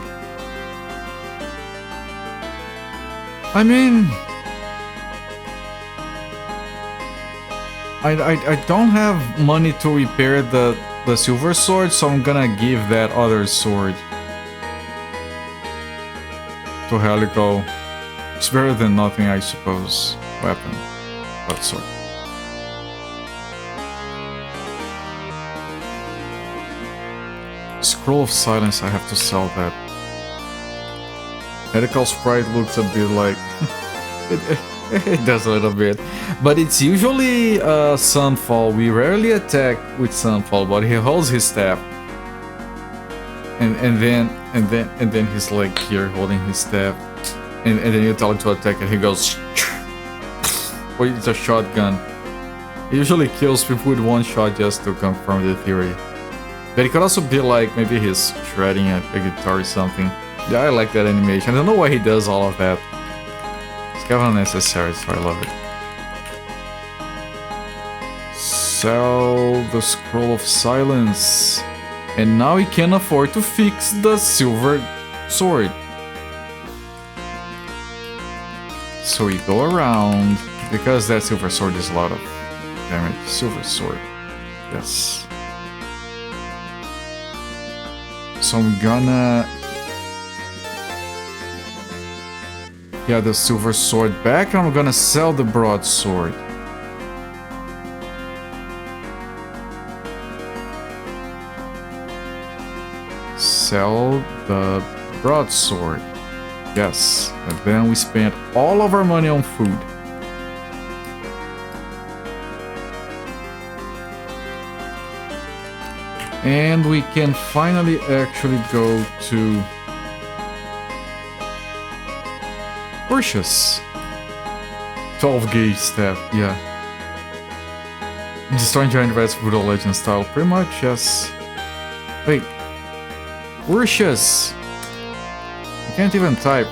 I mean... I don't have money to repair the silver sword, so I'm gonna give that other sword to Helico. It's better than nothing, I suppose. Weapon. But sword. Scroll of Silence, I have to sell that. Medical Sprite looks a bit like... it does a little bit. But it's usually Sunfall. We rarely attack with Sunfall, but he holds his staff. And then he's like here holding his staff. And then you tell him to attack and he goes... Or it's a shotgun. He usually kills people with one shot just to confirm the theory. But it could also be like, maybe he's shredding a guitar or something. Yeah, I like that animation. I don't know why he does all of that. It's kind of unnecessary, so I love it. Sell the Scroll of Silence. And now he can afford to fix the silver sword. So we go around, because that silver sword is a lot of damage. Silver sword. Yes. So I'm gonna... Yeah, the silver sword back, and I'm gonna sell the broadsword. Sell the broadsword. Yes, and then we spent all of our money on food. And we can finally actually go to Urshus. 12 gauge step, yeah. Destroying giant rats brutal legend style, pretty much, yes. Wait. Urshus! can't even type.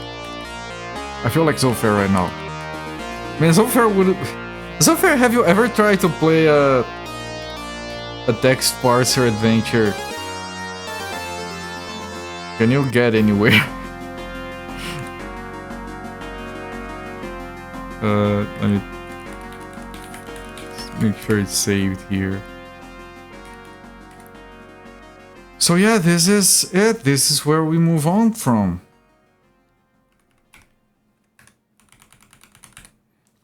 I feel like Zofair right now. Man, Zofair would... Zofair, have you ever tried to play a text parser adventure? Can you get anywhere? Let me make sure it's saved here. So yeah, this is it. This is where we move on from.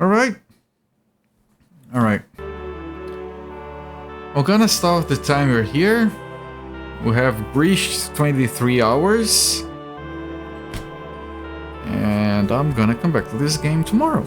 Alright. Alright. I'm gonna start the timer here. We have breached 23 hours. And I'm gonna come back to this game tomorrow.